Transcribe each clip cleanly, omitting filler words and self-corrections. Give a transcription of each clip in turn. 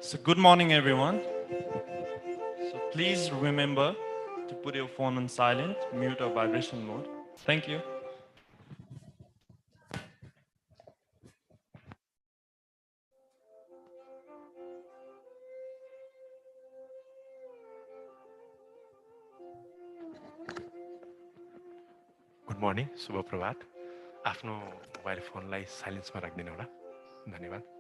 So good morning, everyone. So please remember to put your phone on silent, mute or vibration mode. Thank you. Good morning शुभ प्रभात आफ्नो mobile फोनलाई साइलेन्समा राखिदिनु होला धन्यवाद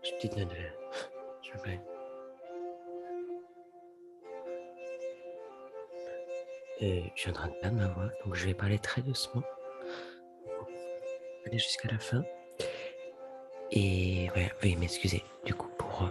Je te donnerai, s'il vous plaît. Et je suis en train de perdre ma voix, donc je vais parler très doucement. Aller jusqu'à la fin. Et voilà, veuillez m'excuser du coup pour...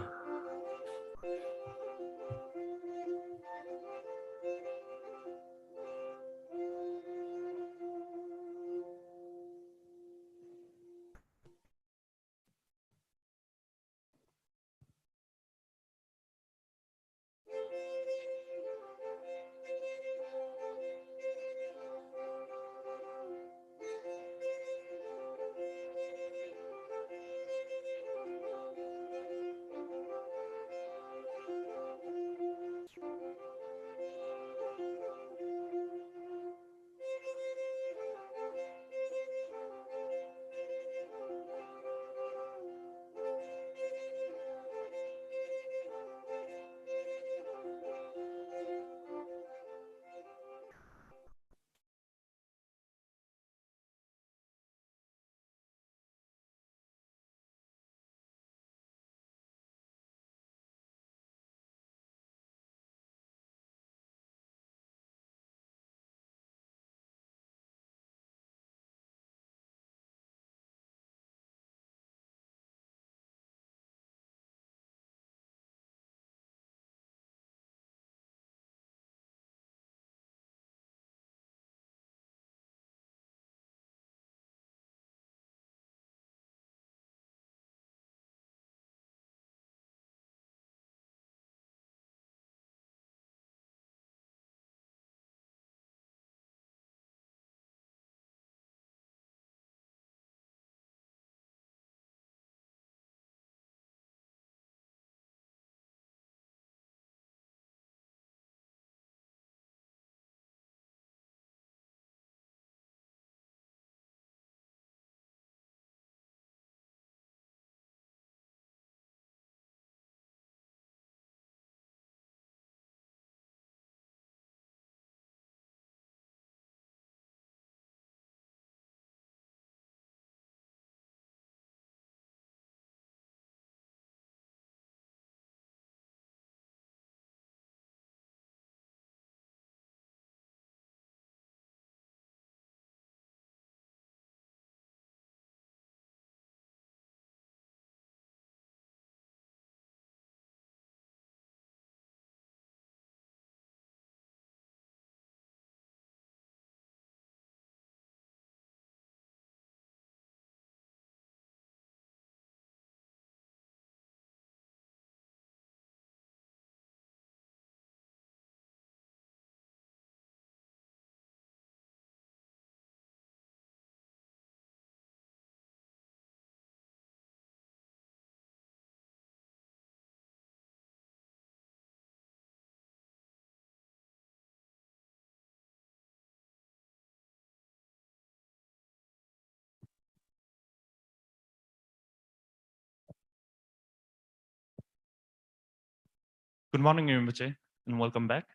Good morning, Rinpoche, and welcome back.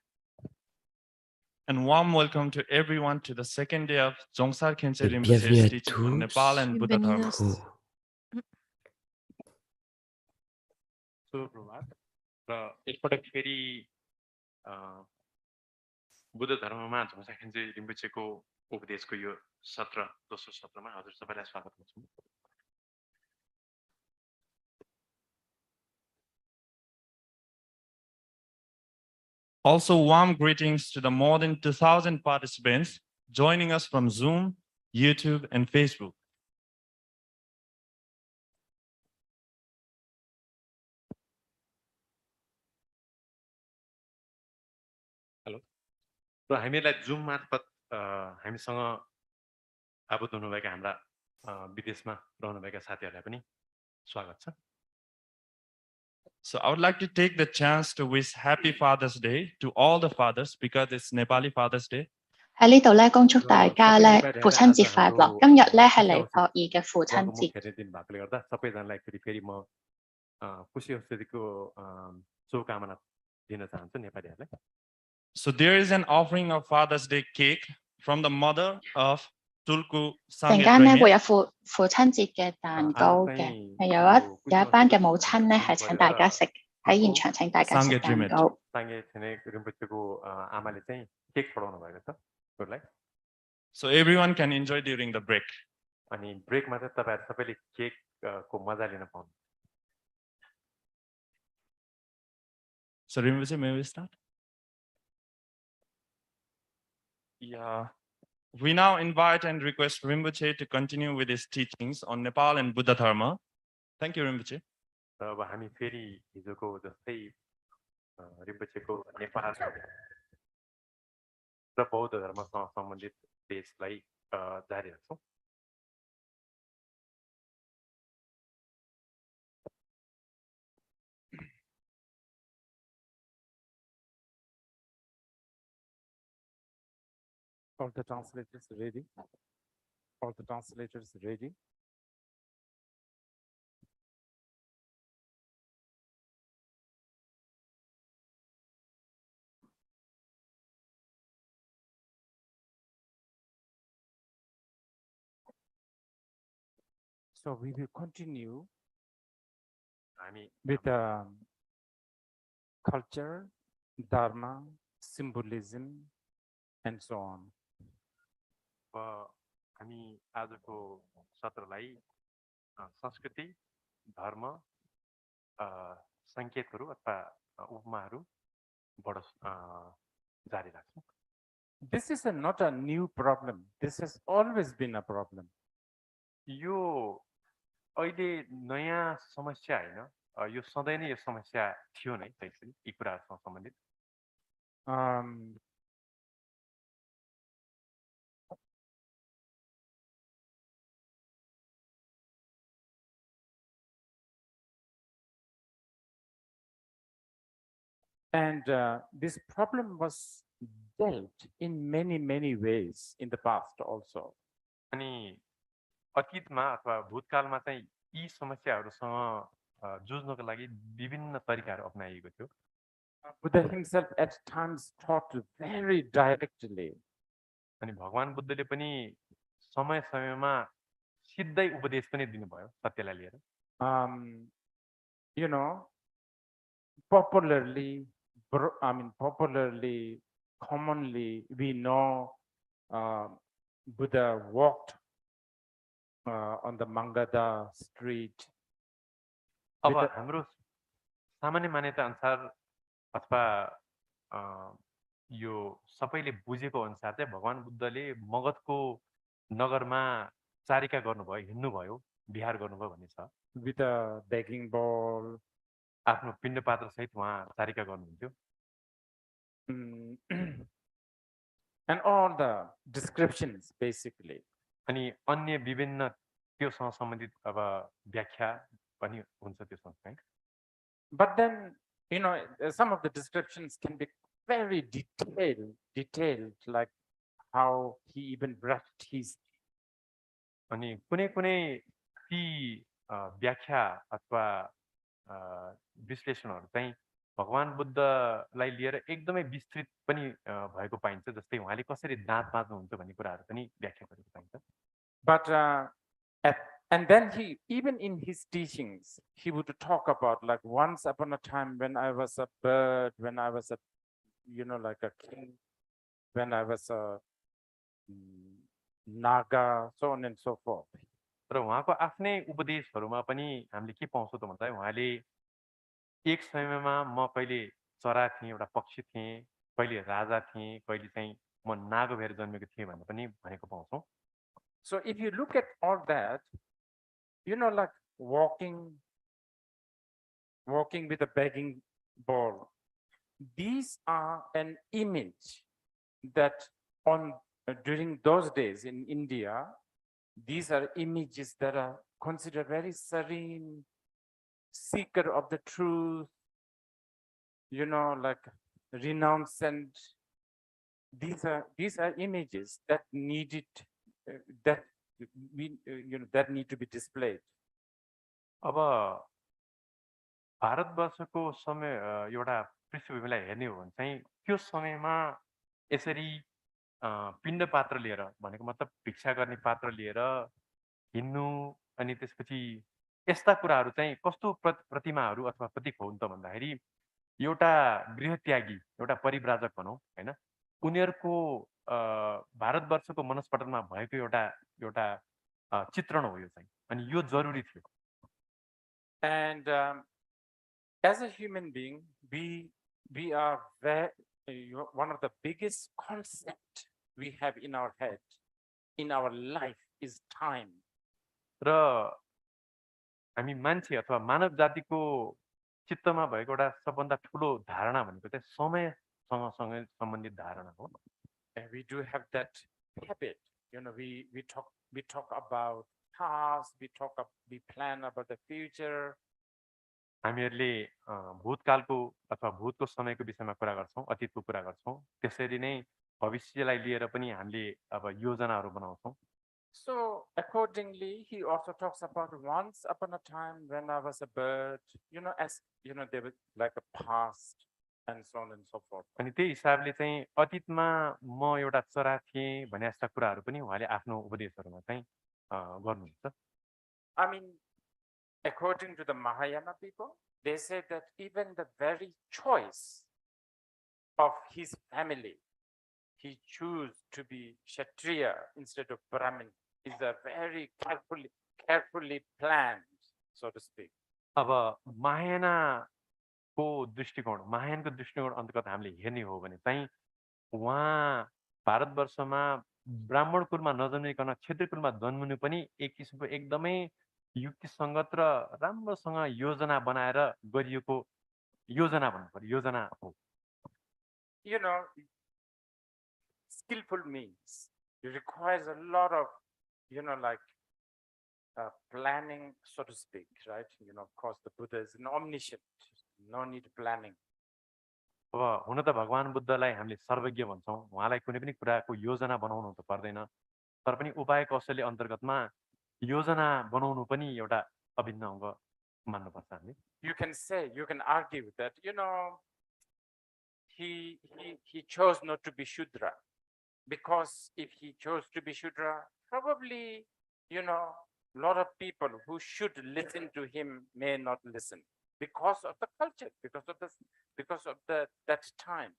And warm welcome to everyone to the second day of Dzongsar Khenche Et bienvenue Rinpoche's à teaching on Nepal and Buddha Dharma. Bienvenidos. Oh, सुप्रभात र एकपटक फेरि बुद्ध धर्ममा झोसा खिन्चे रिम्पोचेको उपदेशको यो दोस्रो सत्रमा हजुर सबैलाई स्वागत गर्छु। Also, warm greetings to the more than 2,000 participants joining us from Zoom, YouTube, and Facebook. र हामीलाई जुम मार्फत हामीसँग आबद्ध हुनुभएका हाम्रा विदेशमा रहनुभएका साथीहरूलाई पनि स्वागत छ। So I would like to take the chance to wish Happy Father's Day to all the fathers because it's Nepali Father's Day. 喺呢度咧，恭祝大家咧父親節快樂。今日咧係尼泊爾嘅父親節。 धेरै दिन भएकोले गर्दा सबैजनालाई फेरि म खुसी औषधिको शुभकामना दिन चाहन्छु नेपालीहरूलाई। So there is an offering of Father's Day cake from the mother of Tulku 陣間咧 Sangye 會有父親節嘅蛋糕嘅，係有一班嘅母親咧係請大家食喺現場請大家食蛋糕。 साङ्गे छिने रिम्पोचेको आमाले चाहिँ केक पठाउनु भएको छ उसलाई। So everyone can enjoy during the break. अनि ब्रेकमा चाहिँ तपाईहरु सबैले केकको मजा लिन पाउनु। So Rinpoche, may we start? Yeah. We now invite and request Rinpoche to continue with his teachings on Nepal and Buddha Dharma. Thank you, Rinpoche. र अब हामी फेरि हिजोको जस्तै रिम्पोचेको नेपाल र बौद्ध धर्मसँग सम्बन्धित देशलाई जारी राख्छौँ। All the translators ready? All the translators ready? So we will continue हामी with culture, dharma, symbolism, and so on. हामी आजको सत्रलाई संस्कृति, धर्म, संकेतहरू अथवा उपमाहरूबाट जारी राख्छौँ। This is not a new problem. This has always been a problem. यो अहिले नयाँ समस्या हैन, यो सधैँ नै यो समस्या थियो नै त्यसरी यी कुराहरूसँग सम्बन्धित। And this problem was dealt in many ways in the past also. अनि अतीतमा अथवा भूतकालमा चाहिँ यी समस्याहरूसँग जुझ्नको लागि विभिन्न तरिकाहरू अपनाइएको थियो। Buddha himself at times taught very directly. अनि भगवान बुद्धले पनि समय-समयमा सिधै उपदेश पनि दिनुभयो सत्यलाई लिएर। You know, popularly, commonly, we know Buddha walked on the Mangada street. अब हाम्रो सामान्य मान्यता अनुसार अथवा यो सबैले बुझेको अनुसार चाहिँ भगवान बुद्धले मगधको नगरमा चारिका गर्नुभयो, हिँड्नुभयो, विहार गर्नुभयो भन्ने छ। With a begging bowl. आफ्नो पिण्डपात्र सहित उहाँ चारिका गर्नुहुन्थ्यो। And all the descriptions basically. अनि अन्य विभिन्न त्योसँग सम्बन्धित अब व्याख्या पनि हुन्छ त्यसमा चाहिँ। But then, you know, some of the descriptions can be very detailed, like how he even brushed his. अनि कुनै ती व्याख्या अथवा विश्लेषणहरू चाहिँ भगवान बुद्धलाई लिएर एकदमै विस्तृत पनि भएको पाइन्छ, जस्तै उहाँले कसरी दाँत माझ्नुहुन्छ भन्ने कुराहरू पनि व्याख्या गरेको पाइन्छ। But and then he, even in his teachings, he would talk about like once upon a time when I was a bird, when I was a, like a king, when I was a naga, so on and so forth. र उहाँको आफ्नै उपदेशहरूमा पनि हामीले के पाउँछौँ त भन्दा उहाँले एक समयमा म कहिले चरा थिएँ, एउटा पक्षी थिएँ, कहिले राजा थिएँ, कहिले चाहिँ म नागो भएर जन्मेको थिएँ भनेर पनि भनेको पाउँछौँ। So if you look at all that, like walking with a begging bowl, these are an image that during those days in India, these are images that are considered very serene, seeker of the truth, like renouncement. These are images that needed that need to be displayed. अब भारतवर्षको समय एउटा पृष्ठभूमिलाई हेर्ने हो भने चाहिँ त्यो समयमा यसरी पिण्ड पात्र लिएर, भनेको मतलब भिक्षा गर्ने पात्र लिएर हिँड्नु, अनि त्यसपछि यस्ता कुराहरू चाहिँ कस्तो प्रतिमाहरू अथवा प्रतीक हो त भन्दाखेरि एउटा गृहत्यागी, एउटा परिव्राजक भनौँ हैन, उनीहरूको भारतवर्षको मनस्पटलमा भएको एउटा चित्रण हो यो चाहिँ, अनि यो जरुरी थियो। And as a human being, we are one of the biggest concept we have in our head, in our life, is time. र हामी मान्छे अथवा मानव जातिको चित्तमा भएको एउटा सबभन्दा ठुलो धारणा भनेको चाहिँ समयसँग सम्बन्धित धारणा हो। And we do have that habit, we talk about past, we plan about the future. हामीहरूले भूतकालको अथवा भूतको समयको विषयमा कुरा गर्छौँ, अतीतको कुरा गर्छौँ, त्यसरी नै भविष्यलाई लिएर पनि हामीले अब योजनाहरू बनाउँछौँ। So accordingly, he also talks about once upon a time when I was a bird, as there was like a past and so on and so forth. अनि त्यही हिसाबले चाहिँ अतीतमा म एउटा चरा थिएँ भने यस्ता कुराहरू पनि उहाँले आफ्नो उपदेशहरूमा चाहिँ गर्नुहुन्छ। I mean, according to the Mahayana people, they say that even the very choice of his family, he chose to be Kshatriya instead of Brahmin, is a very carefully planned, so to speak. अब महायानको दृष्टिकोण अन्तर्गत हामीले हेर्ने हो भने चाहिँ उहाँ भारतवर्षमा ब्राह्मण कुलमा नजन्मिकन क्षत्रिय कुलमा जन्मनु पनि एक किसिमको एकदमै युक्तिसङ्गत र राम्रोसँग योजना बनाएर गरिएको योजना भन्नु पर्यो, योजना हो। Skillful means it requires a lot of like planning, so to speak, right? Of course the Buddha is an omniscient, no need planning. अब हुन त भगवान बुद्धलाई हामीले सर्वज्ञ भन्छौँ, उहाँलाई कुनै पनि कुराको योजना बनाउनु त पर्दैन, तर पनि उपाय कौशल्य अन्तर्गतमा योजना बनाउनु पनि एउटा अभिन्न अङ्ग मान्नुपर्छ हामीले। You can argue that he chose not to be Shudra, because if he chose to be Shudra, probably a lot of people who should listen to him may not listen because of the culture, because of that time.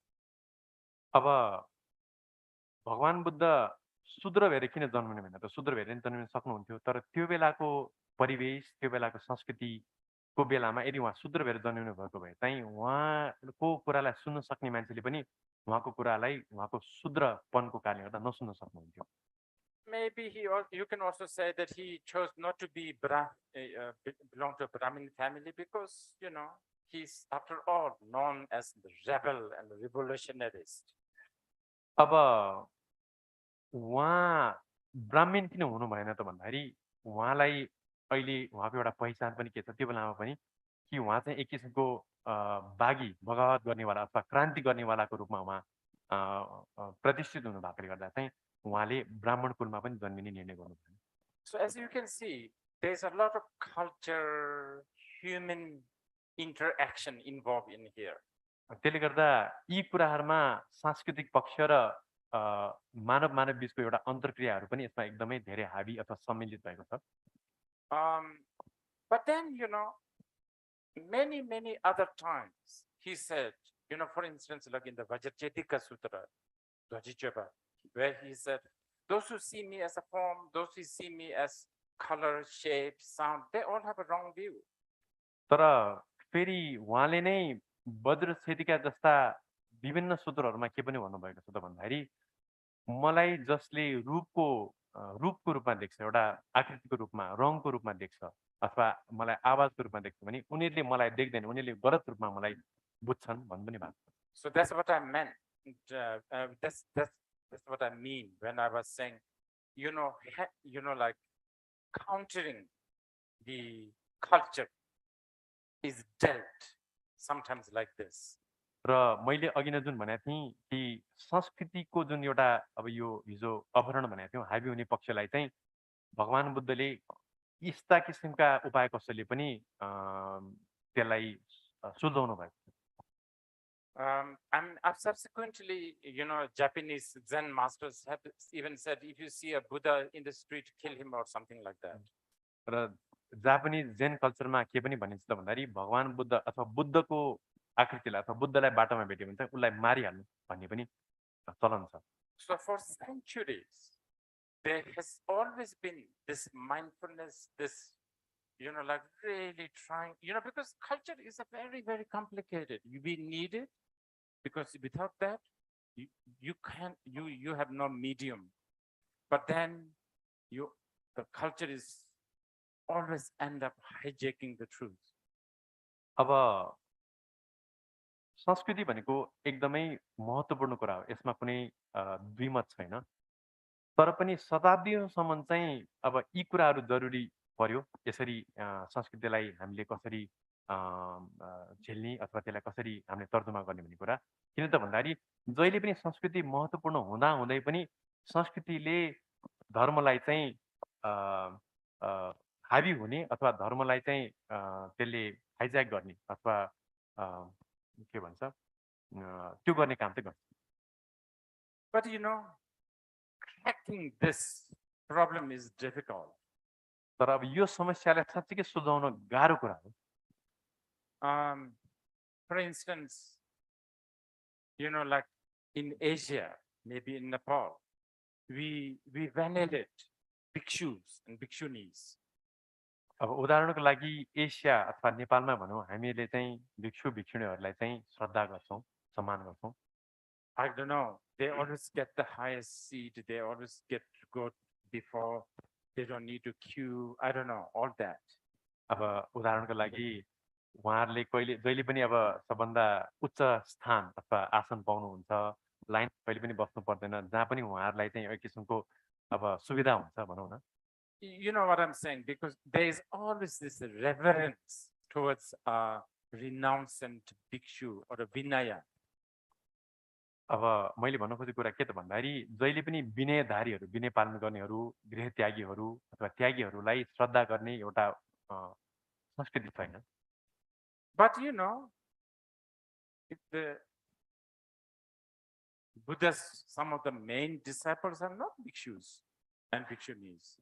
अब भगवान बुद्ध शूद्र भएर किन जन्मने भने त शूद्र भएर नि जन्मिन सक्नुहुन्थ्यो, तर त्यो बेलाको परिवेश, त्यो बेलाको संस्कृतिको बेलामा यदि उहाँ शूद्र भएर जन्मिनु भएको भए चाहिँ उहाँको कुरालाई सुन्न सक्ने मान्छेले पनि उहाँको कुरालाई उहाँको शूद्रपनको कारणले गर्दा नसुन्न सक्नुहुन्थ्यो। Maybe you can also say that he chose not to be belong to a Brahmin family because he's after all known as the rebel and the revolutionarist. अब उहाँ ब्राह्मण किन हुनु भएन त भन्दाखेरि उहाँलाई अहिले उहाँको एउटा पहिचान पनि के छ त्यो बेलामा पनि कि उहाँ चाहिँ एक किसिमको बागी बगावत गर्नेवाला अथवा क्रान्ति गर्नेवालाको रूपमा उहाँ प्रतिष्ठित हुनु भएकोले गर्दा चाहिँ उहाँले ब्राह्मण कुलमा पनि जन्मिने निर्णय गर्नुभयो। So as you can see, there's a lot of culture, human interaction involved in here. त्यसले गर्दा यी कुराहरूमा सांस्कृतिक पक्ष र मानव मानव बीचको एउटा अन्तर्क्रियाहरू पनि यसमा एकदमै धेरै हावी अथवा सम्मिलित भएको छ But then, many other times he said, for instance, like in the Vajrayetika Sutra, Dvajichava, where he said, those who see me as a form, those who see me as color, shape, sound, they all have a wrong view. तर फेरि उहाँले नै वज्रछेदिका जस्ता विभिन्न सूत्रहरूमा के पनि भन्नुभएको छ त भन्दाखेरि मलाई जसले रूपको रूपमा देख्छ एउटा आकृतिको रूपमा रङको रूपमा देख्छ अथवा मलाई आवाजको रूपमा देख्छ भने उनीहरूले मलाई देख्दैन उनीहरूले गलत रूपमा मलाई बुझ्छन् भन्नु पनि भएको छ So that's what I meant. That's what I mean when I was saying, like countering the culture is dealt sometimes like this. र मैले अघि नै जुन भनेको थिएँ कि संस्कृतिको जुन एउटा अब यो हिजो अपहरण भनेको थियौँ हाबी हुने पक्षलाई चाहिँ भगवान बुद्धले यस्ता किसिमका उपाय कसैले पनि त्यसलाई सुल्झाउनु भएको And subsequently, Japanese Zen masters have even said, if you see a Buddha in the street, kill him or something like that. र जापानिज जेन कल्चरमा के पनि भनिन्छ त भन्दाखेरि भगवान बुद्ध अथवा बुद्धको आकृतिलाई अथवा बुद्धलाई बाटोमा भेट्यो भने चाहिँ उसलाई मारिहाल्नु भन्ने पनि चलन छ So for centuries, there has always been this mindfulness, this, like really trying, because culture is a very, very complicated. We need it because without that, you have no medium. But then the culture is always end up hijacking the truth. अब संस्कृति भनेको एकदमै महत्त्वपूर्ण कुरा हो यसमा कुनै द्विमत छैन तर पनि शताब्दीसम्म चाहिँ अब यी कुराहरू जरुरी पर्यो यसरी संस्कृतिलाई हामीले कसरी झेल्ने अथवा त्यसलाई कसरी हामीले तर्जुमा गर्ने भन्ने कुरा किन त भन्दाखेरि जहिले पनि संस्कृति महत्त्वपूर्ण हुँदा हुँदै पनि संस्कृतिले धर्मलाई चाहिँ हावी हुने अथवा धर्मलाई चाहिँ त्यसले हाइज्याक गर्ने अथवा के भन्छ त्यो गर्ने काम चाहिँ गर्छ But cracking this problem is difficult. तर अब यो समस्यालाई साच्चै सुल्झाउन गाह्रो कुरा हो For instance, like in Asia, maybe in Nepal, we venerate bhikshus and bhikshunis. अब उदाहरणको लागि एसिया अथवा नेपालमा भनौँ हामीले चाहिँ भिक्षु भिक्षुणीहरूलाई चाहिँ श्रद्धा गर्छौँ सम्मान गर्छौँ I don't know, they always get the highest seat, they always get to go before, they don't need to queue, I don't know, all that. अब उदाहरणको लागि उहाँहरूले जहिले पनि अब सबभन्दा उच्च स्थान अथवा आसन पाउनुहुन्छ लाइन कहिले पनि बस्नु पर्दैन जहाँ पनि उहाँहरूलाई चाहिँ एक किसिमको अब सुविधा हुन्छ भनौँ न You know what I'm saying, because there is always this reverence towards a renouncent bhikshu or a vinaya. अब मैले भन्न खोजेको कुरा के त भन्दाखेरि जहिले पनि विनयधारीहरू विनय पालन गर्नेहरू गृह त्यागीहरू अथवा त्यागीहरूलाई श्रद्धा गर्ने एउटा संस्कृति छैन But the Buddha's, some of the main disciples are not bhikshus and bhikshunis.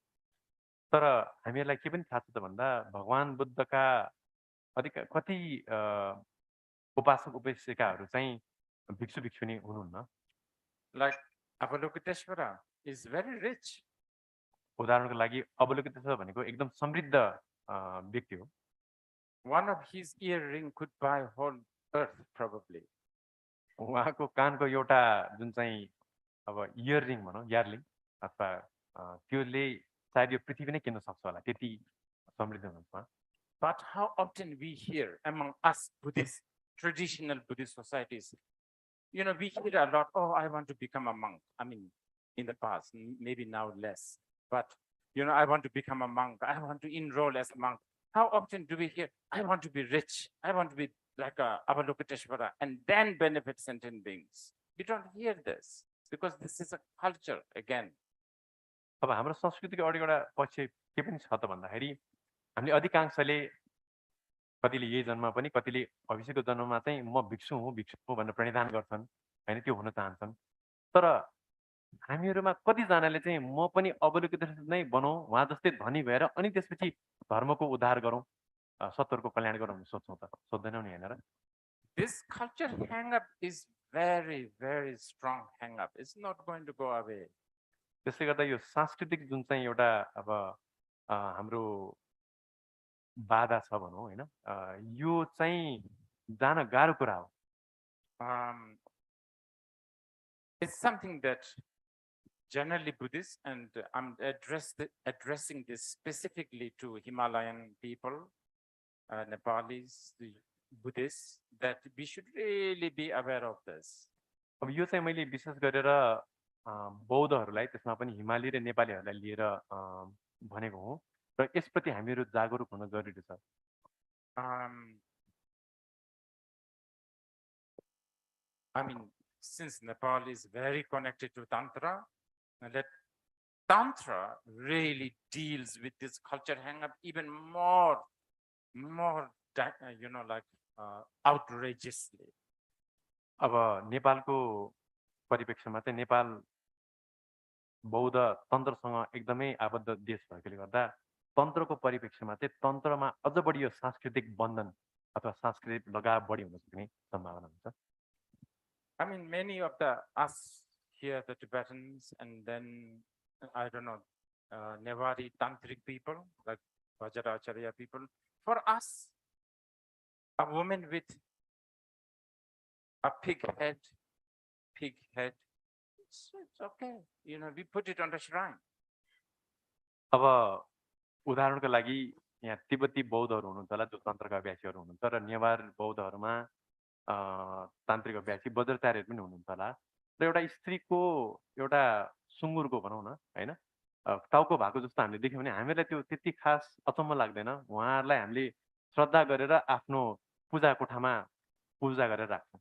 तर हामीहरूलाई के पनि थाहा छ त भन्दा भगवान बुद्धका कति उपासक उपासिकाहरू चाहिँ भिक्षु भिक्षुनी हुनुहुन्न Like Avalokiteshvara is very rich. उदाहरणको लागि अवलोकितेश्वर भनेको एकदम समृद्ध व्यक्ति हो One of his earring could buy whole earth probably. उहाँको कानको एउटा जुन चाहिँ अब इयररिङ भनौँ यार्लिङ अथवा त्यसले सायद यो पृथ्वी नै किन्न सक्छ होला त्यति समृद्ध हुनुहुन्छ But how often we hear among us Buddhist, traditional Buddhist societies, we hear a lot, oh, I want to become a monk. I mean, in the past, maybe now less, but, I want to become a monk. I want to enroll as a monk. How often do we hear, I want to be rich. I want to be like a Avalokiteshvara and then benefit sentient beings. We don't hear this because this is a culture again. अब हाम्रो संस्कृतिको अरू एउटा पक्ष के पनि छ त भन्दाखेरि हामीले अधिकांशले कतिले यही जन्ममा पनि कतिले भविष्यको जन्ममा चाहिँ म भिक्षु हुँ भनेर प्रणिधान गर्छन् हैन त्यो हुन चाहन्छन् तर हामीहरुमा कतिजनाले चाहिँ म पनि अवलोकित नै बनौँ उहाँ जस्तै धनी भएर अनि त्यसपछि धर्मको उद्धार गरौँ सत्तरको कल्याण गरौँ सोच्छौँ त सोच्दैनौ नि हैन र This culture hang up is very, very strong hang up. It's not going to go away. त्यसले गर्दा यो सांस्कृतिक जुन चाहिँ एउटा अब हाम्रो बाधा छ भनौँ हैन यो चाहिँ जान गाह्रो कुरा हो It's something that generally Buddhists, and I'm addressing this specifically to Himalayan people, Nepalis, the Buddhists, that we should really be aware of this. अब यो चाहिँ मैले विशेष गरेर बौद्धहरूलाई त्यसमा पनि हिमाली र नेपालीहरूलाई लिएर भनेको हुँ र यसप्रति हामीहरू जागरुक हुन जरुरी छ I mean, since Nepal is very connected to Tantra, that Tantra really deals with this culture hang up even more, you know, like outrageously. अब नेपालको परिप्रेक्ष्यमा चाहिँ नेपाल बौद्ध तन्त्रसँग एकदमै आबद्ध देश भएकोले गर्दा तन्त्रको परिप्रेक्ष्यमा चाहिँ तन्त्रमा अझ बढी यो सांस्कृतिक बन्धन अथवा सांस्कृतिक लगाव बढी हुन सक्ने सम्भावना हुन्छ I mean, many of us here, the Tibetans, and then, I don't know, Newari Tantric people, like Vajracharya people, for us, a woman with a pig head, it's okay. You know, we put it on the shrine. अब उदाहरणको लागि यहाँ तिब्बती बौद्धहरू हुनुहुन्छ होला जो तन्त्रका अभ्यासीहरू हुनुहुन्छ र नेवार बौद्धहरूमा तान्त्रिक अभ्यासी वज्राचार्यहरू पनि हुनुहुन्छ होला र एउटा स्त्रीको एउटा सुँगुरको भनौँ न हैन टाउको भएको जस्तो हामीले देख्यौँ भने हामीलाई त्यो त्यति खास अचम्म लाग्दैन उहाँहरूलाई हामीले श्रद्धा गरेर आफ्नो पूजा कोठामा पूजा गरेर राख्छौँ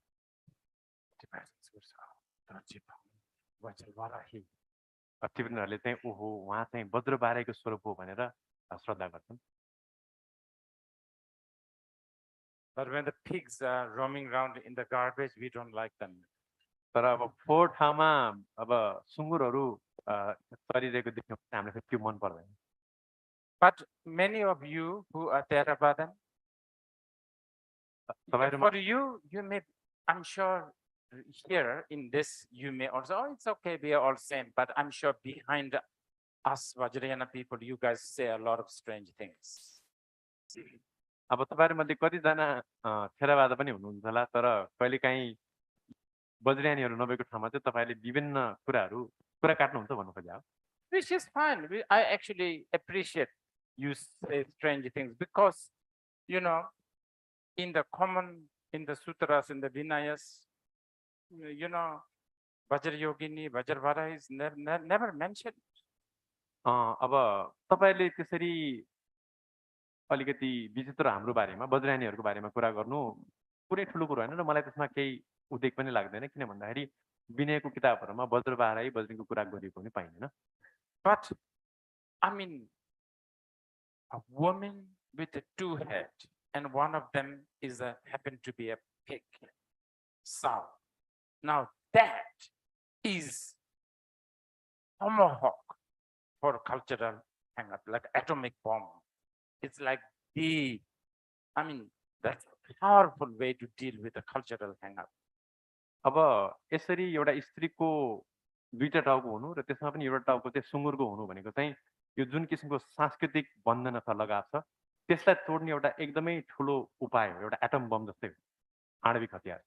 तिब्बतीहरूले चाहिँ ओहो उहाँ चाहिँ वज्रबारेको स्वरूप हो भनेर श्रद्धा गर्छन् But when the pigs are roaming around in the garbage, we don't like them. तर अब फोहोर ठाउँमा अब सुँगुरहरू चरिरहेको देख्यौँ भने हामीलाई त्यो मन पर्दैन But many of you who are Theravadan, for you may, I'm sure here in this, you may also, oh, it's okay, we are all same. But I'm sure behind us Vajrayana people, you guys say a lot of strange things. अब तपाईहरुमध्ये कतिजना थेरावाद पनि हुनुहुन्छ होला तर कहिलेकाहीँ वज्रयानीहरू नभएको ठाउँमा चाहिँ तपाईले विभिन्न कुरा काट्नुहुन्छ भन्नु खोज्या Which is fine. I actually appreciate you say strange things because, you know, in the sutras, in the Vinayas, you know, Vajra Yogini, Vajravara is never mentioned. अब तपाईले त्यसरी अलिकति विचित्र हाम्रो बारेमा वज्रयानीहरूको बारेमा कुरा गर्नु कुनै ठुलो कुरा हैन र मलाई त्यसमा केही उद्देश्य पनि लाग्दैन किन भन्दाखेरि विनयको किताबहरुमा वज्रबाराई वज्रको कुरा गरिएको पनि पाइदैन But I mean, a woman with a two head, and one of them is happen to be a pig, sow. Now that is tomahawk for cultural hang-up, like atomic bomb. It's like that's a powerful way to deal with a cultural hang-up. अब यसरी एउटा स्त्रीको दुईटा टाउको हुनु र त्यसमा पनि एउटा टाउको चाहिँ सुँगुरको हुनु भनेको चाहिँ यो जुन किसिमको सांस्कृतिक बन्धन अथवा लगाव छ त्यसलाई तोड्ने एउटा एकदमै ठुलो उपाय हो एउटा एटम बम जस्तै हो आणविक हतियार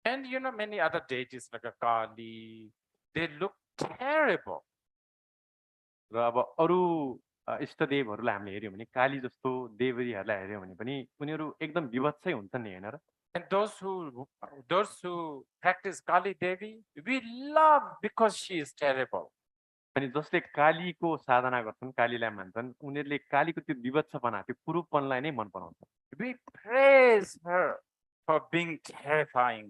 And you know, many other deities like a Kali, they look terrible. र अब अरु इष्टदेवहरूलाई हामीले हेर्यौं भने काली जस्तो देवरीहरूलाई हेर्यौं भने पनि उनीहरू एकदम विभत्सै हुन्छन् नि हैन र And those who practice Kali Devi, we love because she is terrible. अनि जसले कालीको साधना गर्छन् कालीलाई मान्छन् उनीहरूले कालीको त्यो विभत्सपना त्यो कुरूपपनलाई नै मन पराउँछन् We praise her for being terrifying.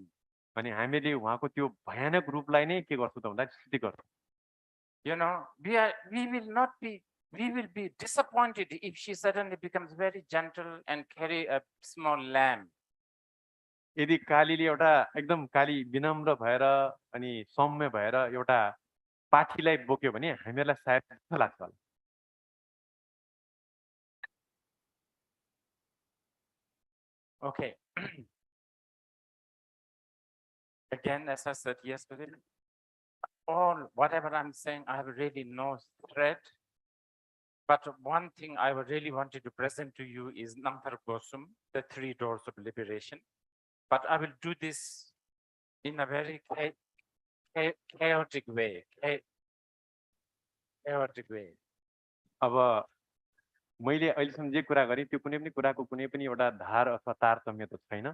अनि हामीले उहाँको त्यो भयानक रूपलाई नै के गर्छौं त भन्दा स्तुति गर्छौं You know, we will not be we will be disappointed if she suddenly becomes very gentle and carry a small lamb. यदि कालीले एउटा एकदम काली विनम्र भएर अनि सौम्य भएर एउटा पाठीलाई बोक्यो भने हामीहरूलाई सायद कस्तो लाग्छ होला? Okay. Again, as I said yesterday, whatever I'm saying, I have really no threat. But one thing I really wanted to present to you is Namtar Gosum, the 3 doors of liberation. But I will do this in a very chaotic way. Chaotic way. अब मैले अहिलेसम्म जे कुरा गरेँ त्यो कुनै पनि कुराको कुनै पनि एउटा धार अथवा तारतम्य त छैन,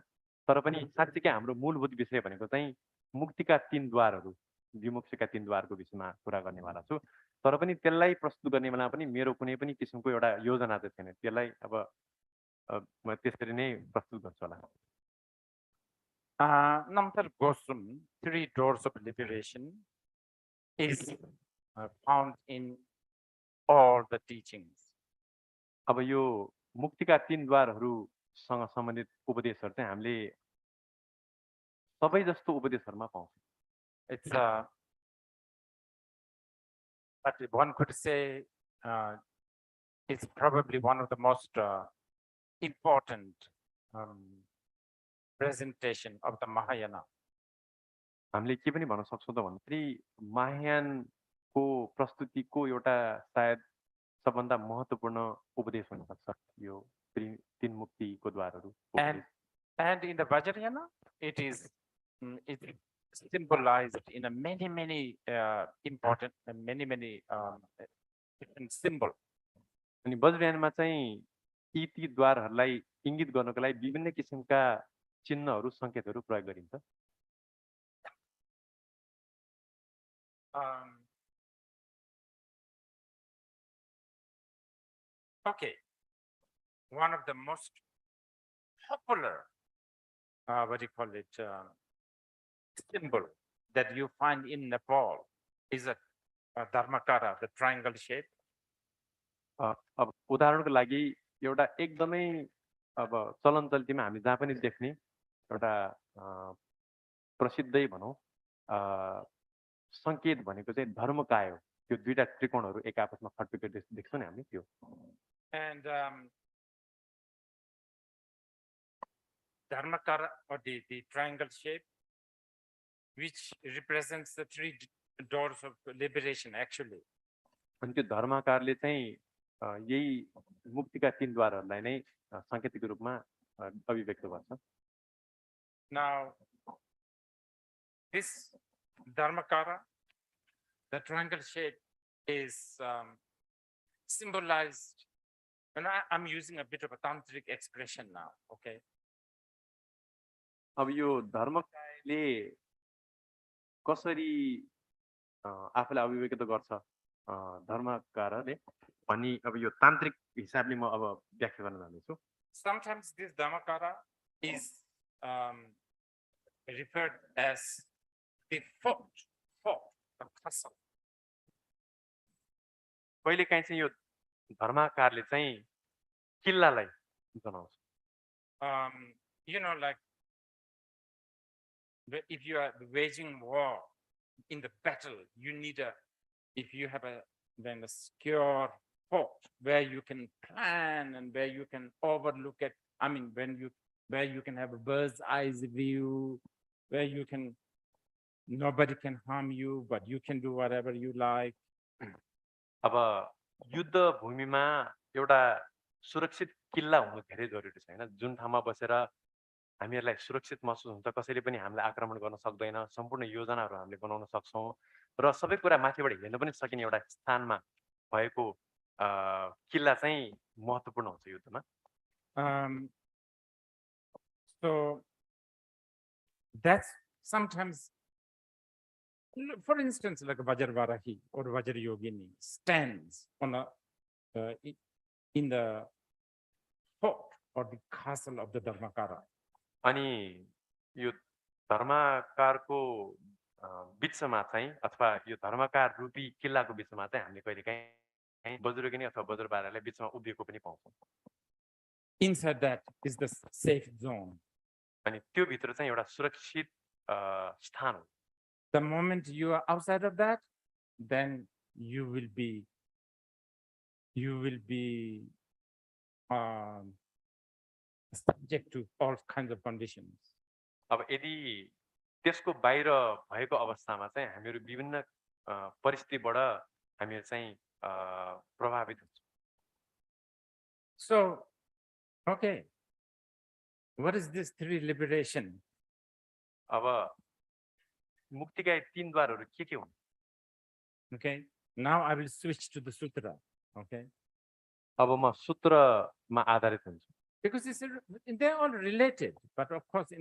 तर पनि साँच्चीकै हाम्रो मूलभूत विषय भनेको चाहिँ मुक्तिका 3 द्वारहरू, विमुक्तिका 3 द्वारको विषयमा कुरा गर्नेवाला छु। तर पनि त्यसलाई प्रस्तुत गर्ने बेला पनि मेरो कुनै पनि किसिमको एउटा योजना चाहिँ छैन। त्यसलाई अब म त्यसरी नै प्रस्तुत गर्छु होला। Namtar Gosum, 3 doors of liberation, is found in all the teachings. अब यो मुक्तिका 3 द्वारहरूसँग सम्बन्धित उपदेशहरू चाहिँ हामीले सबै जस्तो उपदेशहरूमा पाउँछौँ। It's but one could say it's probably one of the most important presentation of the Mahayana. हामीले के पनि भन्न सक्छौँ त भन्दाखेरि महायानको प्रस्तुतिको एउटा सायद सबभन्दा महत्त्वपूर्ण उपदेश हुन सक्छ यो 3 मुक्तिको द्वारहरू। And in the Vajrayana, it is symbolized in a many important many different symbol. अनि वज्रयानमा चाहिँ ती द्वारहरूलाई इङ्गित गर्नको लागि विभिन्न किसिमका चिन्हहरू संकेतहरू प्रयोग गरिन्छ। Okay, one of the most popular what do you call it symbol that you find in Nepal is a Dharmakara, the triangle shape. अब उदाहरणको लागि एउटा एकदमै अब चलन चल्तीमा हामी जहाँ पनि देख्ने एउटा प्रसिद्धै भनौं संकेत भनेको चाहिँ धर्मकाय हो। त्यो दुईटा त्रिकोणहरू एक आपसमा खट्टुके देख्छौं नि हामीले त्यो। And Dharmakara, or the triangle shape, which represents the 3 doors of liberation actually. अनि त्यो धर्माकारले चाहिँ यही मुक्तिका 3 द्वारहरूलाई नै सांकेतिक रूपमा अभिव्यक्त गर्छ। Now this Dharmakara, the triangle shape, is symbolized, and I'm using a bit of a tantric expression now, okay? अब यो धर्मकायले कसरी आफूलाई अभिव्यक्त गर्छ धर्मकारले अनि अब यो तान्त्रिक हिसाबले म अब व्याख्या गर्न जान्दैछु। Sometimes this Dharmakara is referred as the fort, the castle. कहिलेकाहीँ चाहिँ यो धर्माकारले चाहिँ किल्लालाई जनाउँछ। You know, like if you are waging war in the battle, you need if you have a secure fort where you can plan and where you can overlook it. I mean, where you can have a bird's eye view, where you can, nobody can harm you, but you can do whatever you like. अब युद्ध भूमिमा एउटा सुरक्षित किल्ला हुनु धेरै जरुरी छ हैन। जुन ठाउँमा बसेर हामीहरुलाई सुरक्षित महसुस हुन्छ, कसैले पनि हामीलाई आक्रमण गर्न सक्दैन, सम्पूर्ण योजनाहरू हामीले बनाउन सक्छौं र सबै कुरा माथिबाट हेर्न पनि सकिने एउटा स्थानमा भएको किल्ला चाहिँ महत्त्वपूर्ण हुन्छ युद्धमा। So that's sometimes, for instance, like Vajravarahi or Vajrayogini stands on in the fort or the castle of the Dharmakara. अनि यो धर्मकारको बिचमा चाहिँ अथवा यो धर्मकार रूपी किल्लाको बिचमा चाहिँ हामीले कहिलेकाहीँ हामी बज्रगिनी अथवा बज्रबारालाई बिचमा उभिएको पनि पाउँछौँ Inside that is the safe zone. अनि त्यो भित्र चाहिँ एउटा सुरक्षित स्थान हो The moment you are outside of that, then you will be subject to all kinds of conditions. अब यदि त्यसको बाहिर भएको अवस्थामा चाहिँ हामीहरू विभिन्न परिस्थितिबाट हामीहरू चाहिँ प्रभावित हुन्छौँ So, okay, what is this three liberation? अब मुक्तिका यी तीन द्वारहरू के हुन् Okay, now I will switch to the sutra. Okay, अब म सूत्रमा आधारित हुन्छु because they're all related, but of course,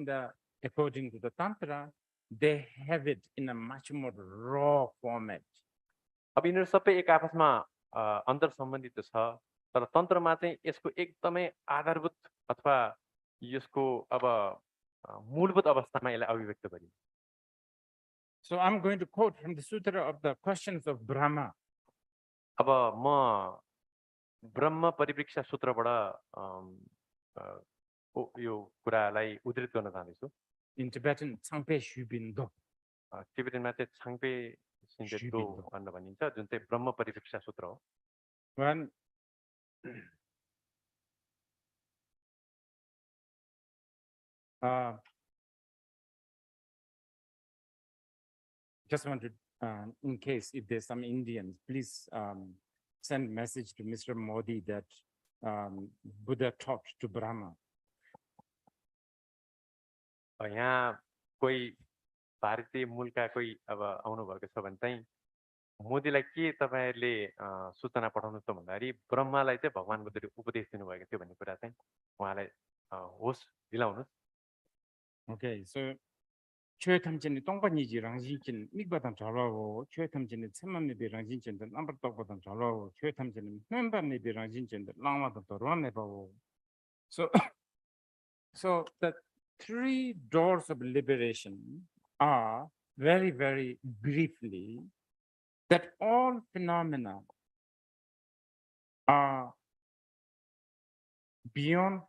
according to the tantra, they have it in a much more raw format. अब यिनीहरू सबै एक आपसमा अन्तर सम्बन्धित छ तर तन्त्रमा चाहिँ यसको एकदमै आधारभूत अथवा यसको अब मूलभूत अवस्थामा यसलाई अभिव्यक्त गरिन्छ So I'm going to quote from the sutra of the questions of Brahma. अब म ब्रह्म परिप्रेक्ष्य सूत्रबाट यो कुरालाई उद्धृत गर्न चाहन्छु In Tibetan, Tsangpe Shubindo. टिबेटनमा चाहिँ छाङपे सिन्धेतो भनेर भनिन्छ जुन चाहिँ ब्रह्म परिप्रेक्ष्य सूत्र हो One, just wanted, in case if there's some Indians, please send message to Mr. Modi that Buddha talked to Brahma. यहाँ कोही भारतीय मूलका कोही अब आउनु भएको छ भने चाहिँ मोदीलाई के तपाईहरुले सूचना पठाउनु छ भन्दाखेरि ब्रह्मालाई चाहिँ भगवान बुद्धले उपदेश दिनुभएको थियो भन्ने कुरा चाहिँ उहाँलाई होस दिलाउनुस् Okay, so 최탐진이 똥반이지 랑진진 미바단 잘하고 최탐진이 천만미비 랑진진들 남버떡보단 잘하고 최탐진이 맨반미비 랑진진들 랑마도 돌아내봐고. So the three doors of liberation are very, very briefly that all phenomena are beyond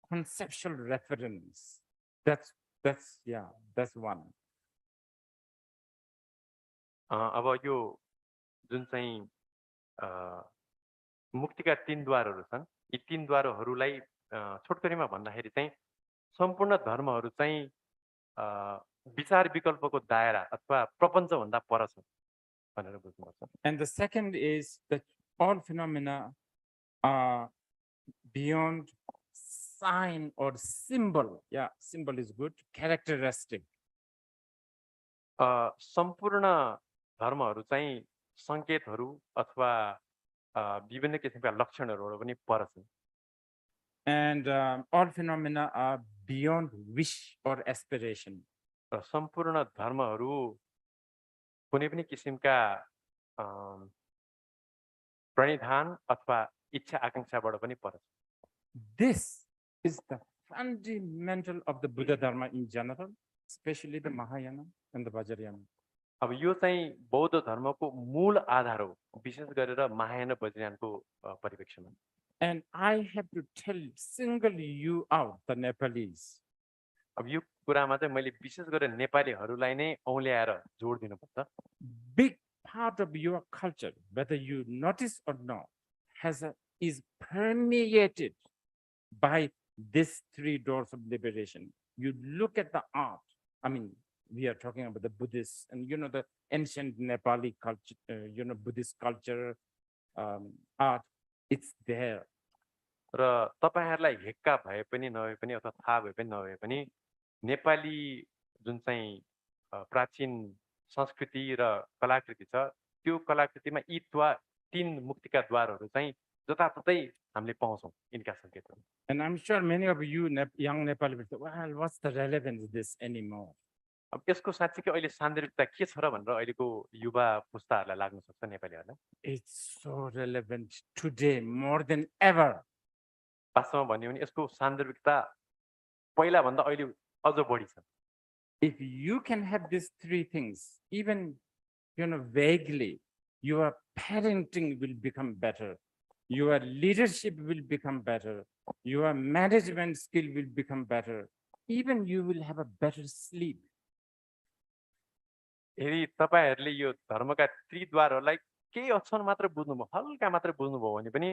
conceptual reference. That's one. अब यो जुन चाहिँ मुक्तिका तीन द्वारहरू छन् यी तीन द्वारहरूलाई छोटकरीमा भन्दाखेरि चाहिँ सम्पूर्ण धर्महरू चाहिँ विचार विकल्पको दायरा अथवा प्रपञ्च भन्दा पर छ भनेर बुझ्नुपर्छ And the second is that all phenomena are beyond sign or symbol. Yeah, symbol is good. Characteristic. सम्पूर्ण धर्महरू चाहिँ संकेतहरू अथवा विभिन्न किसिमका लक्षणहरू पनि पर छन् And all phenomena are beyond wish or aspiration. र सम्पूर्ण धर्महरू कुनै पनि किसिमका प्रणिधान अथवा इच्छा आकांक्षाबाट पनि पर छन् This is the fundamental of the Buddha Dharma in general, especially the Mahayana and the Vajrayana. अब यो चाहिँ बौद्ध धर्मको मूल आधार हो विशेष गरेर Mahayana वज्रयानको परिप्रेक्ष्यमा And I have to single you out, the Nepalese. अब यो कुरामा चाहिँ मैले विशेष गरेर नेपालीहरूलाई नै औल्याएर जोड दिनुपर्छ Big part of your culture, whether you notice or not, is permeated by these three doors of liberation. You look at the art. I mean, we are talking about the Buddhists and the ancient Nepali culture, Buddhist culture, art. It's there. र तपाईहरुलाई हेक्का भए पनि नभए पनि अथवा थाहा भए पनि नभए पनि नेपाली जुन चाहिँ प्राचीन संस्कृति र कलाकृति छ त्यो कलाकृतिमा यी तीन मुक्तिका द्वारहरू चाहिँ जताततै हामीले पाउँछौं इनका संकेतहरू And I'm sure many of you young Nepali will say, well, what's the relevance of this anymore? अब यसको साँच्चै अहिले सान्दर्भिकता के छ र भनेर अहिलेको युवा पुस्ताहरूलाई लाग्न सक्छ नेपालीहरूलाई It's so relevant today more than ever. वास्तवमा भन्यो भने यसको सान्दर्भिकता पहिला भन्दा अहिले अझ बढी छ If you can have these three things, even vaguely, you are parenting will become better. Your leadership will become better. Your management skill will become better. Even you will have a better sleep. यदि तपाईहरूले यो धर्मका त्रिद्वारहरूलाई केही अक्षर मात्र बुझ्नुभयो, हल्का मात्र बुझ्नुभयो भने पनि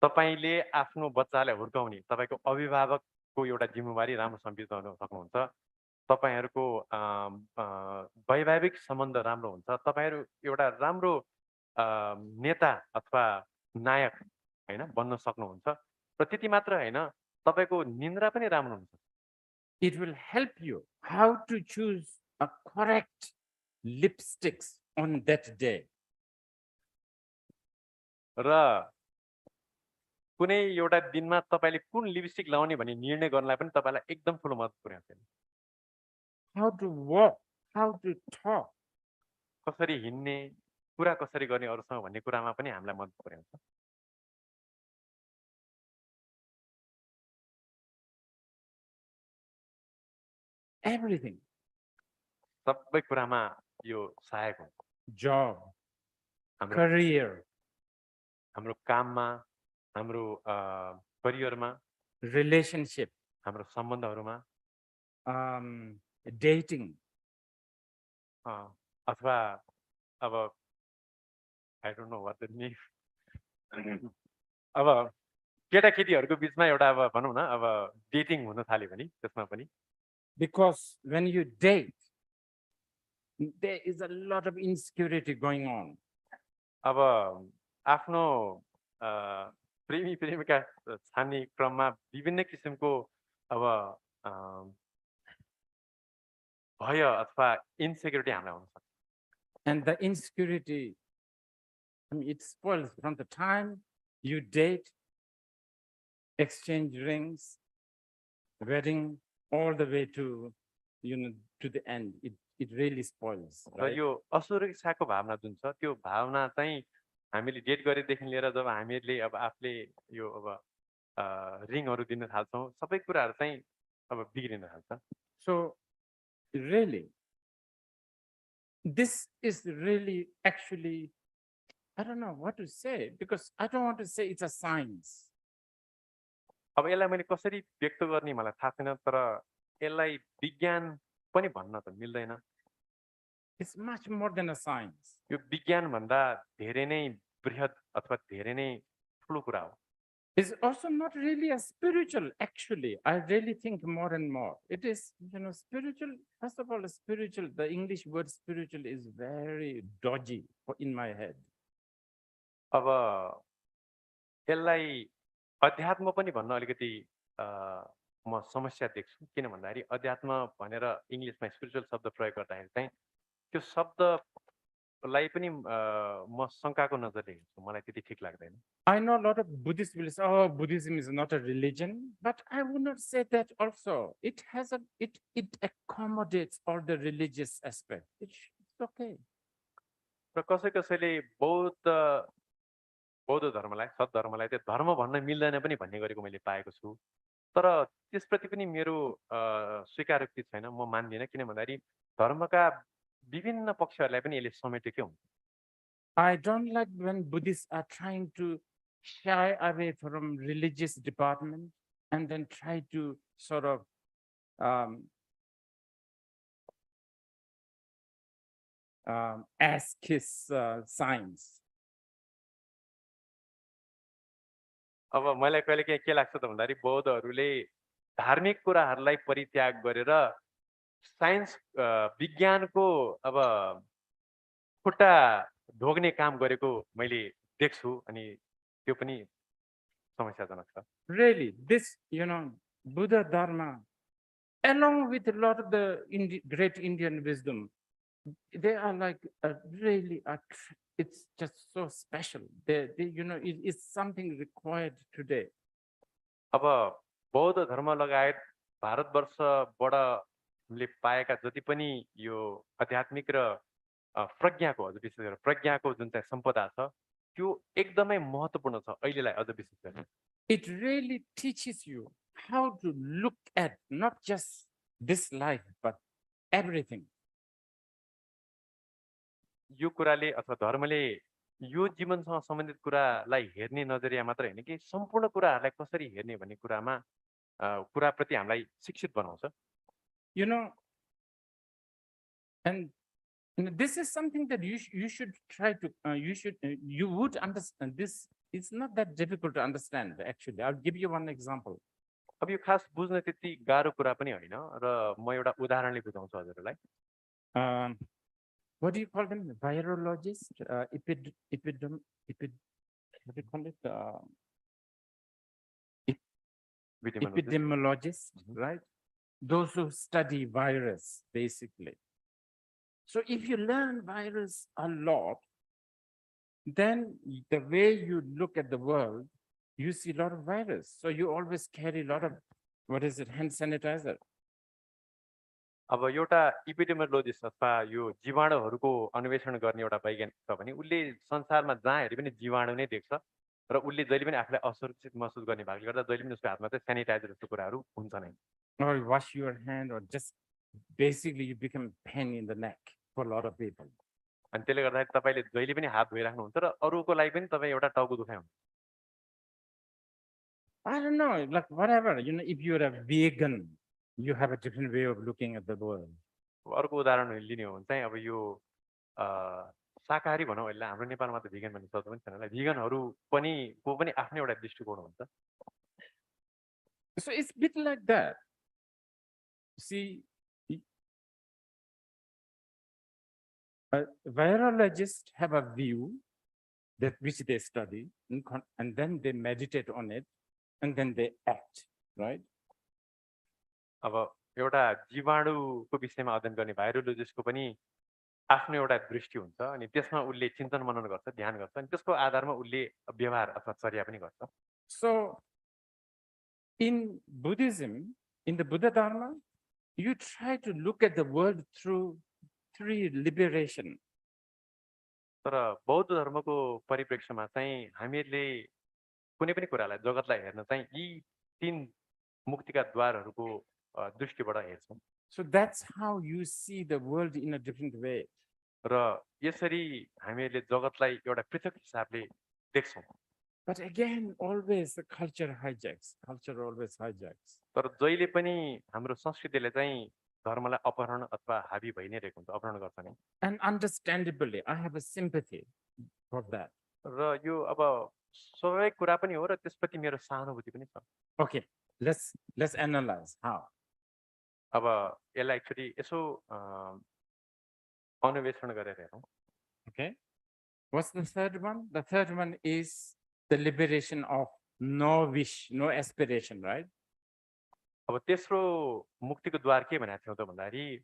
तपाईले आफ्नो बच्चालाई हुर्काउने तपाईको अभिभावकको एउटा जिम्मेवारी राम्रोसँग बिताउन सक्नुहुन्छ। तपाईहरुको वैवाहिक सम्बन्ध राम्रो हुन्छ। तपाईहरु एउटा राम्रो नेता अथवा नायक हैन बन्न सक्नुहुन्छ। र त्यति मात्र हैन, तपाईको निन्द्रा पनि राम्रो हुन्छ। It will help you how to choose a correct lipsticks on that day. र कुनै एउटा दिनमा तपाईले कुन लिपस्टिक लाउने भन्ने निर्णय गर्नलाई पनि तपाईलाई एकदम ठूलो मद्दत पुर्याउँछ। How to walk, how to talk. कसरी हिँड्ने, कुरा कसरी गर्ने अरूसँग भन्ने कुरामा पनि हामीलाई मद्दत पुर्याउँछ। Everything. सबै कुरामा यो सहायक हुन्छ। Job, हाम्रो career, हाम्रो काममा, हाम्रो करियरमा, relationship, हाम्रो सम्बन्धहरुमा, dating. अथवा अब I don't know what the name. अब केटाकेटीहरुको बीचमा एउटा अब भनौं न अब डेटिङ हुन थाल्यो भने त्यसमा पनि Because when you date, there is a lot of insecurity going on. अब आफ्नो प्रेमी प्रेमिका छान्ने क्रममा विभिन्न किसिमको अब भय अथवा इन्सेक्युरिटी हामीलाई हुन सक्छ। And the insecurity, I mean, it spoils from the time you date, exchange rings, wedding, all the way to, to the end. It really spoils. र यो असुरक्षाको भावना जुन छ त्यो भावना चाहिँ हामीले डेट गरेदेखि लिएर जब हामीले अब आफूले यो अब रिङहरु दिन थाल्छौं सबै कुराहरु चाहिँ अब बिग्रिन थाल्छ। So really, this is really actually, I don't know what to say, because I don't want to say it's a science. अब यसलाई मैले कसरी व्यक्त गर्ने मलाई थाहा छैन, तर यसलाई विज्ञान पनि भन्न त मिल्दैन। It's much more than a science. यो विज्ञान भन्दा धेरै नै बृहत अथवा धेरै नै ठूलो कुरा हो। It's also not really a spiritual, actually. I really think more and more. It is, spiritual. First of all, spiritual, the English word spiritual is very dodgy in my head. अब यसलाई अध्यात्म पनि भन्न अलिकति म समस्या देख्छु। किन भन्दाखेरि अध्यात्म भनेर इंग्लिशमा स्पिरिचुअल शब्द प्रयोग गर्दाखेरि चाहिँ त्यो शब्दलाई पनि म शंकाको नजरले हेर्छु। मलाई त्यति ठीक लाग्दैन। I know a lot of Buddhists will say, oh, Buddhism is not a religion, but I would not say that also. It has it accommodates all the religious aspect. It's okay. र कसैले बौद्ध धर्मलाई सत धर्मलाई चाहिँ धर्म भन्न मिल्दैन पनि भन्ने गरेको मैले पाएको छु। तर त्यसप्रति पनि मेरो स्वीकारोक्ति छैन, म मान्दिन। किन भन्दाखेरि धर्मका विभिन्न पक्षहरूलाई पनि यसले समेटेकै हुन्छ। I don't like when Buddhists are trying to shy away from religious department and then try to sort of ask his science. अब मलाई कहिलेकाहीँ के लाग्छ त भन्दाखेरि बौद्धहरूले धार्मिक कुराहरूलाई परित्याग गरेर साइन्स विज्ञानको अब खुट्टा ढोग्ने काम गरेको मैले देख्छु अनि त्यो पनि समस्याजनक छ। Really, this, Buddha Dharma, along with a lot of the great Indian wisdom, they are like really, it's just so special. It is something required today. अब बौद्ध धर्म लगायत भारतवर्षबाट हामीले पाएका जति पनि यो आध्यात्मिक र प्रज्ञाको अझ विशेष गरेर प्रज्ञाको जुन चाहिँ सम्पदा छ त्यो एकदमै महत्त्वपूर्ण छ अहिलेलाई अझ विशेष गरेर। It really teaches you how to look at not just this life but everything. यो कुराले अथवा धर्मले यो जीवनसँग सम्बन्धित कुरालाई हेर्ने नजरिया मात्र हैन कि सम्पूर्ण कुराहरूलाई कसरी हेर्ने भन्ने कुरामा कुराप्रति हामीलाई शिक्षित बनाउँछ। You know, and this is something that you should try to, you would understand. This is not that difficult to understand, actually. I'll give you one example. अब यो खास बुझ्न त्यति गाह्रो कुरा पनि होइन र म एउटा उदाहरणले बुझाउँछु हजुरहरूलाई। What do you call them? Virologist, what do you call it? Epidemiologist, right? Those who study virus, basically. So if you learn virus a lot, then the way you look at the world, you see a lot of virus. So you always carry a lot of, what is it, hand sanitizer. अब एउटा इपिडेमियोलोजिस्ट अथवा यो जीवाणुहरूको अन्वेषण गर्ने एउटा वैज्ञानिक छ भने उसले संसारमा जहाँ हेरे पनि जीवाणु नै देख्छ र उसले जहिले पनि आफूलाई असुरक्षित महसुस गर्ने भएकोले गर्दा जहिले पनि उसको हातमा चाहिँ सेनिटाइजर जस्तो कुराहरू हुन्छ नै। Or you wash your hand, or just basically you become a pain in the neck for a lot of people. अनि त्यसले गर्दाखेरि तपाईँले जहिले पनि हात धोइराख्नुहुन्छ र अरूको लागि पनि तपाईँ एउटा टाउको दुखाइ हुन्छ। I don't know, like whatever, you know, if you're a vegan, you have a different way of looking at the world. अर्को उदाहरण लिने हो भने चाहिँ अब यो शाकाहारी भनौँ यसलाई, हाम्रो नेपालमा त भिगन भन्ने शब्द पनि छैन होला, भिगनहरू पनि को पनि आफ्नै एउटा दृष्टिकोण हुन्छ। So it's a bit like that. See, virologists have a view that which they study, and then they meditate on it, and then they act, right? अब एउटा जीवाणुको विषयमा अध्ययन गर्ने भाइरोलोजिस्टको पनि आफ्नो एउटा दृष्टि हुन्छ अनि त्यसमा उसले चिन्तन मनन गर्छ, ध्यान गर्छ अनि त्यसको आधारमा उसले व्यवहार अथवा चर्या पनि गर्छ। So in Buddhism, in the Buddha Dharma, you try to look at the world through three liberation. तर बौद्ध धर्मको परिप्रेक्ष्यमा चाहिँ हामीहरूले कुनै पनि कुरालाई जगतलाई हेर्न चाहिँ यी तीन मुक्तिका द्वारहरूको दृष्टिबाट हेर्छौँ। So that's how you see the world in a different way. र यसरी हामीहरूले जगतलाई एउटा पृथक हिसाबले देख्छौँ। But again, always the culture hijacks. Culture always hijacks. तर जहिले पनि हाम्रो संस्कृतिले चाहिँ धर्मलाई अपहरण अथवा हावी भइ नै रहेको हुन्छ, अपहरण गर्छ नि। And understandably, I have a sympathy for that. र यो अब स्वाभाविक कुरा पनि हो र त्यसप्रति मेरो सहानुभूति पनि छ। Okay, let's analyze how. अब यसलाई एक्चुअली यसो अन्वेषण गरेर हेरौँ। Okay, what's the third one? The third one is the liberation of no wish, no aspiration, right? अब तेस्रो मुक्तिको द्वार के भनेको थियौँ त भन्दाखेरि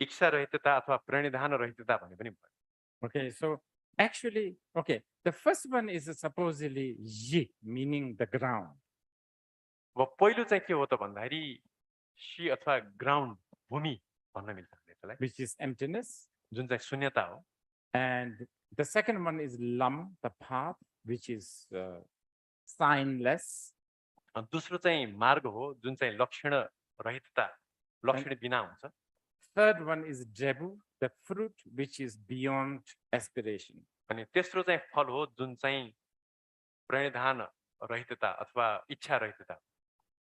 इच्छा रहितता अथवा प्रणिधान रहितता भन्ने पनि भयो। Okay, so actually, okay, the first one is supposedly yi, meaning the ground. अब पहिलो चाहिँ के हो त भन्दाखेरि शी अथवा ग्राउन्ड, भूमि भन्न मिल्छ त्यसलाई, which is emptiness. जुन चाहिँ शून्यता हो। And the second one is lam, the path, which is signless. दोस्रो चाहिँ मार्ग हो जुन चाहिँ लक्षण रहितता, लक्षण बिना हुन्छ। Third one is debu, the fruit, which is beyond aspiration. अनि तेस्रो चाहिँ फल हो जुन चाहिँ प्रणिधान रहितता अथवा इच्छा रहितता।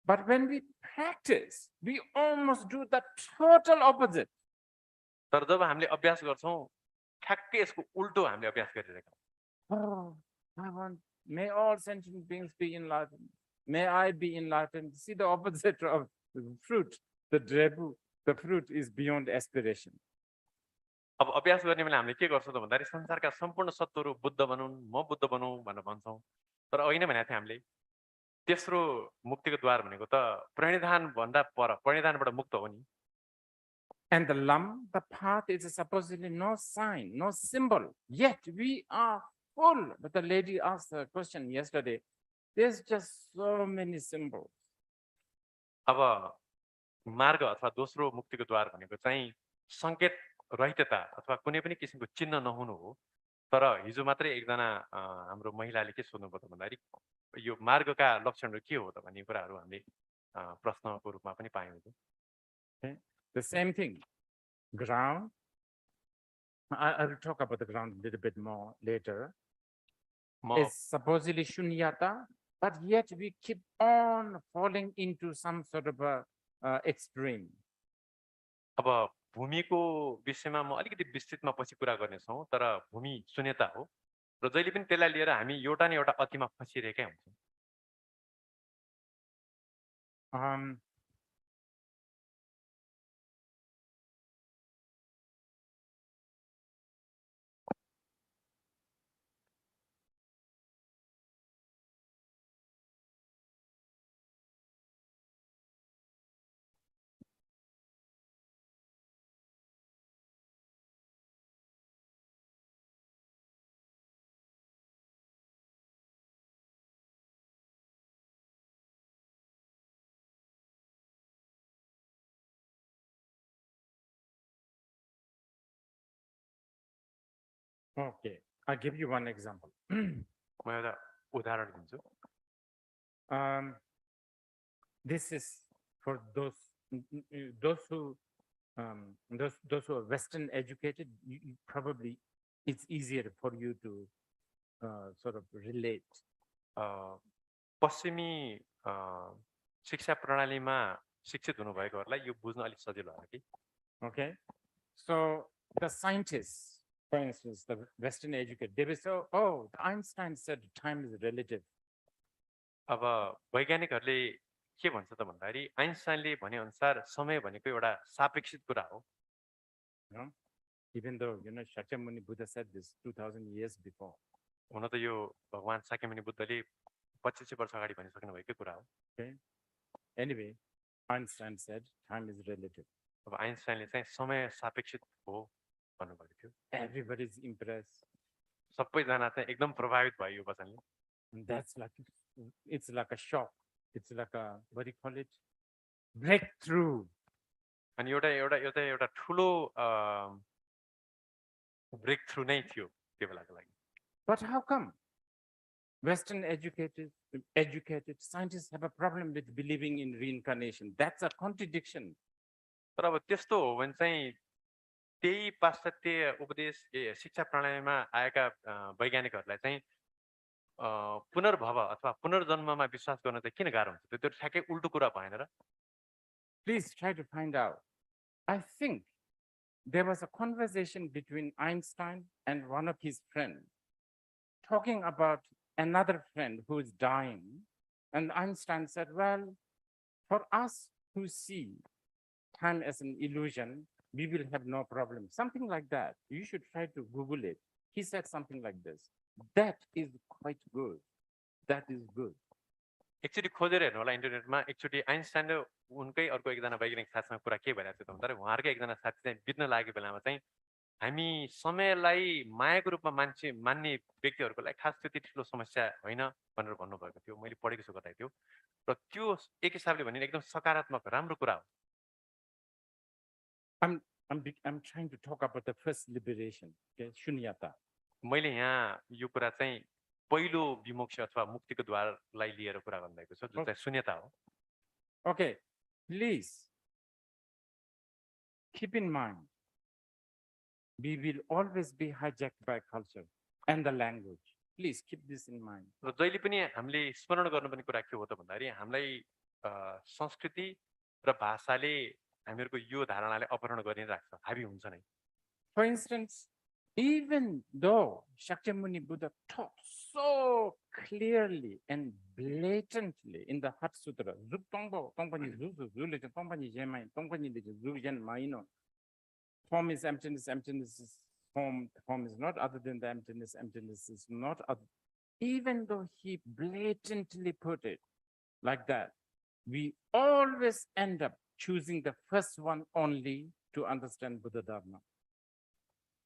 But when we practice, we almost do the total opposite. तर जब हामीले अभ्यास गर्छौँ ठ्याक्कै यसको उल्टो हामीले अभ्यास गरिरहेका छौँ। Oh, I want, may all sentient beings be enlightened. May I be enlightened. See the opposite of the fruit, the debu, the fruit is beyond aspiration. अब अभ्यास गर्ने बेला हामीले के गर्छौँ त भन्दाखेरि संसारका सम्पूर्ण सत्वहरू बुद्ध बनुन्, म बुद्ध बनौँ भनेर भन्छौँ। तर अहिले भनेको थिएँ हामीले तेस्रो मुक्तिको द्वार भनेको त प्रणिधान भन्दा पर, प्रणिधानबाट मुक्त हो नि। And the lam, the path is supposedly no sign, no symbol. Yet we are full. But the lady asked a question yesterday. There's just so many symbols. अब मार्ग अथवा दोस्रो मुक्तिको द्वार भनेको चाहिँ संकेत रहितता अथवा कुनै पनि किसिमको चिन्ह नहुनु हो। तर हिजो मात्रै एकजना हाम्रो महिलाले के सोध्नुभयो त भन्दाखेरि यो मार्गका लक्षणहरू के हो त भन्ने कुराहरू हामीले प्रश्नको रूपमा पनि पायौँ। Okay. The same thing, ground, I will talk about the ground a little bit more later. म It's supposedly shunyata, but yet we keep on falling into some sort of a extreme. अब भूमिको विषयमा म अलिकति विस्तृतमा पछि कुरा गर्नेछौँ, तर भूमि शून्यता हो र जहिले पनि त्यसलाई लिएर हामी एउटा न एउटा अतिमा फसिरहेकै हुन्छौँ। Um, Okay, I'll give you one example. म एउटा उदाहरण दिन्छु। This is for those who those who are Western educated. Probably it's easier for you to sort of relate. पश्चिमी शिक्षा प्रणालीमा शिक्षित हुनुभएकोहरूलाई यो बुझ्न अलिक सजिलो होला कि। Okay, so the scientists, for instance, the Western educated, they will say, "Oh, Einstein said time is relative." अब वैज्ञानिकहरूले के भन्छ त भन्दाखेरि आइन्स्टाइनले भने अनुसार समय भनेको एउटा सापेक्षित कुरा हो। Even though Shakyamuni Buddha said this 2000 years before. हुन त यो भगवान शाक्यमुनि बुद्धले 2500 वर्ष अगाडि भनिसक्नु भएकै कुरा हो। Okay. Anyway, Einstein said time is relative. अब आइन्स्टाइनले चाहिँ समय सापेक्षित हो भन्नुभएको थियो। Everybody is impressed. सबैजना चाहिँ एकदम प्रभावित भयो यो वचनले। That's like, it's like a shock. It's like a, what do you call it? Breakthrough. अनि एउटा ठुलो ब्रेक थ्रु नै थियो त्यो बेलाको लागि। But how come Western educated scientists have a problem with believing in reincarnation? That's a contradiction. तर अब त्यस्तो हो भने चाहिँ त्यही पाश्चात्य उपदेश शिक्षा प्रणालीमा आएका वैज्ञानिकहरूलाई चाहिँ पुनर्भव अथवा पुनर्जन्ममा विश्वास गर्न चाहिँ किन गाह्रो हुन्छ? त्यो ठ्याक्कै उल्टो कुरा भएन र? Please try to find out. I think there was a conversation between Einstein and one of his friends talking about another friend who is dying. And Einstein said, well, for us who see time as an illusion, we will have no problem. Something like that. You should try to Google it. He said something like this. That is quite good. That is good. एकचोटि खोजेर हेर्नु होला इन्टरनेटमा। एकचोटि Einstein र उनकै अर्को एकजना वैज्ञानिक साथीसँग कुरा के भइरहेको थियो त भन्दाखेरि उहाँहरूकै एकजना साथी चाहिँ बित्न लागेको बेलामा चाहिँ हामी समयलाई मायाको रूपमा मान्ने व्यक्तिहरूको लागि खास त्यति ठुलो समस्या होइन भनेर भन्नुभएको थियो। मैले पढेको छु कतै थियो र त्यो एक हिसाबले भने एकदम सकारात्मक राम्रो कुरा हो। I'm trying to talk about the first liberation, okay? Shunyata. मैले यहाँ यो कुरा चाहिँ पहिलो विमोक्ष अथवा मुक्तिको द्वारलाई लिएर कुरा गर्नुभएको छ जुन चाहिँ शून्यता हो। Okay, please keep in mind, we will always be hijacked by culture and the language. Please keep this in mind. र जहिले पनि हामीले स्मरण गर्नुपर्ने कुरा के हो त भन्दाखेरि हामीलाई संस्कृति र भाषाले हामीहरूको यो धारणाले अपहरण गरिराख्छ, हाबी हुन्छ नै। For instance, even though Shakyamuni Buddha taught so clearly and blatantly in the Heart Sutra, form is emptiness, emptiness is form, form is not other than the emptiness, emptiness is not other. Even though he blatantly put it like that, we always end up choosing the first one only to understand Buddha Dharma.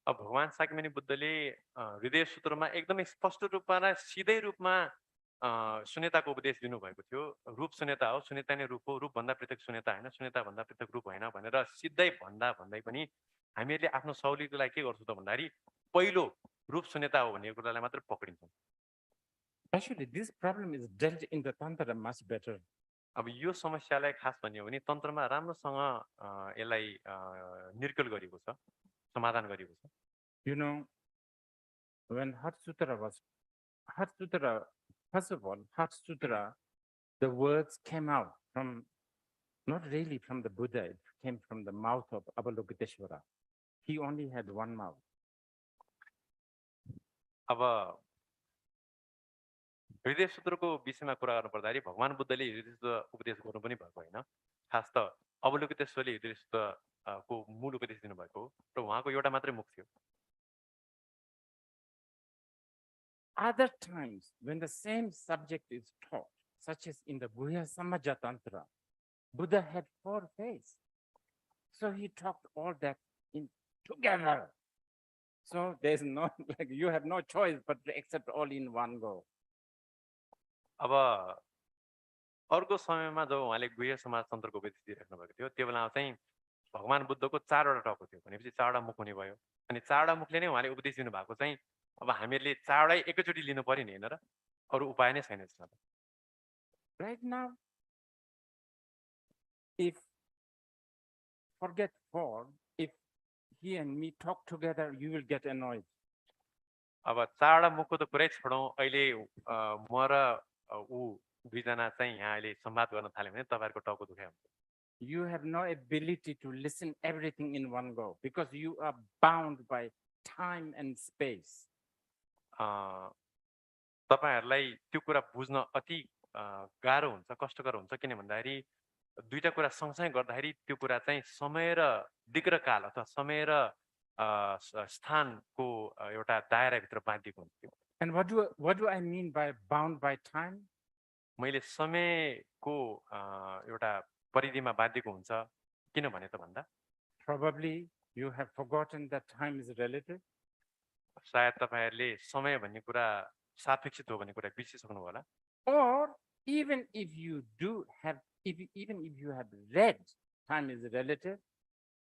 अब भगवान शाक्यमुनि बुद्धले हृदय सूत्रमा एकदमै स्पष्ट रूपमा र सिधै रूपमा शून्यताको उपदेश दिनुभएको थियो। रूप शून्यता हो, शून्यता नै रूप हो, रूप भन्दा पृथक शून्यता हैन, शून्यता भन्दा पृथक रूप हैन भनेर सिधै भन्दै पनि हामीहरूले आफ्नो सहुलियतको लागि के गर्छौं त भन्दाखेरि पहिलो रूप शून्यता हो भन्ने कुरालाई मात्र पक्रिन्छौं। Actually, this problem is dealt in the Tantra much better. अब यो समस्यालाई खास भन्यो भने तन्त्रमा राम्रोसँग यसलाई निर्कल गरिएको छ, समाधान गरिएको छ। You know, when Heart Sutra, first of all, Heart Sutra, the words came out from, not really from the Buddha, it came from the mouth of Avalokiteshvara. He only had one mouth. अब हृदय सूत्रको विषयमा कुरा गर्नु पर्दाखेरि भगवान बुद्धले हृदय सूत्र उपदेश गर्नु पनि भएको होइन, खास त अवलोकितेश्वरले हृदय सूत्र को मूल उपदेश दिनुभएको हो र उहाँको एउटा मात्रै मुख थियो। Other times, when the same subject is taught, such as in the Guhya Samaja Tantra, Buddha had 4 faces. So he talked all that in together. So there's no, like, you have no choice but to accept all in one go. अब अर्को समयमा जब उहाँले गुह्य समाज तन्त्रको उपदेश दिइराख्नु भएको थियो, त्यो बेलामा चाहिँ भगवान बुद्धको 4वटा टाउको थियो भनेपछि 4वटा मुख हुने भयो। अनि 4वटा मुखले नै उहाँले उपदेश दिनु भएको चाहिँ अब हामीहरूले 4वटै एकैचोटि लिनु पर्यो नि, हैन र? अरु उपाय नै छैन त्यसमा। Right now, if forget 4, if he and me talk together, you will get annoyed. अब 4वटा मुखको त कुरै छोडौं, अहिले म र ऊ दुईजना चाहिँ यहाँ अहिले संवाद गर्न थाल्यो भने तपाईहरुको टाउको दुखाइ हुन्छ। You have no ability to listen everything in one go because you are bound by time and space. तपाईहरुलाई त्यो कुरा बुझ्न अति गाह्रो हुन्छ, कष्टकर हुन्छ, किन भन्दाखेरि दुईटा कुरा सँगसँगै गर्दाखेरि त्यो कुरा चाहिँ समय र दिक् र काल अथवा समय र स्थानको एउटा दायरा भित्र बाँधिएको हुन्छ। And what do I mean by bound by time? मैले समयको एउटा परिधिमा बाँधिएको हुन्छ किन भने त भन्दा Probably you have forgotten that time is relative. सायद तपाईहरुले समय भन्ने कुरा सापेक्षित हो भन्ने कुरा बिर्सिसक्नु होला। Or even if you have read time is relative,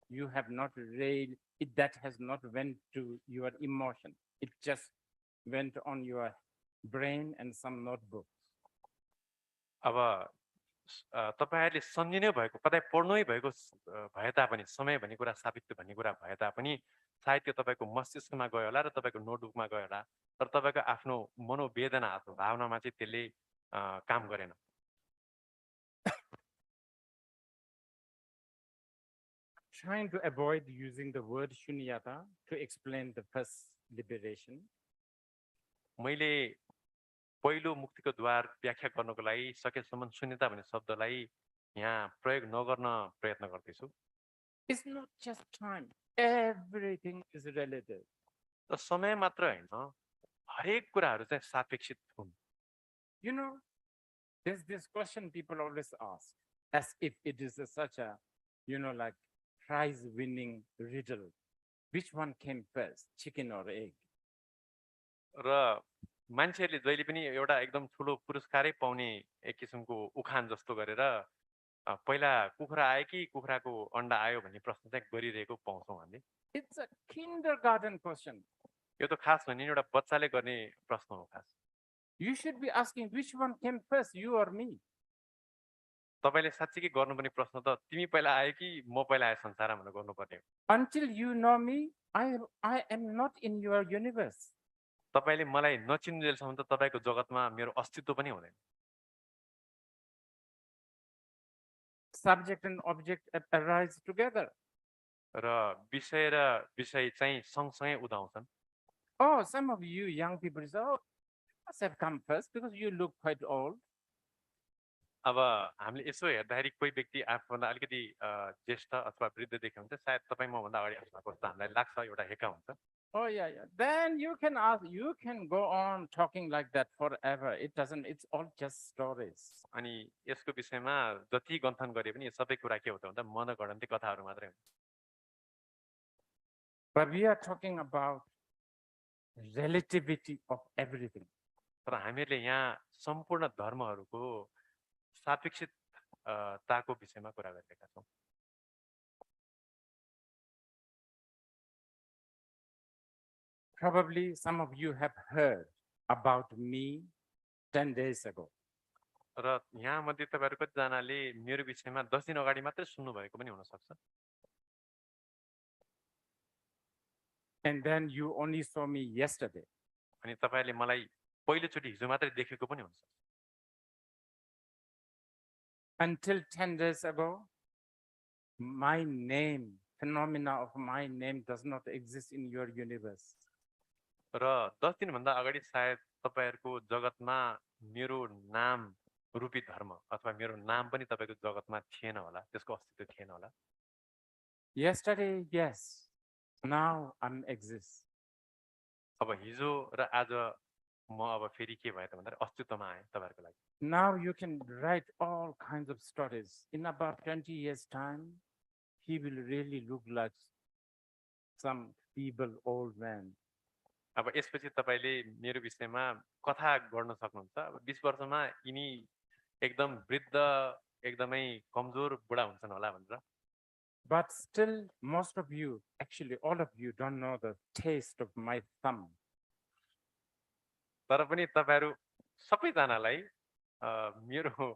you have not read it, that has not went to your emotion. It just went on your brain and some notebooks. अब तपाईहरुले सम्झिनै भएको, कतै पढ्नै भएको भए तापनि समय भन्ने कुरा सापेक्ष भन्ने कुरा भए तापनि सायद त्यो तपाईको मस्तिष्कमा गयो होला र तपाईको नोटबुकमा गयो होला, तर तपाईको आफ्नो मनोवेदना अथवा भावनामा चाहिँ त्यसले काम गरेन। Trying to avoid using the word shunyata to explain the first liberation. मैले पहिलो मुक्तिको द्वार व्याख्या गर्नको लागि सकेसम्म शून्यता भन्ने शब्दलाई यहाँ प्रयोग नगर्न प्रयत्न गर्दैछु। It's not just time. Everything is relative. त समय मात्र हैन, हरेक कुराहरु चाहिँ सापेक्षित हुन्। You know, there's this question people always ask, as if it is such a, like prize-winning riddle. Which one came first, chicken or egg? र मान्छेहरूले जहिले पनि एउटा एकदम ठुलो पुरस्कारै पाउने एक किसिमको उखान जस्तो गरेर पहिला कुखुरा आयो कि कुखुराको अण्डा आयो भन्ने प्रश्न चाहिँ गरिरहेको पाउँछौं हामीले। It's a kindergarten question. यो त खास भन्ने एउटा बच्चाले गर्ने प्रश्न हो खास। You should be asking which one came first, you or me? तपाईले साच्चै के गर्नुपर्ने प्रश्न त तिमी पहिला आयो कि म पहिला आए संसारमा भनेर गर्नुपर्ने हो। Until you know me, I am not in your universe. तपाईले मलाई नचिन्नुजेलसम्म त तपाईको जगतमा मेरो अस्तित्व पनि हुँदैन। Subject and object arise together. र विषय चाहिँ सँगसँगै उदाउँछन्। Oh, some of you young people say, oh, you must have come first because you look quite old. अब हामीले यसो हेर्दाखेरि कोही व्यक्ति आफूभन्दा अलिकति ज्येष्ठ अथवा वृद्ध देख्यो भने सायद तपाई मभन्दा अगाडि आउनुभएको जस्तो हामीलाई लाग्छ, एउटा हेका हुन्छ। Oh yeah. Then you can go on talking like that forever. It's all just stories. अनि यसको विषयमा जति गन्थन गरे पनि यो सबै कुरा के हो त भन्दा मनगढन्ती कथाहरू मात्रै हुन्। But we are talking about relativity of everything. तर हामीहरूले यहाँ सम्पूर्ण धर्महरूको सापेक्षितताको विषयमा कुरा गरिरहेका छौँ। Probably some of you have heard about me 10 days ago. र यहाँ मध्ये तपाईहरु कतिजनाले मेरो विषयमा 10 दिन अगाडि मात्रै सुन्नु भएको पनि हुन सक्छ। And then you only saw me yesterday. अनि तपाईहरुले मलाई पहिलोचोटि हिजो मात्रै देखेको पनि हुन्छ Until 10 days ago, my name, phenomena of my name does not exist in your universe. र 10 दिनभन्दा अगाडि सायद तपाईहरुको जगतमा मेरो नाम रूपी धर्म अथवा मेरो नाम पनि तपाईको जगतमा थिएन होला त्यसको अस्तित्व थिएन होला Yesterday, yes. Now I'm exist. अब हिजो र आज म अब फेरि के भयो त भन्दा अस्तित्वमा आए तपाईहरुको लागि Now you can write all kinds of stories. In about 20 years' time, he will really look like some feeble old man. अब यसपछि तपाईले मेरो विषयमा कथा गर्न सक्नुहुन्छ अब 20 वर्षमा यिनी एकदम वृद्ध एकदमै कमजोर बुढा हुन्छन् होला भनेर But still, most of you, actually all of you, don't know the taste of my thumb. तर पनि तपाईहरु सबैजनालाई मेरो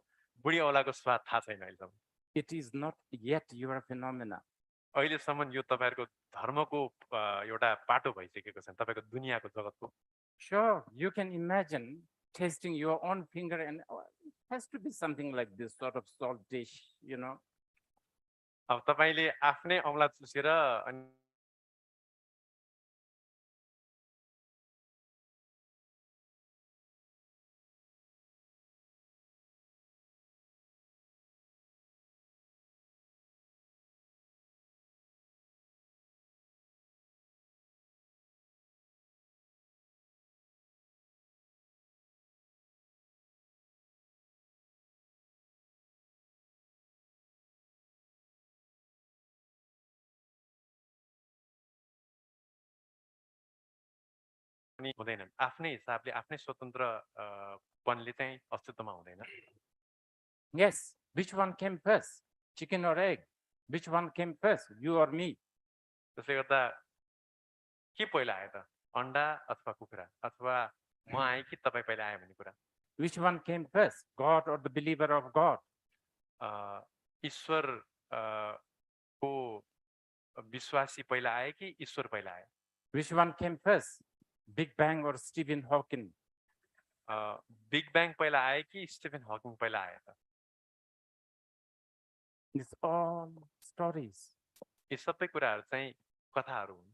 बुढी औलाको स्वाद थाहा छैन अहिलेसम्म It is not yet your phenomena. अहिलेसम्म यो तपाईहरुको धर्मको एउटा पाटो भइसकेको छ तपाईको दुनियाको जगतको Sure, you can imagine tasting your own finger and it has to be something like this sort of salt dish, you know. अब तपाईले आफ्नै औँला चुसेर अनि हुँदैन आफ्नै हिसाबले आफ्नै स्वतन्त्र पनले चाहिँ अस्तित्वमा हुँदैन Yes, which one came first, chicken or egg? Which one came first, you or me? त्यसले गर्दा के पहिला आयो त अण्डा अथवा कुखुरा अथवा म आए कि तपाई पहिला आए भन्ने कुरा Which one came first, God or the believer of God? ईश्वर को विश्वासी पहिला आए कि ईश्वर पहिला आए Which one came first, Big Bang or Stephen Hawking? Big bang पहिला आए कि स्टिफन हकिङ पहिला आए त It's all stories. यी सबै कुराहरु चाहिँ कथाहरु हुन्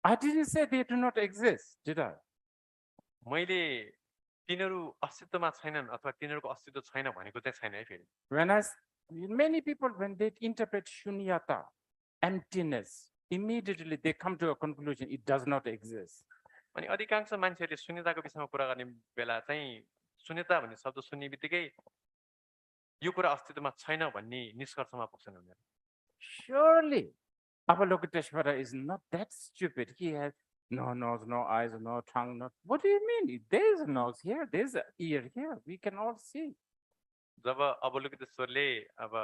I didn't say they do not exist, did I? मैले तिनीहरु अस्तित्वमा छैनन् अथवा तिनीहरुको अस्तित्व छैन भनेको चाहिँ छैन है फेरि Many people, when they interpret shunyata, emptiness, immediately they come to a conclusion, it does not exist. अनि अधिकांश मान्छेहरुले शून्यताको विषयमा कुरा गर्ने बेला चाहिँ शून्यता भन्ने शब्द सुन्ने बित्तिकै यो कुरा अस्तित्वमा छैन भन्ने निष्कर्षमा पुग्छन् उनीहरु Surely, Avalokiteshvara is not that stupid. He has no nose, no eyes, no tongue. No... What do you mean? There's a nose here, there's an ear here. We can all see. जब अवलोकितेश्वरले अब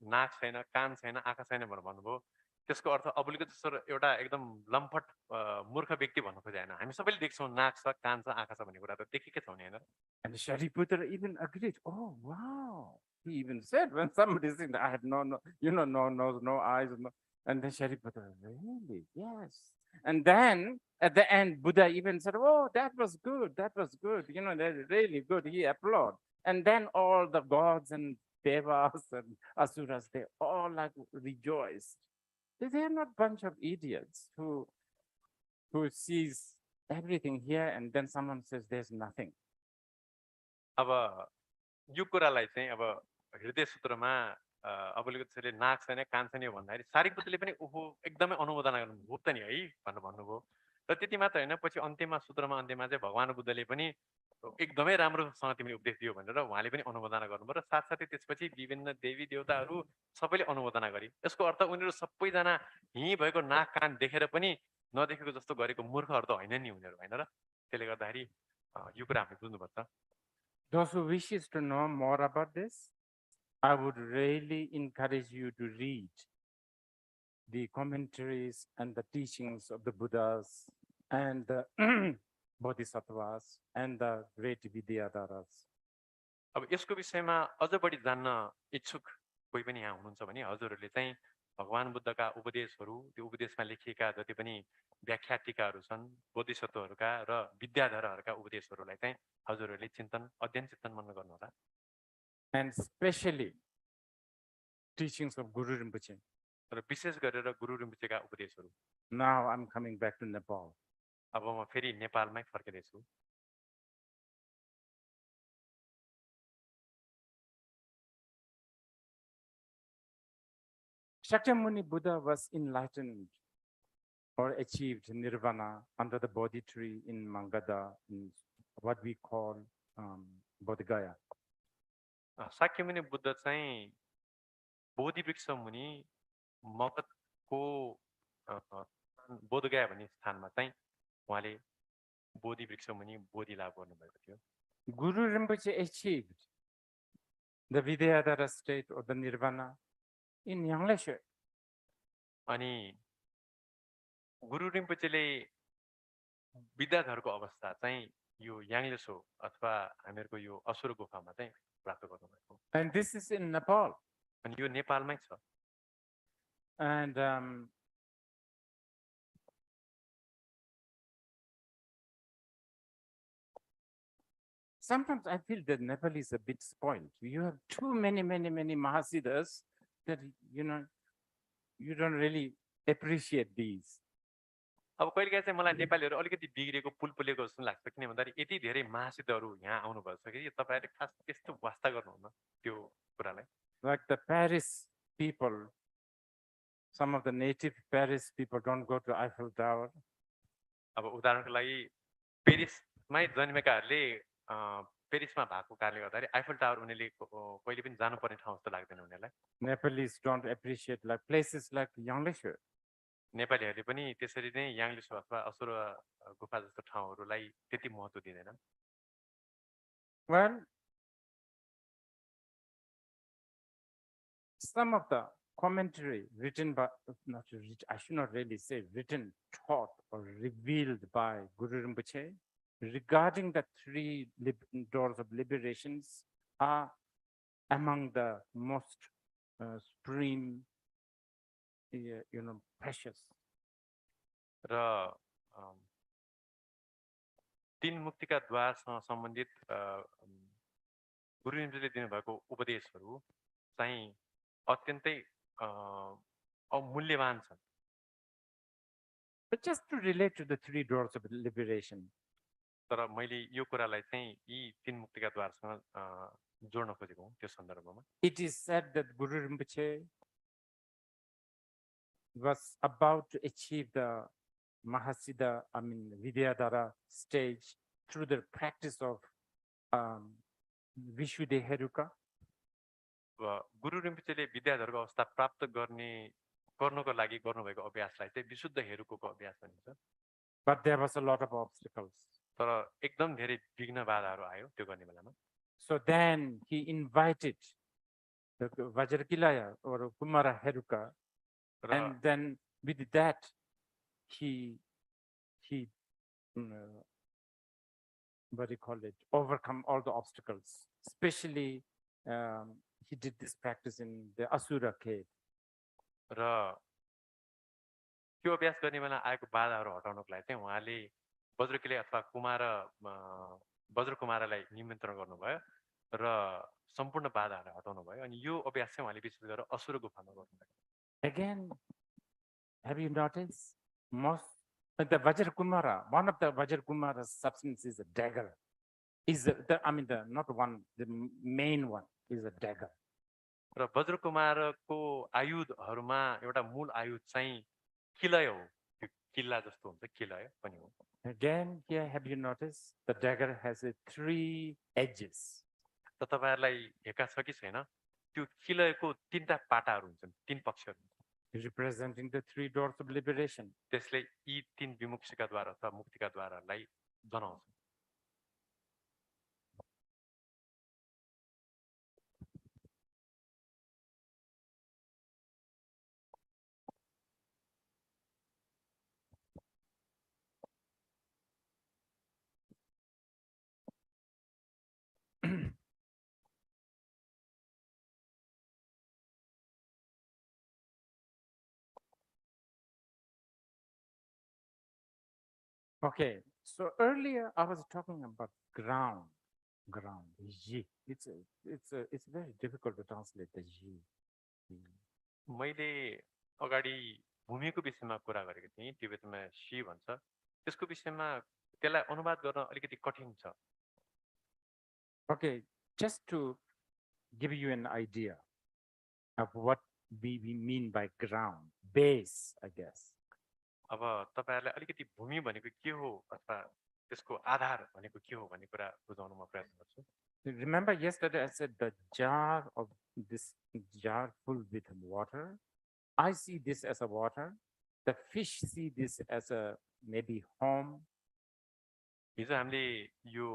नाक छैन कान छैन आँखा छैन भनेर भन्नुभयो त्यसको अर्थ अवलोकितेश्वर एउटा एकदम लम्पट मूर्ख व्यक्ति भन्नु खोजे हैन हामी सबैले देख्छौं नाक छ कान छ आँखा छ भन्ने कुरा त देखेकै छौं नि हैन And Shariputra even agreed. Oh, wow. He even said, when somebody said, I have no nose, no eyes. No. And then Shariputra, really? Yes. And then at the end, Buddha even said, oh, that was good. That was good. That's really good. He applauded. And then all the gods and devas and asuras, they all like rejoiced. They are not a bunch of idiots who sees everything here and then someone says there's nothing. अब यो कुरालाई चाहिँ अब हृदय सूत्रमा अवलोकितेश्वरले नाक छैन कान छैन भन्दाखेरि सारिपुत्रले पनि ओहो एकदमै अनुमोदन गर्नुभयो त नि है भनेर भन्नुभयो र त्यति मात्र हैन पछि अन्त्यमा सूत्रमा अन्त्यमा चाहिँ भगवान बुद्धले पनि एकदमै राम्रोसँग तिमीले उपदेश दियो भनेर उहाँले पनि अनुमोदन गर्नुभयो र साथसाथै त्यसपछि विभिन्न देवी देवताहरू सबैले अनुमोदन गरे यसको अर्थ उनीहरू सबैजना हिँ भएको नाक कान देखेर पनि नदेखेको जस्तो गरेको मूर्खहरू त हैन नि उनीहरू हैन र त्यसले गर्दाखेरि यो कुरा हामीले बुझ्नुपर्छ Those who wishes to know more about this, I would really encourage you to read the commentaries and the teachings of the Buddhas and the Bodhisattvas and the great Vidyadharas. अब यसको विषयमा अझ बढी जान्न इच्छुक कोही पनि यहाँ हुनुहुन्छ भने हजुरहरूले चाहिँ भगवान बुद्धका उपदेशहरू त्यो उपदेशमा लेखिएका जति पनि व्याख्या टीकाहरू छन् बोधिसत्वहरूका र विद्याधरहरूका उपदेशहरूलाई चाहिँ हजुरहरूले अध्ययन चिन्तन मन गर्नुहोला and especially teachings of Guru Rinpoche. र विशेष गरेर गुरु रिम्पोचेका उपदेशहरू Now I'm coming back to Nepal. अब म फेरि नेपालमै फर्किँदैछु Shakyamuni Buddha was enlightened or achieved nirvana under the Bodhi tree in Mangada, in what we call Bodh Gaya. Shakyamuni Buddha चाहिँ बोधि वृक्ष मुनि मगधको बोधगया भन्ने स्थानमा चाहिँ उहाँले बोधि वृक्ष मुनि बोधि लाभ गर्नुभएको थियो Guru Rinpoche achieved the Vidyadhara state or the nirvana in Yangleshe. अनि गुरु रिम्पोचेले विद्याधरको अवस्था चाहिँ यो याङलेसो अथवा हामीहरूको यो असुर गुफामा चाहिँ प्राप्त गर्नुभएको And this is in Nepal. अनि यो नेपालमै छ And sometimes I feel that Nepal is a bit spoiled. You have too many Mahasiddhas that, you don't really appreciate these. अब कहिलेकाहीँ चाहिँ मलाई नेपालीहरू अलिकति बिग्रेको पुल पुलेको जस्तो लाग्छ किन भन्दाखेरि यति धेरै महासिद्धहरू यहाँ आउनुभएको छ कि तपाईँहरूले खास त्यस्तो वास्ता गर्नुहुन्न त्यो कुरालाई Like the Paris people, some of the native Paris people don't go to Eiffel Tower. अब उदाहरणको लागि पेरिसमै जन्मेकाहरूले पेरिसमा भएको कारणले गर्दाखेरि आइफल टावर उनीहरूले कहिले पनि जानुपर्ने ठाउँ जस्तो लाग्दैन उनीहरूलाई Nepalese don't appreciate like places like Yangleshe. नेपालीहरूले पनि त्यसरी नै याङलिसो अथवा असुर गुफा जस्तो ठाउँहरूलाई त्यति महत्त्व दिँदैन Well, some of the commentary written by, I should not really say written, taught or revealed by Guru Rinpoche regarding the three doors of liberations are among the most supreme, precious. र तीन मुक्तिका द्वारसँग सम्बन्धित गुरु रिम्पोचेले दिनुभएको उपदेशहरू चाहिँ अत्यन्तै अमूल्यवान छन् But just to relate to the three doors of liberation, तर मैले यो कुरालाई चाहिँ यी तीन मुक्तिका द्वारसँग जोड्न खोजेको हुँ त्यो सन्दर्भमा it is said that Guru Rinpoche was about to achieve the Mahasiddha, Vidyadhara stage through the practice of Vishuddha. गुरु रिम्पोचेले विद्याधरको अवस्था प्राप्त गर्नको लागि गर्नुभएको अभ्यासलाई चाहिँ विशुद्ध हेरुको अभ्यास भनिन्छ But there was a lot of obstacles. तर एकदम धेरै विघ्न बाधाहरू आयो त्यो गर्ने बेलामा So then he invited the Vajrakilaya or Kumara Heruka, and then with that he what do you call it, overcome all the obstacles. Especially he did this practice in the Asura cave. र त्यो अभ्यास गर्ने बेला आएको बाधाहरू हटाउनको लागि चाहिँ उहाँले वज्रकिले अथवा वज्र कुमारलाई निमन्त्रण गर्नुभयो र सम्पूर्ण बाधाहरू हटाउनु भयो अनि यो अभ्यास चाहिँ उहाँले विशेष गरेर असुर गुफामा गर्नुभयो Again, have you noticed most the Vajra Kumara, one of the Vajra Kumara's substance is a dagger. Not one, the main one is a dagger. र वज्र कुमारको आयुधहरूमा एउटा मूल आयुध चाहिँ किलय हो त्यो किल्ला जस्तो हुन्छ किलय पनि हो Again, here have you noticed the dagger has three edges. त तपाईहरुलाई हेका छ कि छैन त्यो किलयको तीनटा पाटाहरू हुन्छन् तीन पक्षहरू representing the three doors of liberation. त्यसले यी तीन विमुक्तिका द्वार अथवा मुक्तिका द्वारहरूलाई जनाउँछ Okay, so earlier I was talking about ground, ji. It's very difficult to translate the ji. मैले अगाडि भूमिको विषयमा कुरा गरेको थिएँ, तिब्बतमा शी भन्छ। त्यसको विषयमा त्यसलाई अनुवाद गर्न अलिकति कठिन छ। Okay, just to give you an idea of what we mean by ground, base, I guess. अब तपाईहरुलाई अलिकति भूमि भनेको के हो अथवा त्यसको आधार भनेको के हो भन्ने कुरा बुझाउन म प्रयत्न गर्छु। Remember yesterday I said the jar of this jar full with water. I see this as a water. The fish see this as a maybe home. हिजो हामीले यो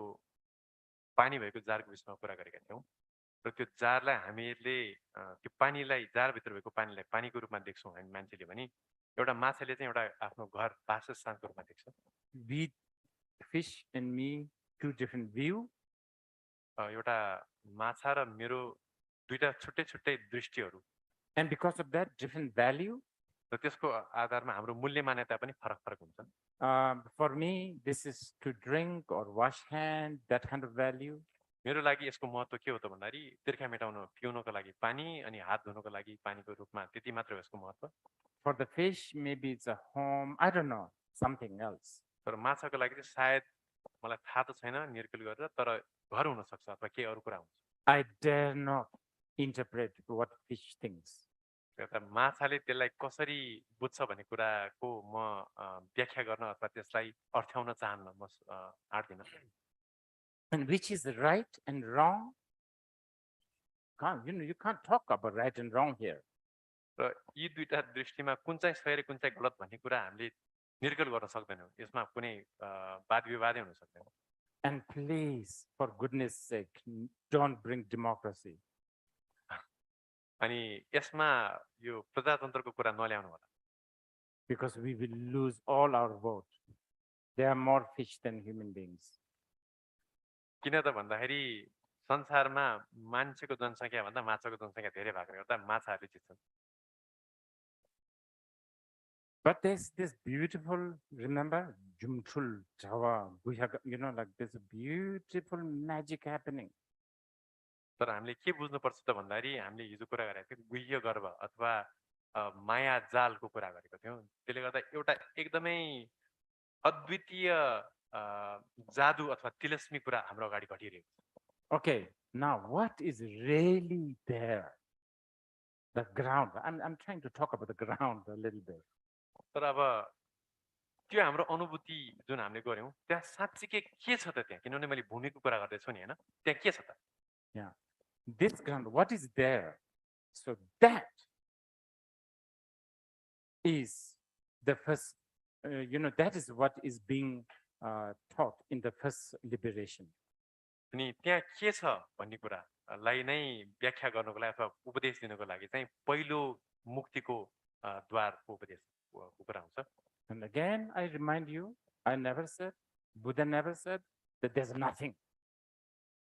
पानी भएको जारको विषयमा कुरा गरेका थियौं र त्यो जारलाई हामीले त्यो पानीलाई जारभित्र भएको पानीलाई पानीको रूपमा देख्छौं हामी मान्छेले भने एउटा माछाले चाहिँ एउटा आफ्नो घर वासस्थानको रूपमा देख्छ। We fish and me two different view. एउटा माछा र मेरो दुईटा छुट्टै छुट्टै दृष्टिहरू And because of that different value. र त्यसको आधारमा हाम्रो मूल्य मान्यता पनि फरक फरक हुन्छ। For me this is to drink or wash hand, that kind of value. मेरो लागि यसको महत्व के हो त भन्दाखेरि तिर्खा मेटाउन पिउनको लागि पानी अनि हात धुनको लागि पानीको रूपमा त्यति मात्र हो यसको महत्व। For the fish maybe it's a home, I don't know, something else. तर माछाको लागि चाहिँ सायद मलाई थाहा त छैन निर्कुल गरेर तर घर हुन सक्छ अथवा के अरु कुरा हुन्छ। I dare not interpret what fish thinks. एउटा माछाले त्यसलाई कसरी बुझ्छ भन्ने कुराको म व्याख्या गर्न अथवा त्यसलाई अर्थ्याउन चाहन्न, म आड्दिन। And which is right and wrong? You can't talk about right and wrong here. र यी दुईटा दृष्टिमा कुन चाहिँ सही र कुन चाहिँ गलत भन्ने कुरा हामीले निर्कल गर्न सक्दैनौँ। यसमा कुनै वाद विवादै हुन सक्दैन। And please, for goodness sake, don't bring democracy. अनि यसमा यो प्रजातन्त्रको कुरा नल्याउनु होला। Because we will lose all our vote. There are more fish than human beings. किन त भन्दाखेरि संसारमा मान्छेको जनसंख्या भन्दा माछाको जनसंख्या धेरै भएकोले गर्दा माछाहरूले जित्छन्। But there's this beautiful, remember, Jumchul, Java, like there's a beautiful magic happening. तर हामीले के बुझ्नुपर्छ त भन्दाखेरि हामीले हिजो कुरा गरेका थियौं गुह्य गर्भ अथवा माया जालको कुरा गरेका थियौं। त्यसले गर्दा एउटा एकदमै अद्वितीय जादु अथवा तिलस्मी कुरा हाम्रो अगाडि घटिरहेको छ। Okay, now what is really there? The ground. I'm trying to talk about the ground a little bit. तर अब त्यो हाम्रो अनुभूति जुन हामीले गर्यौं त्यहाँ साच्चै के छ त त्यहाँ? किनभने मैले भूमिको कुरा गर्दैछु नि हैन, त्यहाँ के छ त? Yeah, this ground, what is there? So that is the first, that is what is being taught in the first liberation. अनि त्यहाँ के छ भन्ने कुरालाई नै व्याख्या गर्नको लागि अथवा उपदेश दिनको लागि चाहिँ पहिलो मुक्तिको द्वारको उपदेशको कुरा हुन्छ। And again, I remind you, I never said, Buddha never said that there's nothing.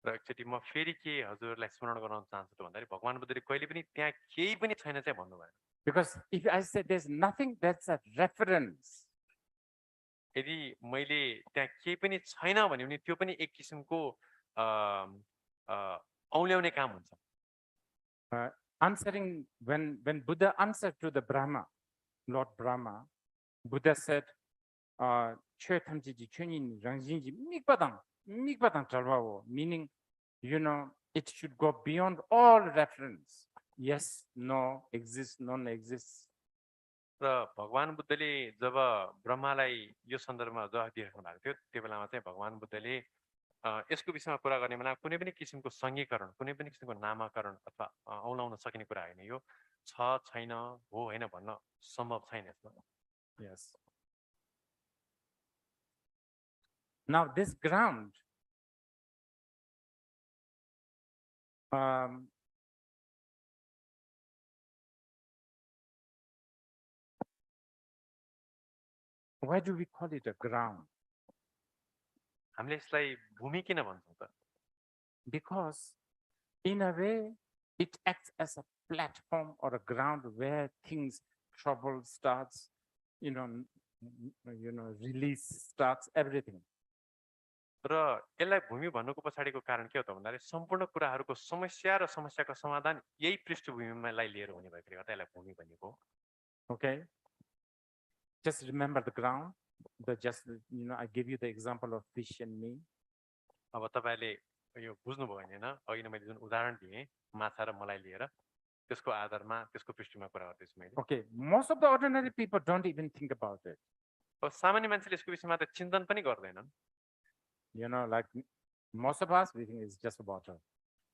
र एकचोटि म फेरि के हजुरलाई स्मरण गराउन चाहन्छु त भन्दाखेरि भगवान बुद्धले कहिले पनि त्यहाँ केही पनि छैन चाहिँ भन्नु भएन। Because if I say there's nothing, that's a reference. यदि मैले त्यहाँ केही पनि छैन भन्यो भने त्यो पनि एक किसिमको औल्याउने काम हुन्छ। Answering when Buddha answered to the Brahma, Lord Brahma, Buddha said, meaning, it should go beyond all reference. Yes, no, exists, non-exists. र भगवान बुद्धले जब ब्रह्मालाई यो सन्दर्भमा जवाफ दिइराख्नु भएको थियो त्यो बेलामा चाहिँ भगवान बुद्धले यसको विषयमा कुरा गर्ने बेला कुनै पनि किसिमको संज्ञीकरण, कुनै पनि किसिमको नामकरण अथवा औलाउन सकिने कुरा हैन। यो छ छैन हो हैन भन्न सम्भव छैन यसमा। Yes. Now this ground, why do we call it a ground? हामीले यसलाई भूमि किन भन्छौं त? Because in a way it acts as a platform or a ground where things trouble starts, release starts everything. र यसलाई भूमि भन्नुको पछाडिको कारण के हो त भन्दाखेरि सम्पूर्ण कुराहरूको समस्या र समस्याको समाधान यही पृष्ठभूमिलाई लिएर हुने भएकोले गर्दा यसलाई भूमि भनेको हो। Okay, just remember the ground. I give you the example of fish and me. अब तपाईँले यो बुझ्नुभयो भने हैन, अघि नै मैले जुन उदाहरण दिएँ माछा र मलाई लिएर त्यसको आधारमा त्यसको पृष्ठमा कुरा गर्दैछु मैले। Okay, most of the ordinary people don't even think about it. अब सामान्य मान्छेले यसको विषयमा त चिन्तन पनि गर्दैनन्। Like most of us, we think it's just water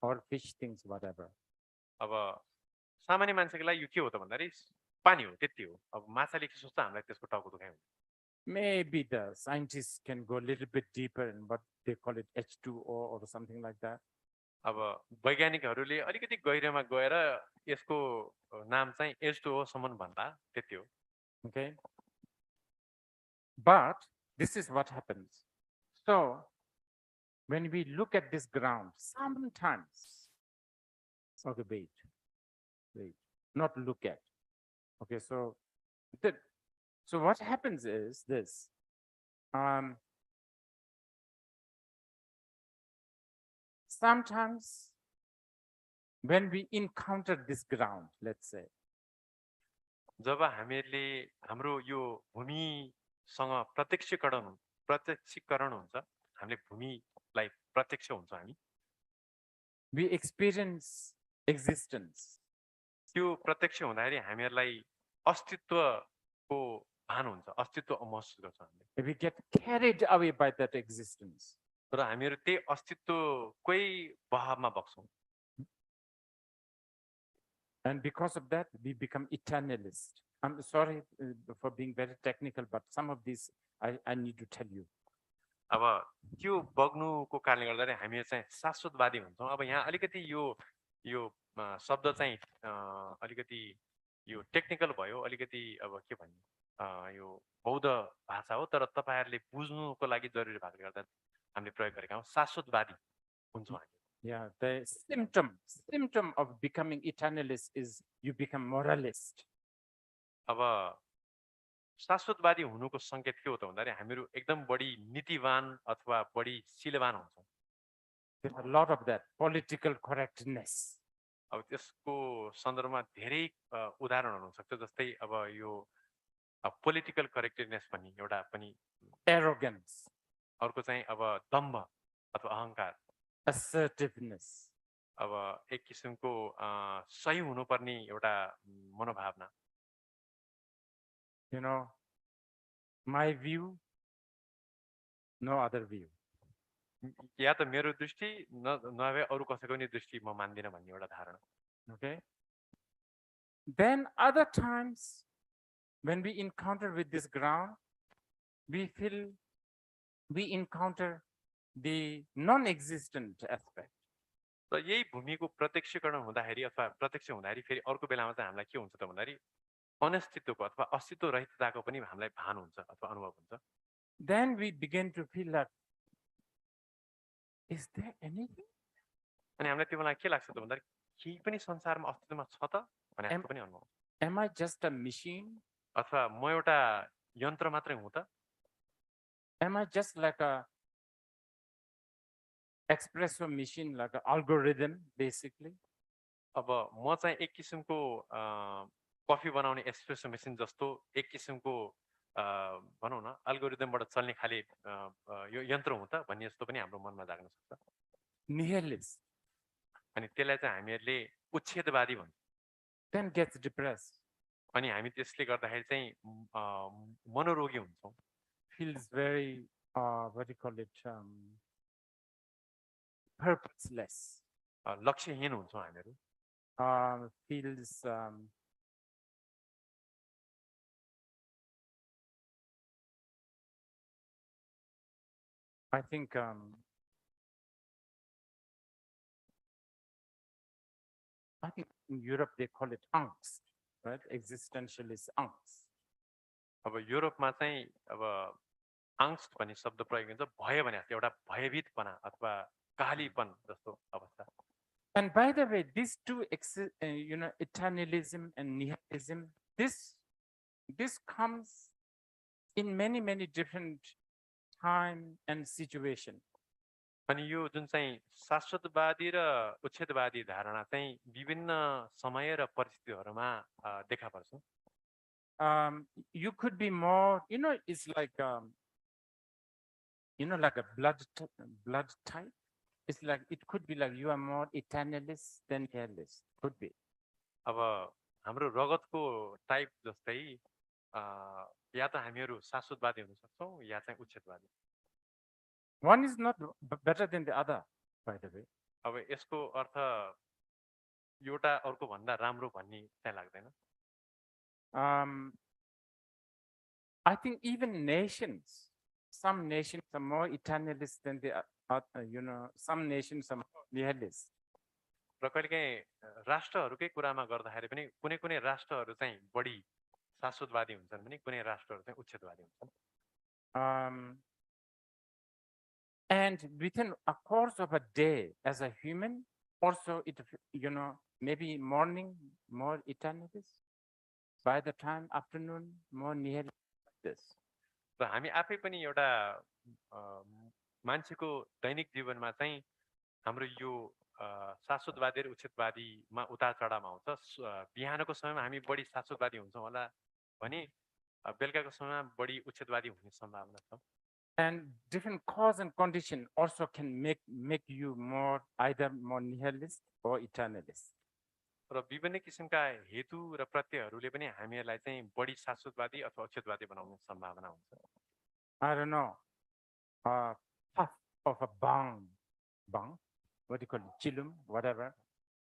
or fish things, whatever. अब सामान्य मान्छेको लागि यो के हो त भन्दाखेरि पानी हो, त्यति हो। अब माछाले के सोच्छ हामीलाई त्यसको टाउको दुखाइ हुन्छ। Maybe the scientists can go a little bit deeper in what they call it H2O or something like that. अब वैज्ञानिकहरूले अलिकति गहिरोमा गएर यसको नाम चाहिँ H2O सम्म भन्दा त्यति हो। Okay. But this is what happens. So when we look at this ground, sometimes, okay, wait, not look at. Okay, so what happens is this. Sometimes when we encounter this ground, let's say, जब हामीहरूले हाम्रो यो भूमिसँग प्रत्यक्षीकरण हुन्छ, हामीले भूमिलाई प्रत्यक्ष हुन्छ हामी, we experience existence. त्यो प्रत्यक्ष हुँदाखेरि हामीहरूलाई अस्तित्वको भान हुन्छ, अस्तित्व महसुस गर्छ हामीले। We get carried away by that existence. र हामीहरू त्यही अस्तित्वकै बहावमा बग्छौँ। And because of that, we become eternalist. I'm sorry for being very technical, but some of these I need to tell you. अब त्यो बग्नुको कारणले गर्दाखेरि हामी चाहिँ शाश्वतवादी हुन्छौँ। अब यहाँ अलिकति यो शब्द चाहिँ अलिकति यो टेक्निकल भयो, अलिकति अब के भन्ने यो बौद्ध भाषा हो, तर तपाईहरुले बुझ्नुको लागि जरुरी भएकोले गर्दा हामीले प्रयोग गरेका हौं। शाश्वतवादी हुन्छौँ हामी। Yeah, the symptom of becoming eternalist is you become moralist. अब शाश्वतवादी हुनुको संकेत के हो त भन्दाखेरि हामीहरू एकदम बढी नीतिवान अथवा बढी शीलवान हुन्छौँ। There's a lot of that political correctness. अब त्यसको सन्दर्भमा धेरै उदाहरणहरु हुन सक्छ, जस्तै अब यो पोलिटिकल करेक्टनेस पनि एउटा पनि, arrogance, अर्को चाहिँ अब दम्भ अथवा अहंकार, assertiveness, अब एक किसिमको सही हुनुपर्ने एउटा मनोभावना। My view, no other view. या त मेरो दृष्टि नभए अरु कसैको नि दृष्टि म मान्दिन भन्ने एउटा धारणा। Okay. Then other times when we encounter with this ground, we feel we encounter the non-existent aspect. र यही भूमिको प्रत्यक्षीकरण हुँदाखेरि अथवा प्रत्यक्ष हुँदाखेरि फेरि अर्को बेलामा चाहिँ हामीलाई के हुन्छ त भन्दाखेरि अनस्तित्वको अथवा अस्तित्व रहितताको पनि हामीलाई भान हुन्छ अथवा अनुभव हुन्छ। Then we begin to feel that, is there anything? अनि हामीलाई त्यो बेला के लाग्छ त भन्दाखेरि केही पनि संसारमा अस्तित्वमा छ त भन्ने जस्तो पनि अनुभव। Am I just a machine? अथवा म एउटा यन्त्र मात्रै हुँ त? Am I just like a espresso machine, like an algorithm basically? अब म चाहिँ एक किसिमको कफी बनाउने एस्प्रेसो मेसिन जस्तो एक किसिमको भनौं न अल्गोरिदमबाट चल्ने खाली यो यन्त्र हुँ त भन्ने जस्तो पनि हाम्रो मनमा जाग्न सक्छ। Nihilist. अनि त्यसलाई चाहिँ हामीहरूले उच्छेदवादी भन्छ। Then gets depressed. अनि हामी त्यसले गर्दाखेरि चाहिँ मनोरोगी हुन्छौँ। Feels very what do you call it, purposeless. लक्ष्यहीन हुन्छौँ हामीहरू। Feels I think in Europe they call it angst, right? Existentialist angst. अब युरोपमा चाहिँ अब angst भन्ने शब्द प्रयोग हुन्छ, भय भने जस्तो एउटा भयभीतपना अथवा कालीपन जस्तो अवस्था। And by the way, these two, eternalism and nihilism, this comes in many, many different time and situation. अनि यो जुन चाहिँ शाश्वतवादी र उच्छेदवादी धारणा चाहिँ विभिन्न समय र परिस्थितिहरूमा देखा पर्छ। You could be more, it's like, like a blood type. It's like, it could be like you are more eternalist than nihilist. Could be. अब हाम्रो रगतको टाइप जस्तै या त हामीहरू शाश्वतवादी हुन सक्छौँ या चाहिँ उच्छेदवादी। One is not better than the other, by the way. अब यसको अर्थ एउटा अर्को भन्दा राम्रो भन्ने चाहिँ लाग्दैन। I think even nations, some nations are more eternalist than the some nations are more nihilist. र कहिलेकाहीँ राष्ट्रहरूकै कुरामा गर्दाखेरि पनि कुनै कुनै राष्ट्रहरू चाहिँ बढी शाश्वतवादी हुन्छन् भने कुनै राष्ट्रहरू चाहिँ उच्छेदवादी हुन्छन्। And within a course of a day, as a human, also it, maybe morning more eternalist, by the time afternoon more nihilist. र हामी आफै पनि एउटा मान्छेको दैनिक जीवनमा चाहिँ हाम्रो यो शाश्वतवादी र उच्छेदवादीमा उतार चढावमा हुन्छ। बिहानको समयमा हामी बढी शाश्वतवादी हुन्छौँ होला भने बेलुकाको समयमा बढी उच्छेदवादी हुने सम्भावना छ। And different cause and condition also can make you either more nihilist or eternalist. र विभिन्न किसिमका हेतु र प्रत्ययहरूले पनि हामीहरूलाई चाहिँ बढी शाश्वतवादी अथवा उच्छेदवादी बनाउने सम्भावना हुन्छ। I don't know, puff of a bang, what do you call it, chilum, whatever,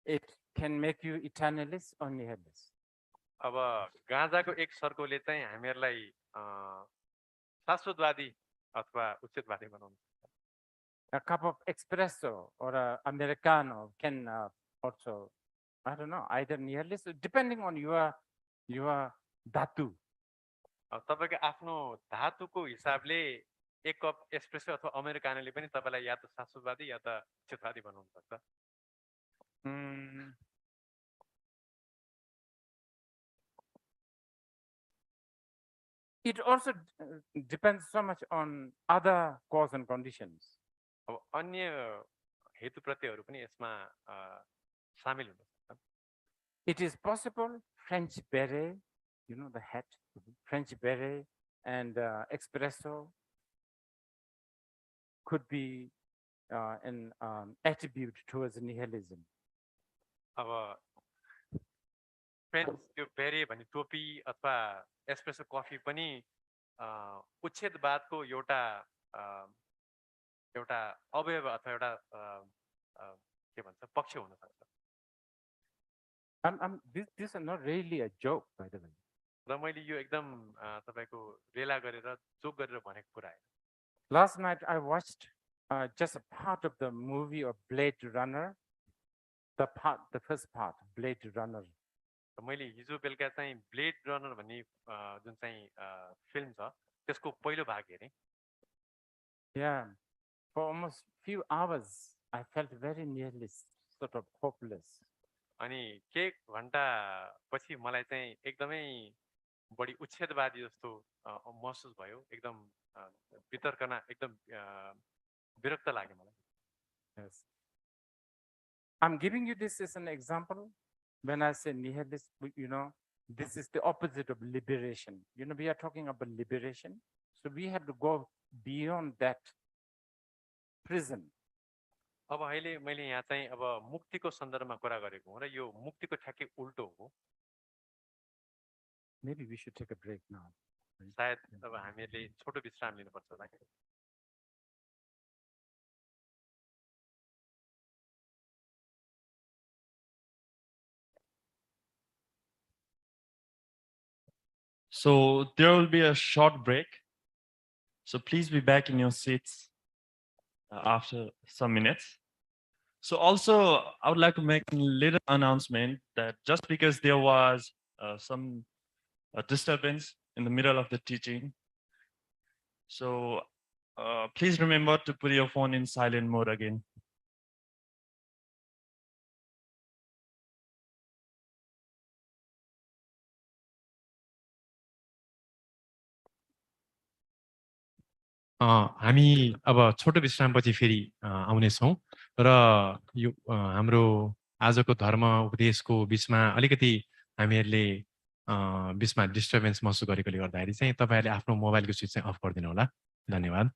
it can make you eternalist or nihilist. अब गाँजाको एक सर्कोले चाहिँ हामीहरूलाई शाश्वतवादी अथवा उच्छेदवादी बनाउनु। A cup of espresso or a Americano can also, I don't know, either nihilist, depending on your dhatu. तपाईको आफ्नो धातुको हिसाबले एक कप एस्प्रेसो अथवा अमेरिकानोले पनि तपाईलाई या त शाश्वतवादी या त उच्छेदवादी बनाउन सक्छ। It also depends so much on other cause and conditions. अब अन्य हेतु प्रत्ययहरू पनि यसमा सामेल हुन सक्छन्। It is possible French beret, the hat, French beret and espresso could be an attribute towards nihilism. अब फ्रेन्च त्यो बेरे भन्ने टोपी अथवा एस्प्रेसो कफी पनि उच्छेदवादको एउटा अवयव अथवा एउटा के भन्छ पक्ष हुन सक्छ। This is not really a joke, by the way. र मैले यो एकदम तपाईको रेला गरेर जोक गरेर भनेको कुरा हैन। Last night I watched just a part of the movie of Blade Runner, the first part, Blade Runner. र मैले हिजो बेलुका चाहिँ ब्लेड रनर भन्ने जुन चाहिँ फिल्म छ त्यसको पहिलो भाग हेरेँ। Yeah, for almost few hours I felt very nihilist, sort of hopeless. अनि के घण्टा पछि मलाई चाहिँ एकदमै बढी उच्छेदवादी जस्तो महसुस भयो। एकदम वितर्कना एकदम विरक्त लाग्यो मलाई। Yes. I'm giving you this as an example. When I say nihilist, this is the opposite of liberation. We are talking about liberation. So we have to go beyond that prison. अब अहिले मैले यहाँ चाहिँ अब मुक्तिको सन्दर्भमा कुरा गरेको हुँ र यो मुक्तिको ठ्याक्कै उल्टो हो। Maybe we should take a break now. सायद अब हामीहरूले छोटो विश्राम लिनुपर्छ होला। So there will be a short break. So please be back in your seats after some minutes. So also, I would like to make a little announcement that just because there was some disturbance in the middle of the teaching, so please remember to put your phone in silent mode again. हामी अब छोटो विश्रामपछि फेरि आउनेछौँ र यो हाम्रो आजको धर्म उपदेशको बिचमा अलिकति हामीहरूले बिचमा डिस्टर्बेन्स महसुस गरेकोले गर्दाखेरि चाहिँ तपाईँहरूले आफ्नो मोबाइलको स्विच चाहिँ अफ गरिदिनु होला धन्यवाद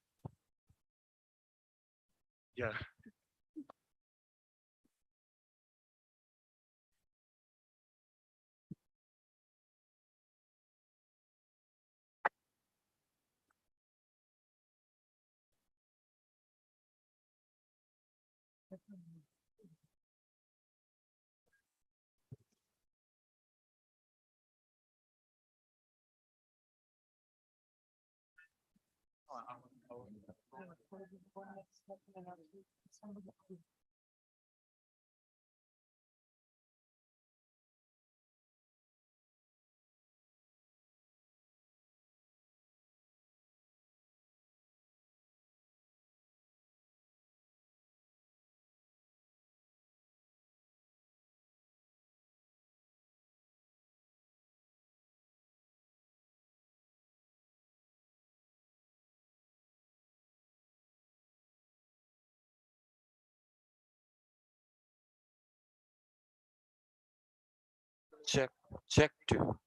Check two.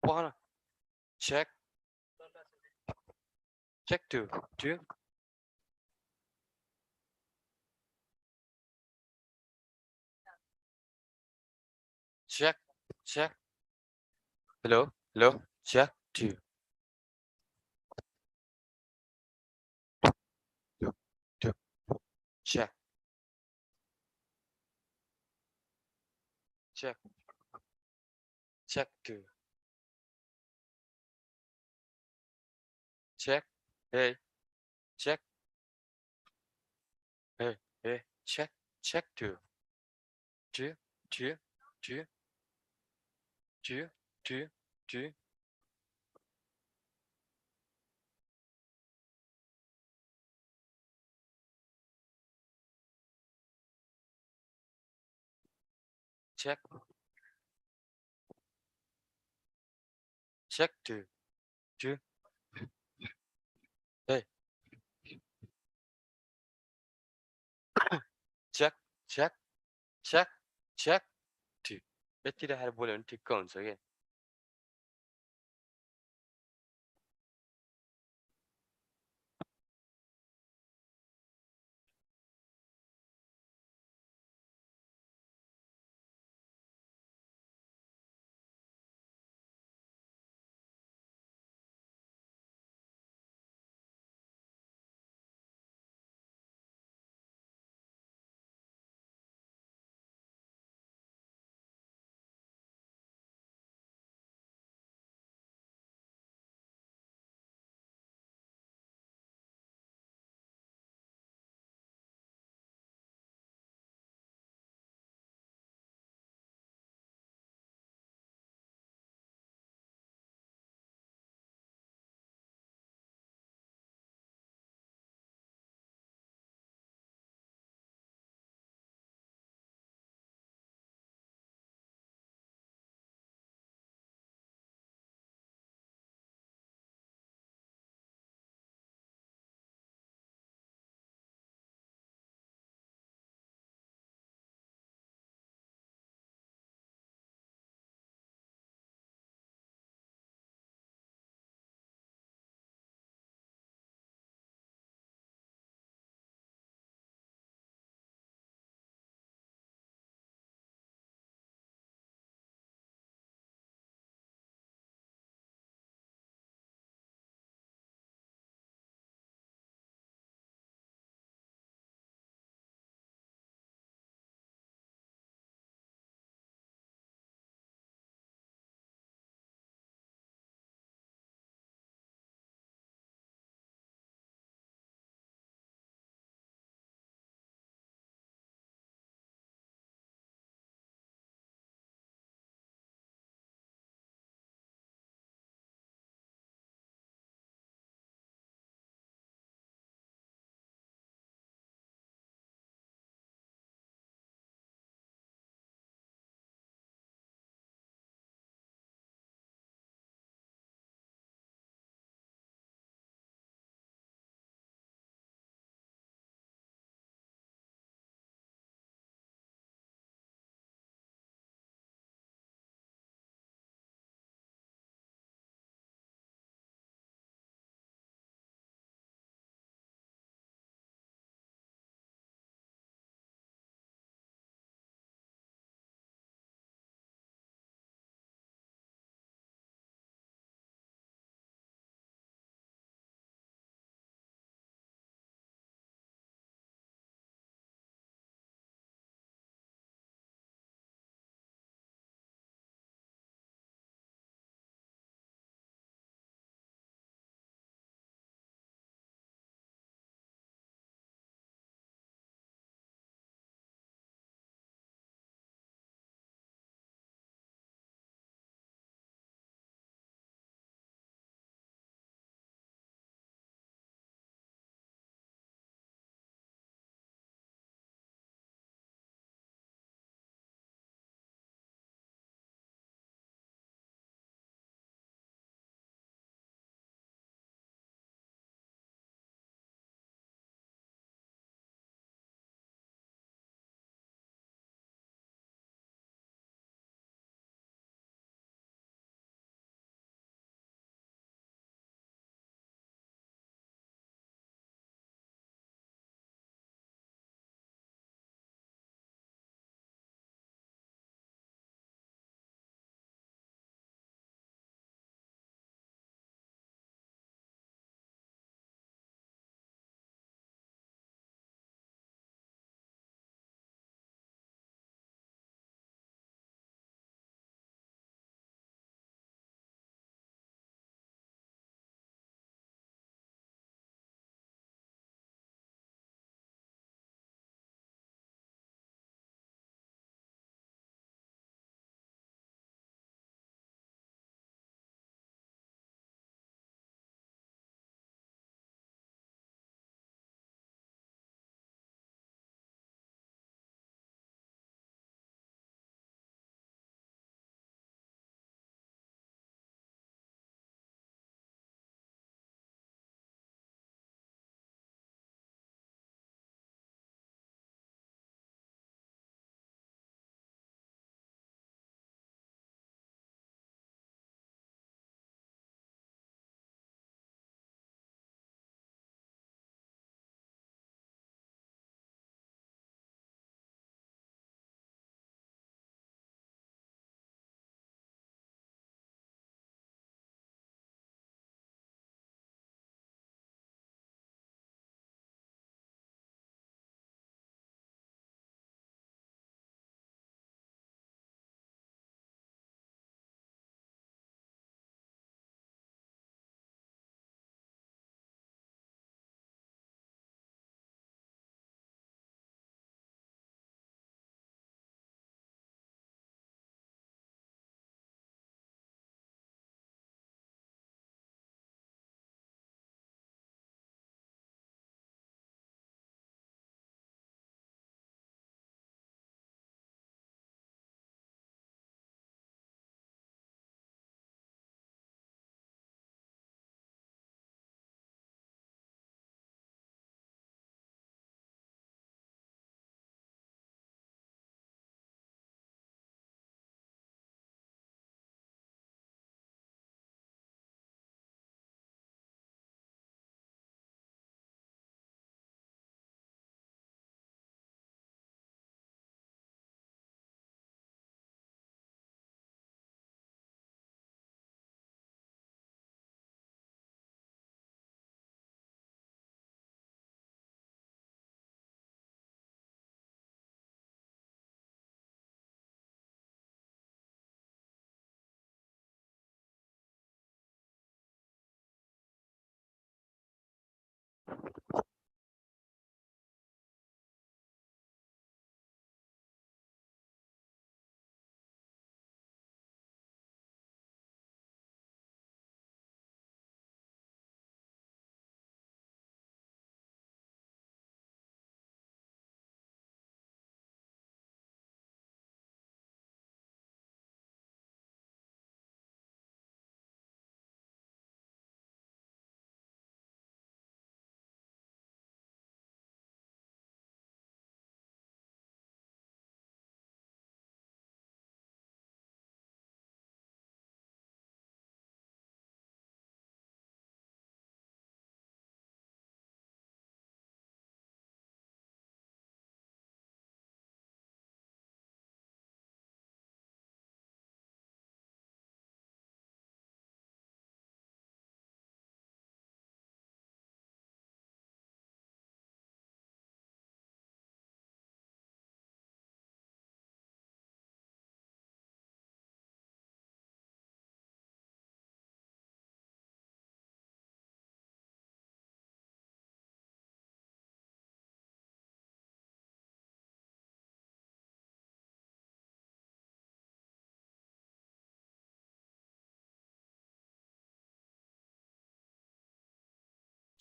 One. Check two. Check. Hello. Check two. Check. Two. Check. Hey. Check. Hey. Check two. Two. Check two. Hey. Check two. यति राखेर बोल्यो भने ठिक्क हुन्छ के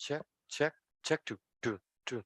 check, check, check two, two, two.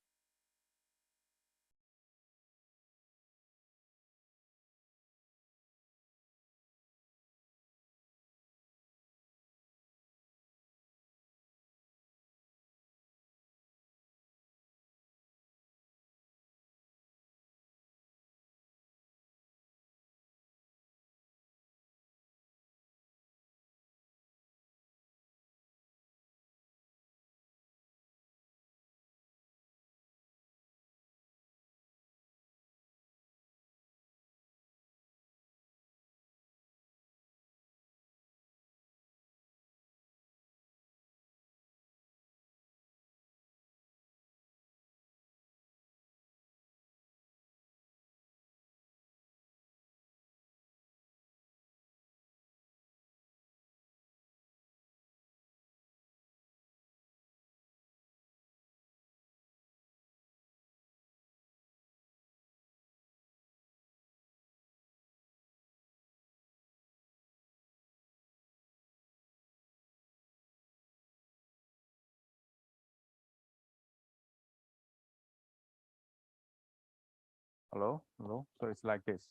Hello, hello. So it's like this.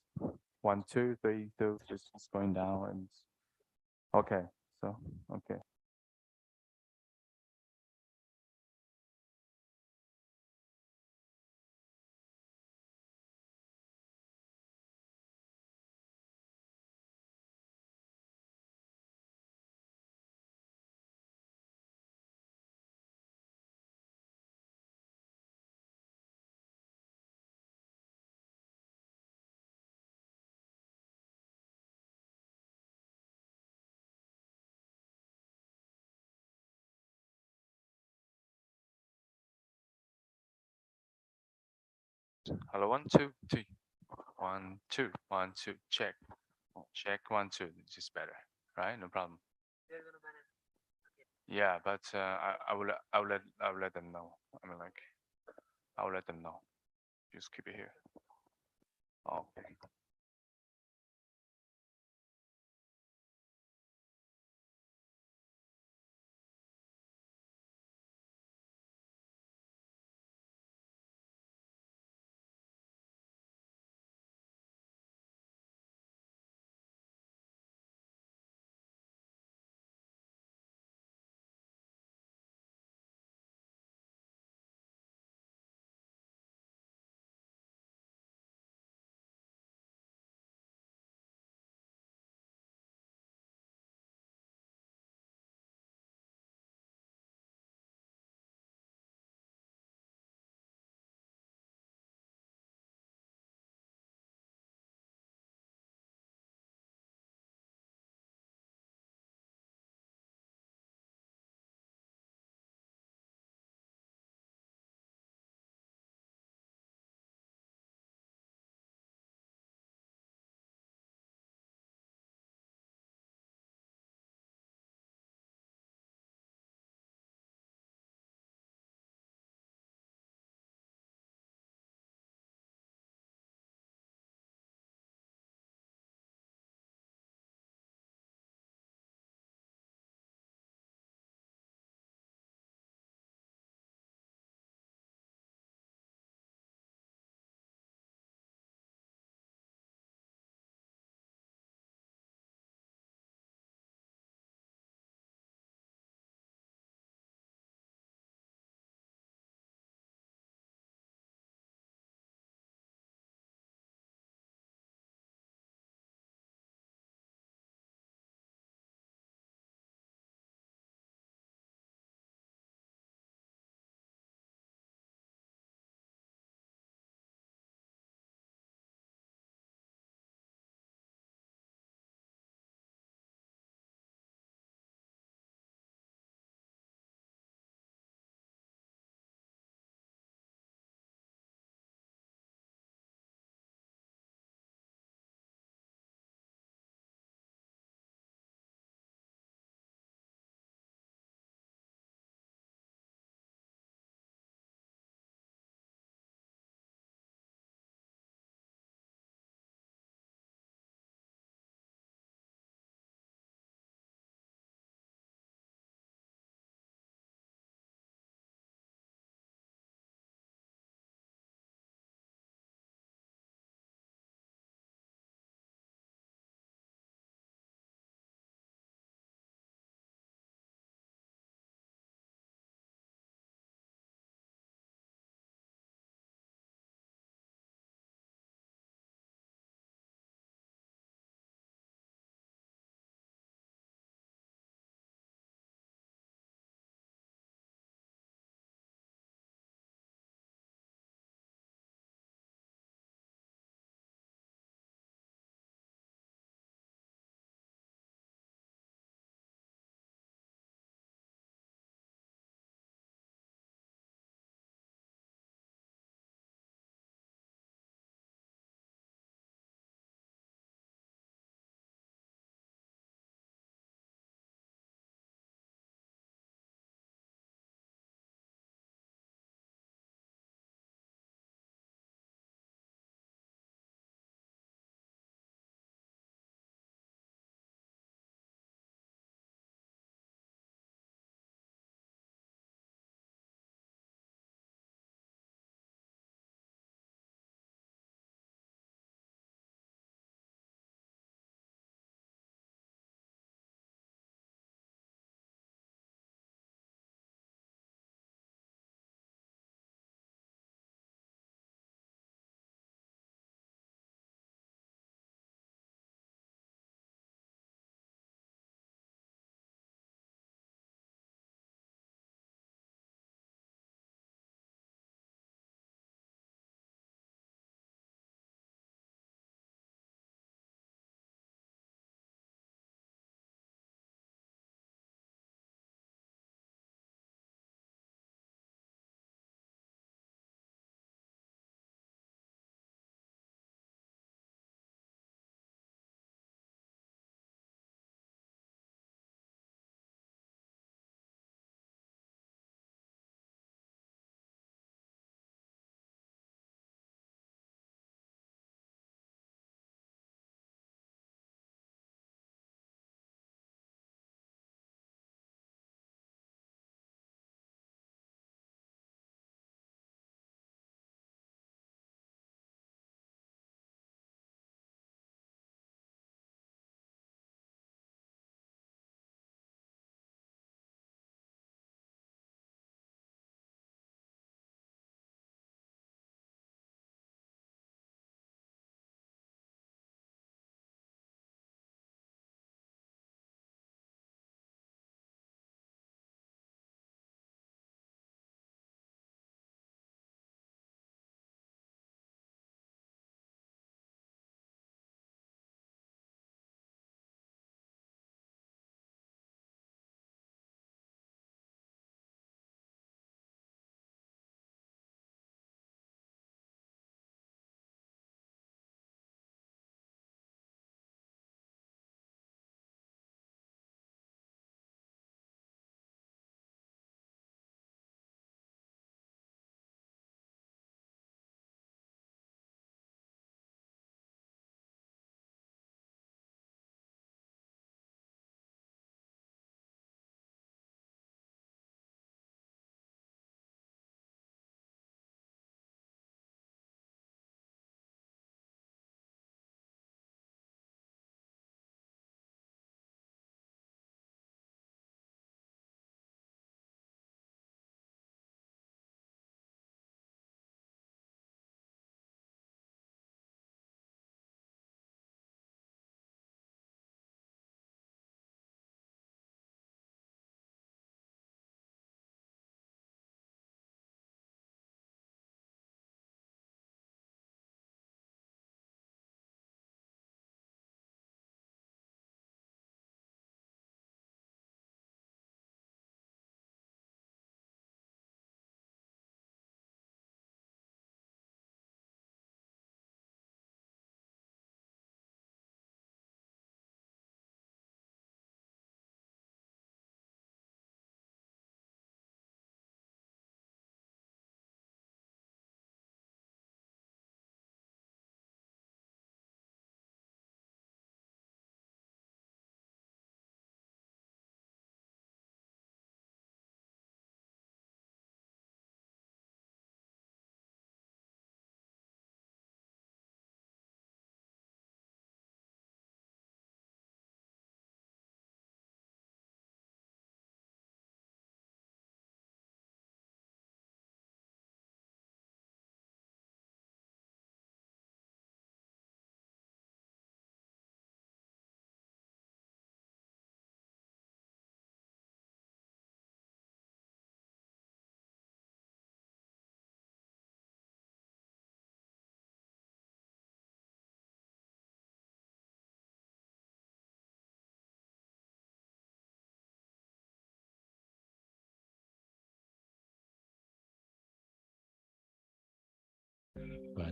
1, 2, 3, 2. It's going down and okay. So okay. Hello, 1, 2, 3. 1, 2, 1, 2. Check. Check 1, 2. It's just better, right? No problem. Yeah, but I will let them know. I mean, like, I will let them know. Just keep it here. Okay.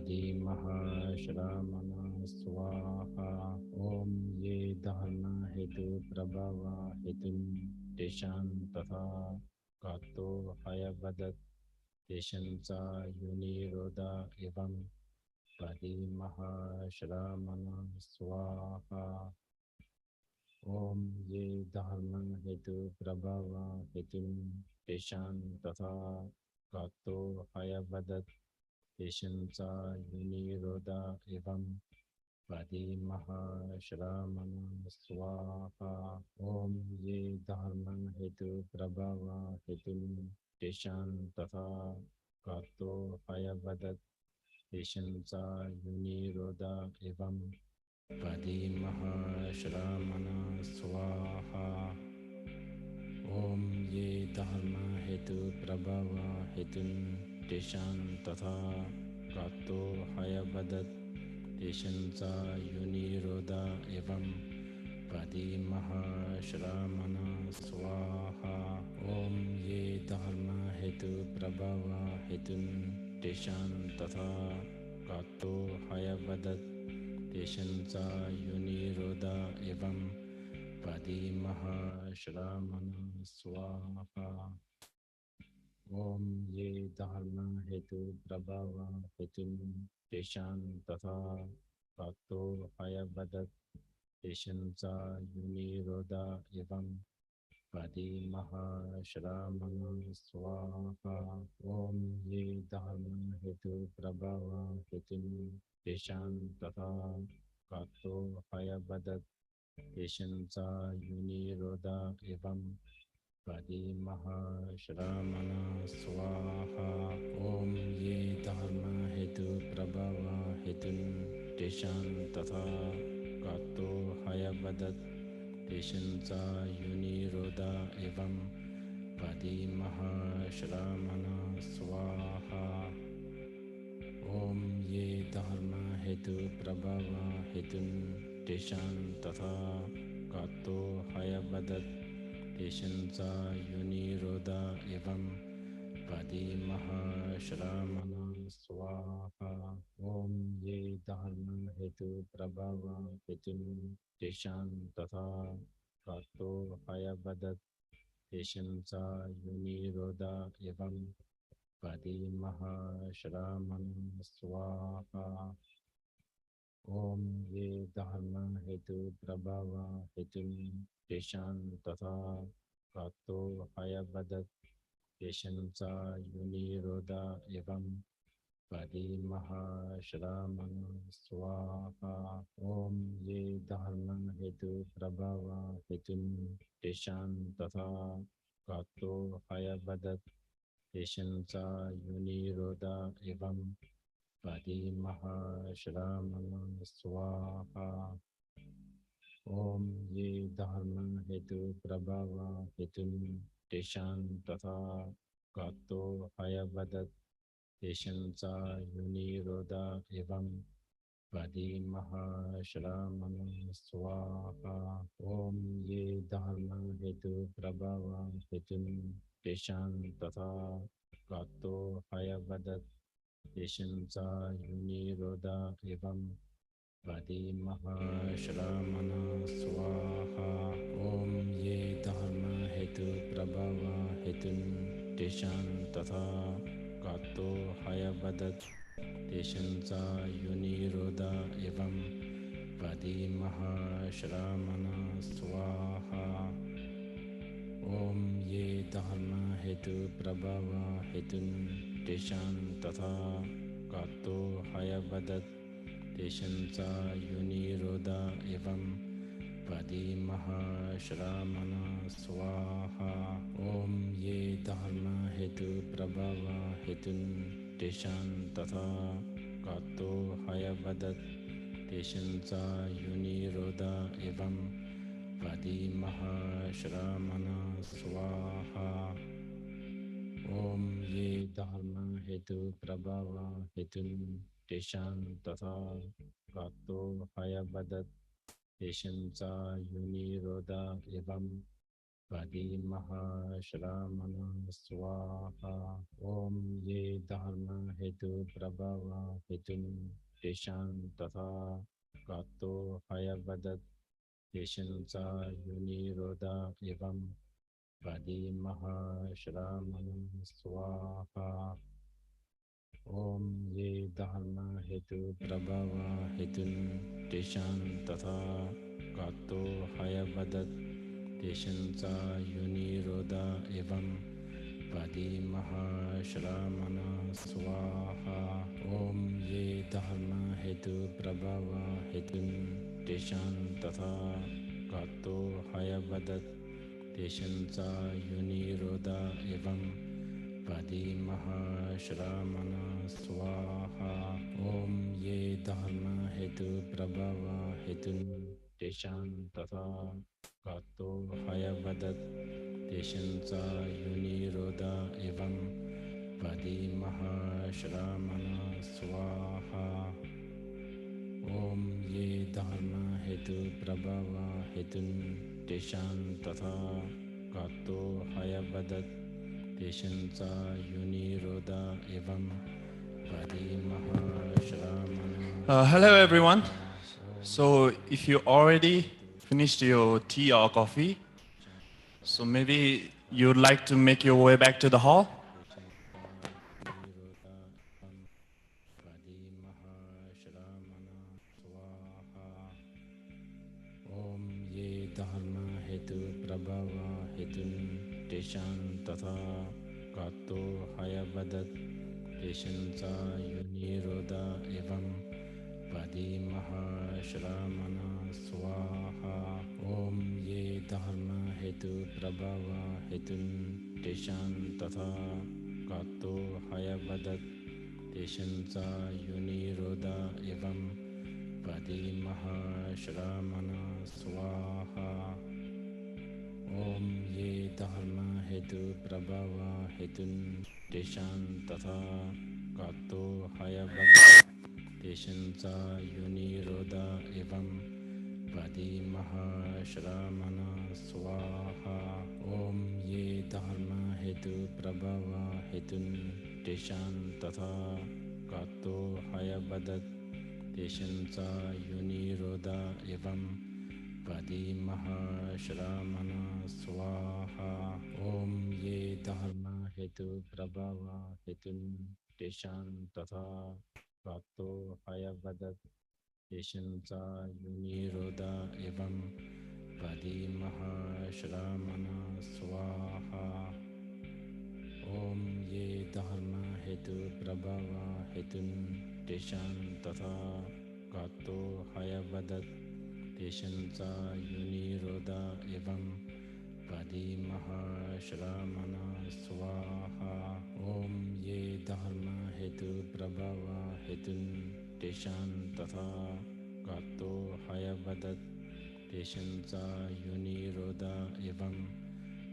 Padimahashramana Swaha Om Ye Dharma Hetu Prabhava Hetum Deshan Tatha Gato Hayavadat Deshan Sa Yuni Roda Evam Padimahashramana Swaha Om Ye Dharma Hetu Prabhava Hetum Deshan Tatha Gato Hayavadat Deshan Sa Yuni Roda Evam Padimahashramana Swaha Om Ye Dharma Hetu Prabhava Hetum Deshan Tatha Gato Hayavadat Deshan Sa Yuni Roda Evam Padimahashramana Swaha Om Ye Dharma Hetu Prabhava Hetum Deshan Tatha Gato Hayavadat Deshan Sa Yuni Roda Evam Padimahashramana Swaha Om Ye Dharma Hetu Prabhava Hetum Deshan Tatha Gato Hayavadat Deshan Sa Yuni Roda Evam Padimahashramana Swaha Om Ye Dharma Hetu Prabhava Hetum Deshan Tatha Gato Hayavadat Deshan Sa Yuni Roda Evam Padimahashramana Swaha Om Ye Dharma Hetu Prabhava Hetum Deshan Tatha Gato Hayavadat Deshan Sa Yuni Roda Evam Padimahashramana Swaha Om Ye Dharma Hetu Prabhava Hetum Deshan Tatha Gato Hayavadat Deshan Sa Yuni Roda Evam Padimahashramana Swaha Om Ye Dharma Hetu Prabhava Hetum Deshan Tatha Gato Hayavadat Deshan Sa Yuni Roda Evam Padimahashramana Swaha Om Ye Dharma Hetu Prabhava Hetum Deshan Tatha Gato Hayavadat Deshan Sa Yuni Roda Evam Padimahashramana Swaha Om Ye Dharma Hetu Prabhava Hetum Deshan Tatha Gato Hayavadat Deshan Sa Yuni Roda Evam Padimahashramana Swaha Om Ye Dharma Hetu Prabhava Hetum Deshan Tatha Gato Hayavadat Deshan Sa Yuni Roda Evam Padimahashramana Swaha Om Ye Dharma Hetu Prabhava Hetum Deshan Tatha Gato Hayavadat Deshan Sa Yuni Roda Evam Padimahashramana Swaha Om Ye Dharma Hetu Prabhava Hetum Deshan Tatha Gato Hayavadat Deshan Sa Yuni Roda Evam Padimahashramana Swaha Om Ye Dharma Hetu Prabhava Hetum Deshan Tatha Gato Hayavadat Deshan Sa Yuni Roda Evam Padimahashramana Swaha Om Ye Dharma Hetu Prabhava Hetum Deshan Tatha Gato Hayavadat Deshan Sa Yuni Roda Evam Padimahashramana Swaha Om Ye Dharma Hetu Prabhava Hetum Deshan Tatha Gato Hayavadat Deshan Sa Yuni Roda Evam Padimahashramana Swaha Om Ye Dharma Hetu Prabhava Hetum Deshan Tatha Gato Hayavadat Deshan Sa Yuni Roda Evam Vadimaha Shramana Swaha Om Ye Dharma Hetu Prabhava Hetun Teshan Tatha Gato Hayavadat Teshan Sa Yuni Roda Evam Vadimaha Shramana Swaha Om Ye Dharma Hetu Prabhava Hetun Teshan Tatha Gato Hayavadat Teshan Sa Yuni Roda Evam Vadimaha Shramana Swaha Om Ye Dharma Hetu Prabhava Hetun Teshan Tatha Gato Hayavadat Teshan Sa Yuni Roda Evam Vadimaha Shramana Swaha Om Ye Dharma Hetu Prabhava Hetun Teshan Tatha Gato Hayavadat Teshan Sa Yuni Roda Evam Vadimaha Shramana Swaha Om Ye Dharma Hetu Prabhava Hetun Teshan Tatha Gato Hayavadat Teshan Sa Yuni Roda Evam Vadimaha Shramana Hello, everyone. So if you already finished your tea or coffee, so maybe you'd like to make your way back to the hall. Om Ye Dharma Hetu Prabhava Hetun Teshan Tatha Gato Hayavadat Teshan Sa Yuni Roda Evam Vadimaha Shramana Swaha Om Ye Dharma Hetu Prabhava Hetun Teshan Tatha Gato Hayavadat Teshan Sa Yuni Roda Evam Vadimaha Shramana Swaha Om Ye Dharma Hetu Prabhava Hetun Teshan Tatha Gato Hayavadat Teshan Sa Yuni Roda Evam Vadimaha Shramana Swaha Om Ye Dharma Hetu Prabhava Hetun Teshan Tatha Gato Hayavadat Teshan Sa Yuni Roda Evam Vadimaha Shramana Swaha Om Ye Dharma Hetu Prabhava Hetun Teshan Tatha Gato Hayavadat Teshan Sa Yuni Roda Evam Vadimaha Shramana Swaha Om Ye Dharma Hetu Prabhava Hetun Teshan Tatha Gato Hayavadat Teshan Sa Yuni Roda Evam Vadimaha Shramana Swaha Om Ye Dharma Hetu Prabhava Hetun Teshan Tatha Gato Hayavadat Teshan Sa Yuni Roda Evam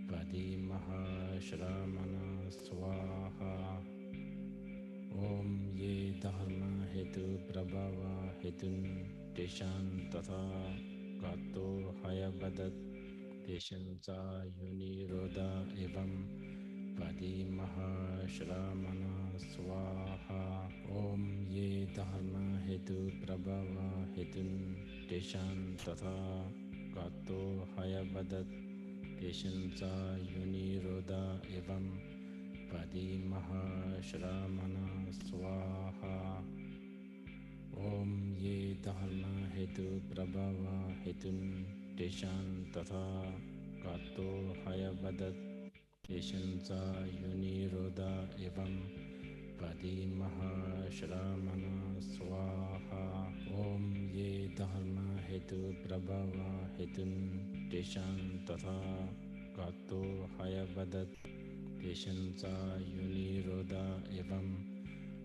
Vadimaha Shramana Swaha Om Ye Dharma Hetu Prabhava Hetun Teshan Tatha Gato Hayavadat Teshan Sa Yuni Roda Evam Vadimaha Shramana Swaha Om Ye Dharma Hetu Prabhava Hetun Teshan Tatha Gato Hayavadat Teshan Sa Yuni Roda Evam Vadimaha Shramana Swaha Om Ye Dharma Hetu Prabhava Hetun Teshan Tatha Gato Hayavadat Teshan Sa Yuni Roda Evam Vadimaha Shramana Swaha Om Ye Dharma Hetu Prabhava Hetun Teshan Tatha Gato Hayavadat Teshan Sa Yuni Roda Evam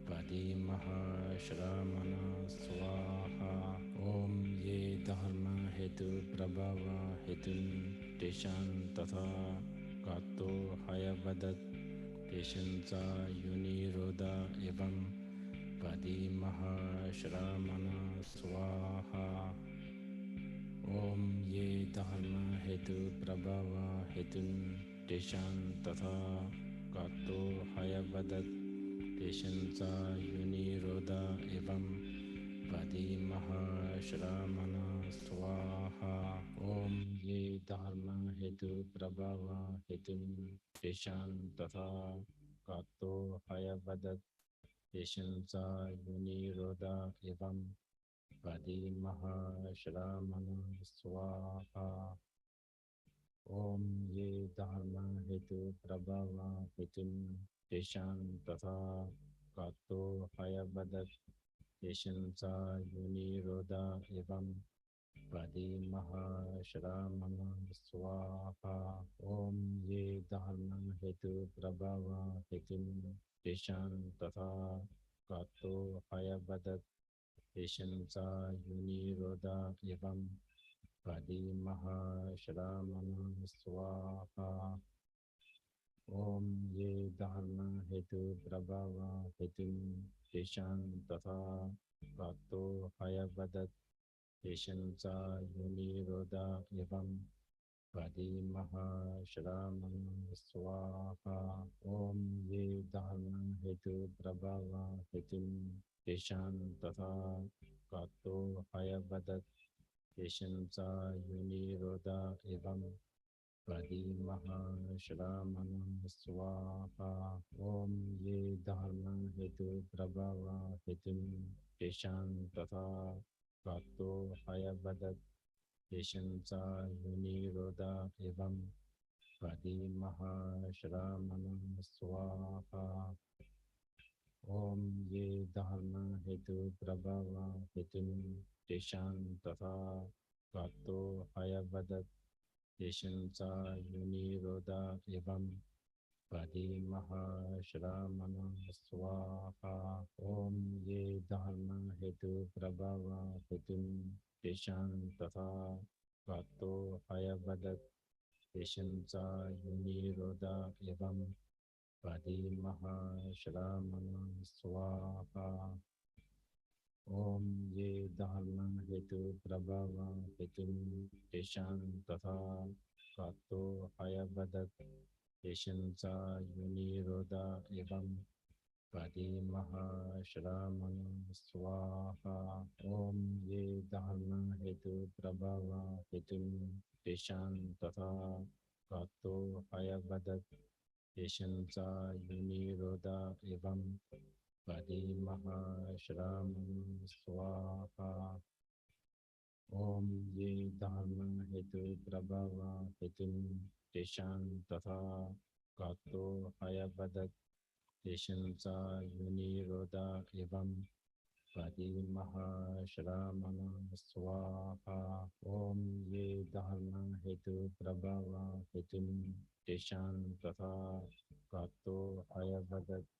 Vadimaha Shramana Swaha Om Ye Dharma Hetu Prabhava Hetun Teshan Tatha Gato Hayavadat Teshan Sa Yuni Roda Evam Vadimaha Shramana Swaha Om Ye Dharma Hetu हेतु प्रभव हेतुन तेषां तथा गातो हयवदत् तेषां च युनिरोध एवं वदीमः श्रामण स्वाहा ओम ये धर्म हेतु प्रभव हेतुन तेषां तथा गातो हयवदत् तेषां च युनिरोध एवं वदीमः श्रामण स्वाहा ओम ये धर्म हेतु प्रभव हेतुन तेषां तथा गातो हयवदत् तेषां च युनिरोध एवं वदीमः श्रामण स्वाहा ओम ये धर्म हेतु प्रभव हेतुन तेषां तथा गातो हयवदत् तेषां च युनिरोध एवं वदीमः श्रामण स्वाहा ओम ये धर्म हेतु प्रभव हेतुन तेषां तथा गातो हयवदत् तेषां च युनिरोध एवं वदीमः श्रामण स्वाहा ओम ये धर्म हेतु प्रभव हेतुन तेषां तथा गातो हयवदत् तेषां च युनिरोध एवं वदीमः श्रामण स्वाहा ओम ये धर्म हेतु प्रभव हेतुन तेषां तथा गातो हयवदत् तेषां च युनिरोध एवं वदीमः श्रामण स्वाहा ओम ये धर्म हेतु प्रभव हेतुन तेषां तथा गातो हयवदत् तेषां च युनिरोध एवं वदीमः श्रामण स्वाहा ओम ये धर्म हेतु प्रभव हेतुन तेषां तथा गातो हयवदत् तेषां च युनिरोध एवं वदीमः श्रामण स्वाहा ओम ये धर्म हेतु प्रभव हेतुन तेषां तथा गातो हयवदत् तेषां च युनिरोध एवं वदीमः श्रामण स्वाहा ओम ये धर्म हेतु प्रभव हेतुन तेषां तथा गातो हयवदत् तेषां च युनिरोध एवं वदीमः श्रामण स्वाहा ओम ये धर्म हेतु प्रभव हेतुन तेषां तथा गातो हयवदत् तेषां च युनिरोध एवं वदीमः श्रामण स्वाहा ओम ये धर्म हेतु प्रभव हेतुन तेषां तथा गातो हयवदत्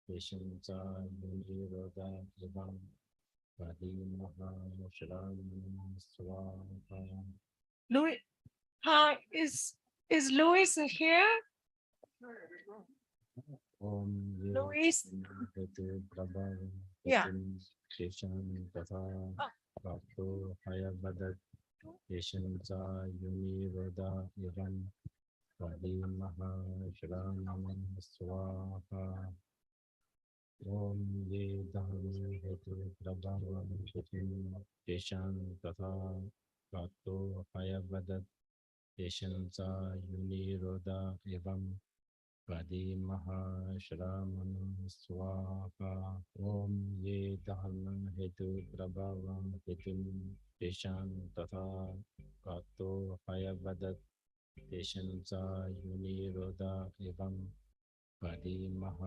तेषां च युनिरोध एवं वदीमः श्रामण स्वाहा Louis, hi, is Louis here? Om ये Louis? हेतु प्रभव Yeah. हेतुन तेषां तथा गातो हयवदत् तेषां च युनिरोध एवं वदीमः श्रामण स्वाहा ओम ये धर्म हेतु प्रभव हेतुन तेषां तथा गातो हयवदत् तेषां च युनिरोध एवं वदीमः श्रामण स्वाहा ओम ये धर्म हेतु प्रभव हेतुन तेषां तथा गातो हयवदत् तेषां च युनिरोध एवं वदीमः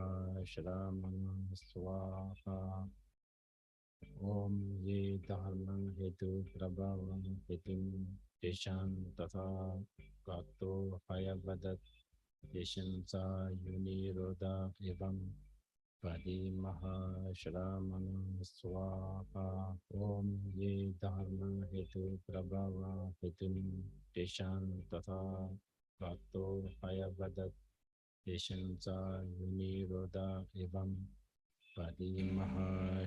श्रामण स्वाहा ओम ये धर्म हेतु प्रभव हेतुन तेषां तथा गातो हयवदत् तेषां च युनिरोध एवं वदीमः श्रामण स्वाहा ओम ये धर्म हेतु प्रभव हेतुन तेषां तथा गातो हयवदत् तेषां च युनिरोध एवं वदीमः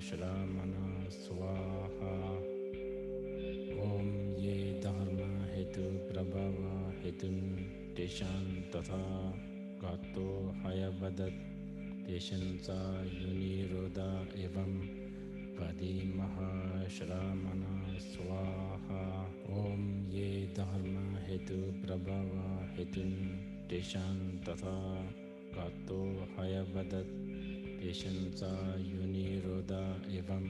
श्रामण स्वाहा ओम ये धर्म हेतु प्रभव hetun teshan tatha gato hayavadat teshan cha yuni roda evam padi maha shramana swaha om ye dharma hetu prabhava hetun teshan tatha gato hayavadat teshan cha yuni roda evam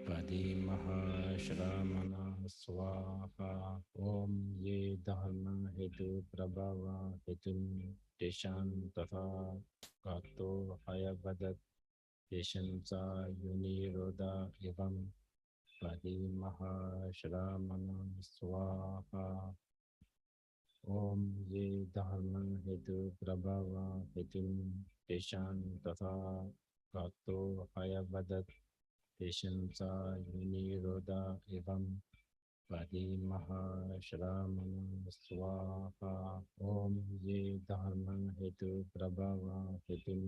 padi maha shramana swaha om ye dharma hetu prabhava hetun teshan tatha gato hayavadat teshan cha yuni roda evam padi maha shramana swaha om ye dharma hetu prabhava hetun teshan tatha gato hayavadat teshan cha yuni roda evam padi maha shramana swaha om ye dharma hetu prabhava hetun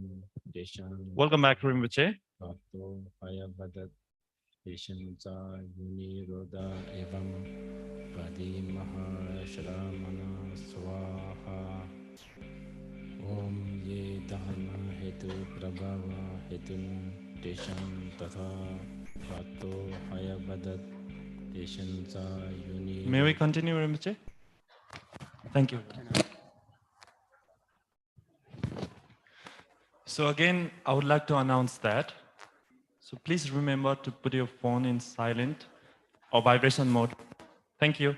teshan Welcome back, Rinpoche. gato hayavadat teshan cha yuni roda evam padi maha shramana swaha om ye dharma hetu prabhava hetun teshan tatha gato hayavadat teshan cha yuni May we continue, Rinpoche? Thank you. So again, I would like to announce that. So please remember to put your phone in silent or vibration mode. Thank you.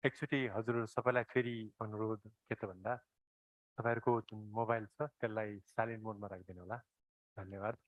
एकचोटि हजुर सबैलाई फेरि अनुरोध के त भन्दा तपाईहरुको जुन मोबाइल छ त्यसलाई साइलेन्ट मोडमा राखिदिनु होला धन्यवाद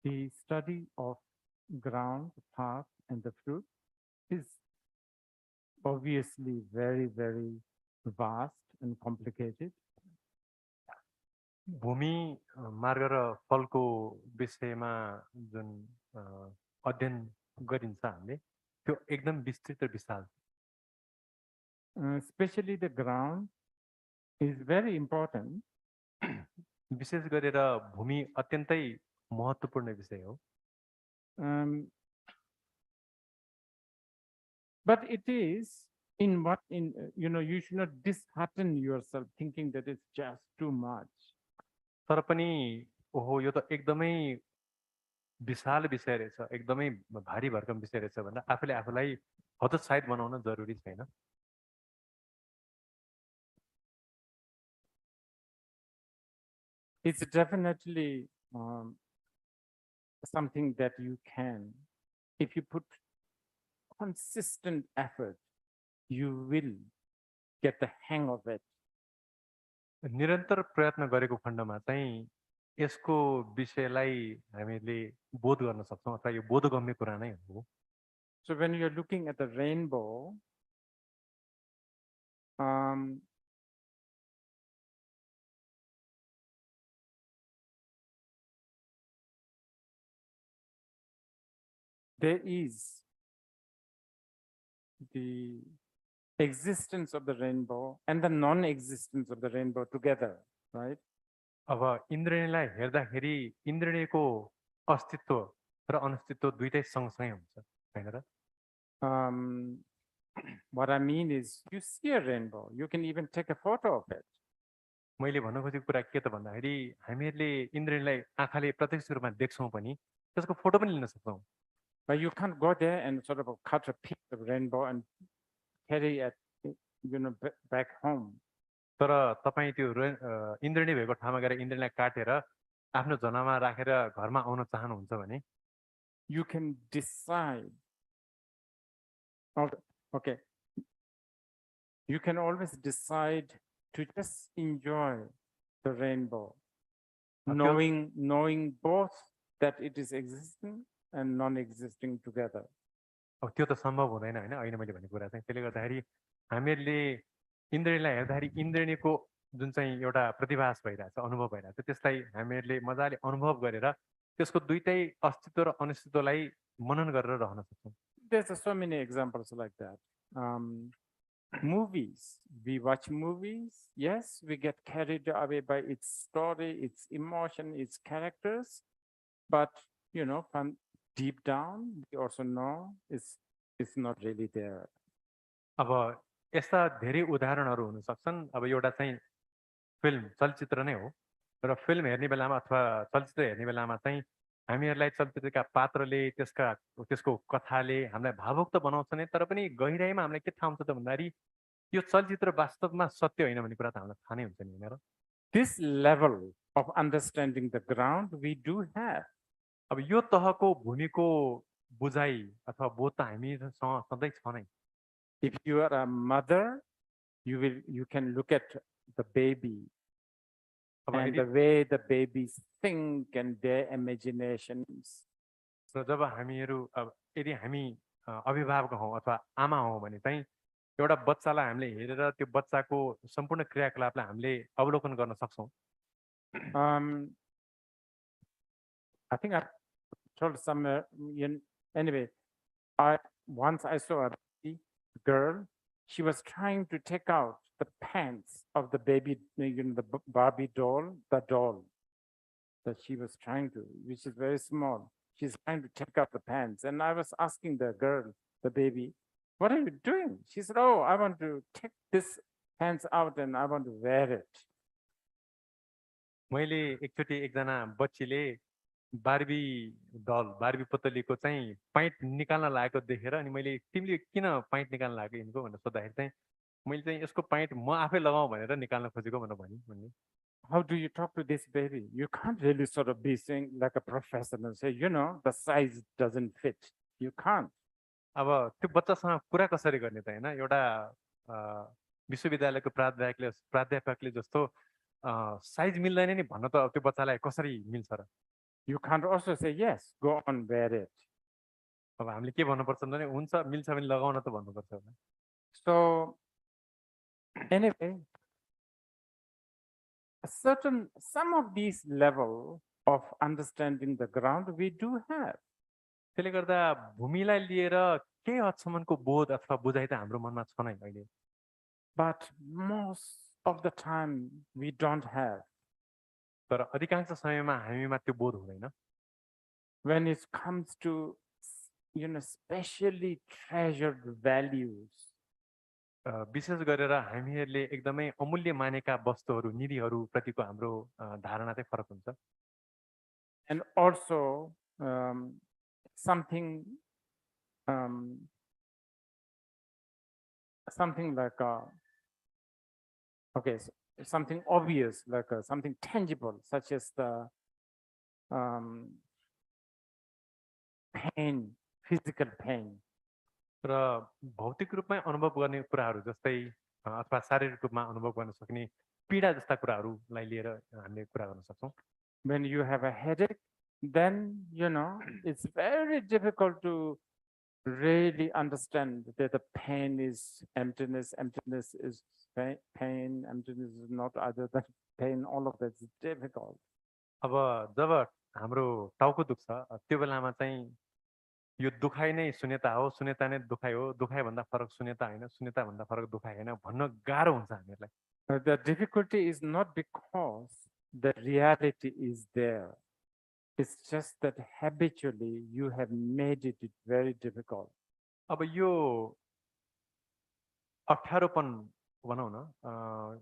The study of ground, path, and the fruit is obviously very, very vast and complicated. भूमि मार्ग र फलको विषयमा जुन अध्ययन गरिन्छ हामीले त्यो एकदम विस्तृत र विशाल Especially the ground is very important. विशेष गरेर भूमि अत्यन्तै महत्त्वपूर्ण विषय हो But it is in what you should not dishearten yourself thinking that it's just too much. तर पनि ओहो यो त एकदमै विशाल विषय रहेछ एकदमै भारी भरकम विषय रहेछ भनेर आफूले आफूलाई हतोत्साहित बनाउन जरुरी छैन It's definitely something that you can, if you put consistent effort, you will get the hang of it. निरन्तर प्रयत्न गरेको खण्डमा चाहिँ यसको विषयलाई हामीले बोध गर्न सक्छौं अथवा यो बोधगम्य कुरा नै हो So when you're looking at the rainbow, there is the existence of the rainbow and the non-existence of the rainbow together, right? अब इन्द्रणीलाई हेर्दाखेरि इन्द्रणीको अस्तित्व र अनस्तित्व दुईटै सँगसँगै हुन्छ हैन र? What I mean is, you see a rainbow, you can even take a photo of it. मैले भन्न खोजेको कुरा के त भन्दाखेरि हामीहरूले इन्द्रेणीलाई आँखाले प्रत्यक्ष रूपमा देख्छौँ पनि त्यसको फोटो पनि लिन सक्छौँ। But you can't go there and sort of cut a piece of rainbow and carry it, back home. तर तपाईँ त्यो इन्द्रेणी भएको ठाउँमा गएर इन्द्रेणीलाई काटेर आफ्नो जनामा राखेर घरमा आउन चाहनुहुन्छ भने You can decide. Okay. You can always decide to just enjoy the rainbow, knowing both that it is existing and non-existing together. अब त्यो त सम्भव हुँदैन हैन, अहिले मैले भनेको कुरा चाहिँ त्यसले गर्दाखेरि हामीहरूले इन्द्रेणीलाई हेर्दाखेरि इन्द्रेणीको जुन चाहिँ एउटा प्रतिभास भइरहेछ, अनुभव भइरहेछ, त्यसलाई हामीहरूले मजाले अनुभव गरेर त्यसको दुईटै अस्तित्व र अनिश्चितलाई मनन गरेर रहन सक्छौँ। There's so many examples like that. Movies, we watch movies. Yes, we get carried away by its story, its emotion, its characters. But, from deep down, we also know it's not really there. अब यस्ता धेरै उदाहरणहरू हुन सक्छन्। अब एउटा चाहिँ film चलचित्र नै हो र फिल्म हेर्ने बेलामा अथवा चलचित्र हेर्ने बेलामा चाहिँ हामीहरूलाई चलचित्रका पात्रले त्यसको कथाले हामीलाई भावुक त बनाउँछ नै, तर पनि गहिराइमा हामीलाई के थाहा हुन्छ त भन्दाखेरि यो चलचित्र वास्तवमा सत्य होइन भन्ने कुरा त हामीलाई थाहा नै हुन्छ नि हैन र? This level of understanding the ground we do have. अब यो तहको भूमिको बुझाइ अथवा बोध त हामीसँग सधैँ छ नै। If you are a mother, you can look at the baby and the way the babies think and their imaginations. र जब हामीहरू यदि हामी अभिभावक हौँ अथवा आमा हौँ भने चाहिँ एउटा बच्चालाई हामीले हेरेर त्यो बच्चाको सम्पूर्ण क्रियाकलापलाई हामीले अवलोकन गर्न सक्छौँ। I think I told somewhere, anyway, once I saw a girl, she was trying to take out the pants of the baby, the Barbie doll, the doll that she was trying to, which is very small. She's trying to take out the pants. And I was asking the girl, the baby, what are you doing? She said, oh, I want to take this pants out and I want to wear it. मैले एकचोटि एकजना बच्चीले Barbie Barbie पुतलीको चाहिँ पाइट निकाल्न लागेको देखेर अनि मैले तिमीले किन पाइट निकाल्न लागेको यिनको भनेर सोद्धाखेरि चाहिँ मैले चाहिँ यसको पाइट म आफै लगाऊ भनेर निकाल्न खोजेको भनेर भने। How do you talk to this baby? You can't really sort of be saying like a professional and say, the size doesn't fit. You can't. अब त्यो बच्चासँग कुरा कसरी गर्ने त हैन? एउटा विश्वविद्यालयको प्राध्यापकले जस्तो साइज मिल्दैन नि भन्न त त्यो बच्चालाई कसरी मिल्छ र? You can't also say, yes, go on, wear it. अब हामीले के भन्नुपर्छ भने हुन्छ मिल्छ भने लगाउन त भन्नुपर्छ होला। So anyway, some of these level of understanding the ground we do have. त्यसले गर्दा भूमिलाई लिएर केही हदसम्मको बोध अथवा बुझाइ त हाम्रो मनमा छ नै अहिले। But most of the time we don't have. तर अधिकांश समयमा हामीमा त्यो बोध हुँदैन। When it comes to specially treasured values. विशेष गरेर हामीहरूले एकदमै अमूल्य मानेका वस्तुहरू निधिहरू प्रतिको हाम्रो धारणा चाहिँ फरक हुन्छ। And also something like something obvious, like something tangible, such as the pain, physical pain. र भौतिक रूपमै अनुभव गर्ने कुराहरू जस्तै अथवा शारीरिक रूपमा अनुभव गर्न सक्ने पीडा जस्ता कुराहरूलाई लिएर हामीले कुरा गर्न सक्छौँ। When you have a headache, then it's very difficult to really understand that the pain is emptiness, emptiness is pain, emptiness is not other than pain. All of that is difficult. अब जब हाम्रो टाउको दुख्छ त्यो बेलामा चाहिँ यो दुखाइ नै शून्यता हो, शून्यता नै दुखाइ हो, दुखाइ भन्दा फरक शून्यता हैन, शून्यता भन्दा फरक दुखाइ हैन भन्न गाह्रो हुन्छ हामीलाई। The difficulty is not because the reality is there. It's just that habitually you have made it very difficult. अब यो अप्ठ्यारोपन भनौँ न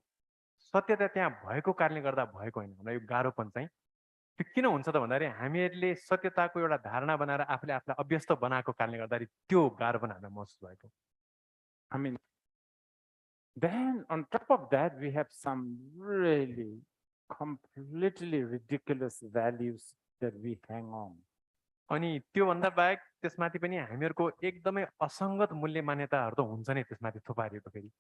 सत्यता त्यहाँ भएको कारणले गर्दा भएको होइन हामीलाई यो गाह्रोपन चाहिँ त्यो किन हुन्छ त भन्दाखेरि हामीहरूले सत्यताको एउटा धारणा बनाएर आफूले आफूलाई अभ्यस्त बनाएको कारणले गर्दाखेरि त्यो गाह्रोपन हामीलाई महसुस भएको I mean, then on top of that, we have some really completely ridiculous values that we hang on. अनि त्योभन्दा बाहेक त्यसमाथि पनि हामीहरूको एकदमै असङ्गत मूल्य मान्यताहरू त हुन्छ नै त्यसमाथि थुपारिएको फेरि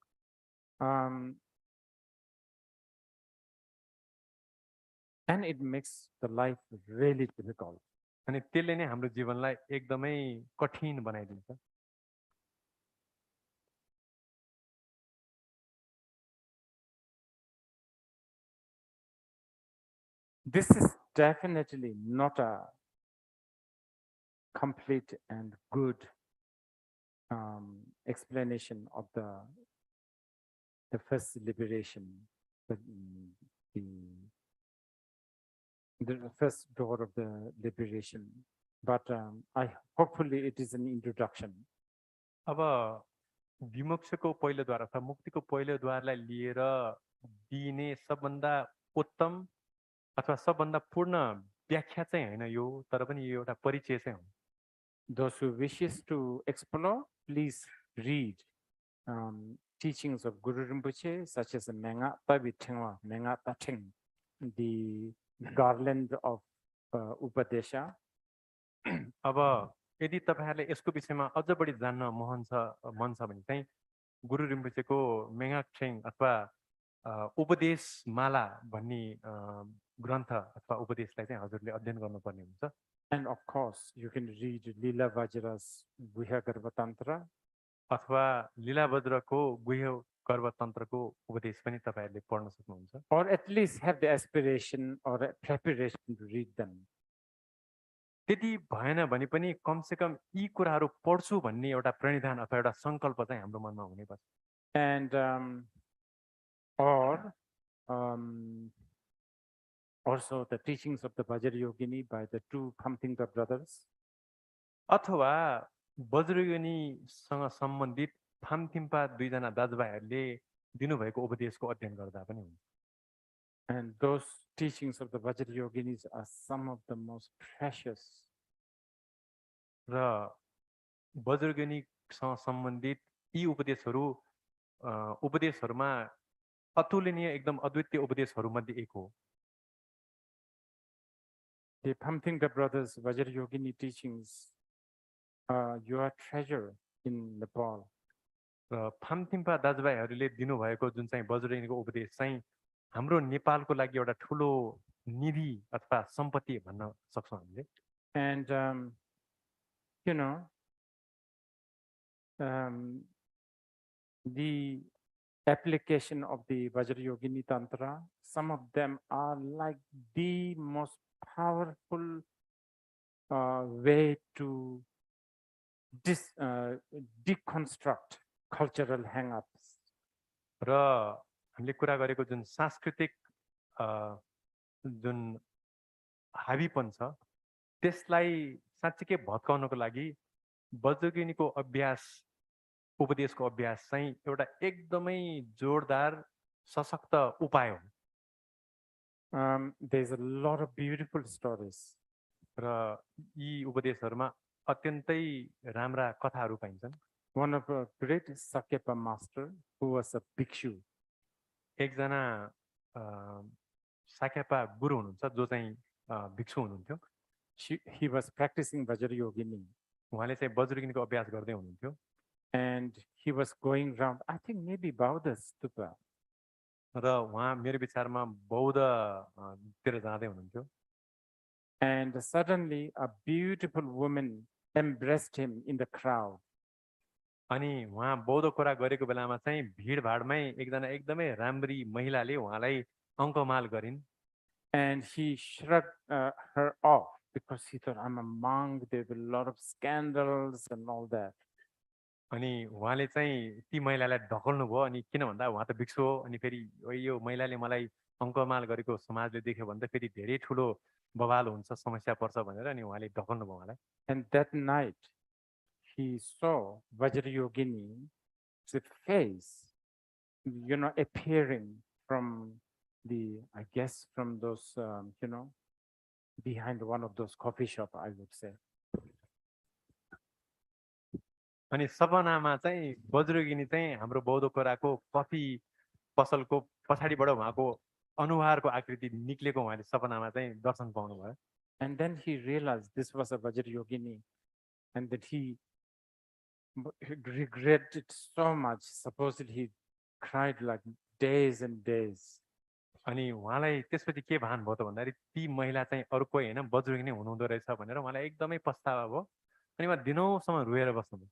And it makes the life really difficult. अनि त्यसले नै हाम्रो जीवनलाई एकदमै कठिन बनाइदिन्छ This is definitely not a complete and good explanation of the first liberation, the first door of the liberation. But hopefully it is an introduction. अब विमोक्षको पहिलो द्वार अथवा मुक्तिको पहिलो द्वारलाई लिएर दिइने सबभन्दा उत्तम अथवा सबभन्दा पूर्ण व्याख्या चाहिँ होइन यो तर पनि यो एउटा परिचय चाहिँ हो Those who wishes to explore, please read teachings of Guru Rinpoche, such as the Menga Pavitengwa, Menga Pateng, the garland of Upadesha. अब यदि तपाईहरुले यसको विषयमा अझ बढी जान्न मन छ भने चाहिँ गुरु रिम्पोचेको मेगाक्षेङ अथवा उपदेशमाला भन्ने ग्रन्थ अथवा उपदेशलाई चाहिँ हजुरले अध्ययन गर्नुपर्ने हुन्छ And of course, you can read Lila Vajra's Guhya Garva Tantra. अथवा लीला वज्रको गुह्य गर्भ तन्त्रको उपदेश पनि तपाईहरुले पढ्न सक्नुहुन्छ Or at least have the aspiration or a preparation to read them. त्यति भएन भने पनि कमसेकम यी कुराहरू पढ्छु भन्ने एउटा प्रणिधान अथवा एउटा संकल्प चाहिँ हाम्रो मनमा हुनुपर्छ And also the teachings of the Vajra Yogini by the two Phamtingpa brothers. अथवा वज्रयोनीसँग सम्बन्धित फामथिम्पा दुईजना दाजुभाइहरूले दिनुभएको उपदेशको अध्ययन गर्दा पनि हुन्छ And those teachings of the Vajra Yoginis are some of the most precious. र वज्रयोनीसँग सम्बन्धित यी उपदेशहरूमा अतुलनीय एकदम अद्वितीय उपदेशहरूमध्ये एक हो The Phamtingpa brothers Vajra Yogini teachings are your treasure in Nepal. र फामथिम्पा दाजुभाइहरूले दिनुभएको जुन चाहिँ वज्रयोनीको उपदेश चाहिँ हाम्रो नेपालको लागि एउटा ठुलो निधि अथवा सम्पत्ति भन्न सक्छौं हामीले And the application of the Vajra Yogini Tantra, some of them are like the most powerful way to deconstruct cultural hang-ups. र हामीले कुरा गरेको जुन सांस्कृतिक जुन हाबीपन छ त्यसलाई साच्चै भत्काउनको लागि वज्रयोनीको अभ्यास उपदेशको अभ्यास चाहिँ एउटा एकदमै जोरदार सशक्त उपाय हो There's a lot of beautiful stories. र यी उपदेशहरुमा अत्यन्तै राम्रा कथाहरू पाइन्छन् One of a great Sakyapa master who was a bhikshu. एकजना साक्यापा गुरु हुनुहुन्छ जो चाहिँ भिक्षु हुनुहुन्थ्यो He was practicing Vajra Yogini. उहाँले चाहिँ वज्रयोनीको अभ्यास गर्दै हुनुहुन्थ्यो And he was going around, I think maybe Bauddha stupa. र उहाँ मेरो विचारमा बौद्धतिर जाँदै हुनुहुन्थ्यो And suddenly a beautiful woman embraced him in the crowd. अनि उहाँ बौद्ध कुरा गरेको बेलामा चाहिँ भिडभाडमै एकजना एकदमै राम्री महिलाले उहाँलाई अङ्कमाल गरिन् And he shrugged her off because he thought, I'm a monk, there will be a lot of scandals and all that. अनि उहाँले चाहिँ ती महिलालाई ढकल्नु भयो अनि किन भन्दा उहाँ त भिक्षु हो अनि फेरि यो महिलाले मलाई अङ्कमाल गरेको समाजले देख्यो भने त फेरि धेरै ठुलो बवाल हुन्छ समस्या पर्छ भनेर अनि उहाँले ढकल्नु भयो उहाँलाई And that night, he saw Vajrayogini's face, appearing from I guess, from those, behind one of those coffee shop, I would say. अनि सपनामा चाहिँ वज्रगिनी चाहिँ हाम्रो बौद्धकोराको कफी पसलको पछाडिबाट उहाँको अनुहारको आकृति निक्लेको उहाँले सपनामा चाहिँ दर्शन पाउनुभयो And then he realized this was a Vajrayogini, and that he regretted so much. Supposedly he cried like days and days. अनि उहाँलाई त्यसपछि के भान भयो त भन्दाखेरि ती महिला चाहिँ अरू कोही होइन वज्रगिनी हुनुहुँदो रहेछ भनेर उहाँलाई एकदमै पछतावा भयो अनि उहाँ दिनौसम्म रोएर बस्नुभयो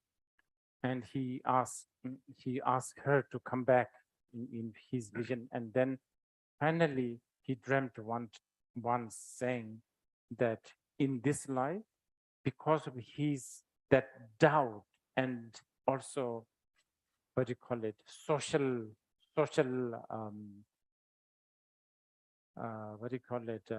And he asked her to come back in his vision. And then finally he dreamt once saying that in this life, because of that doubt and also, what do you call it, social what do you call it,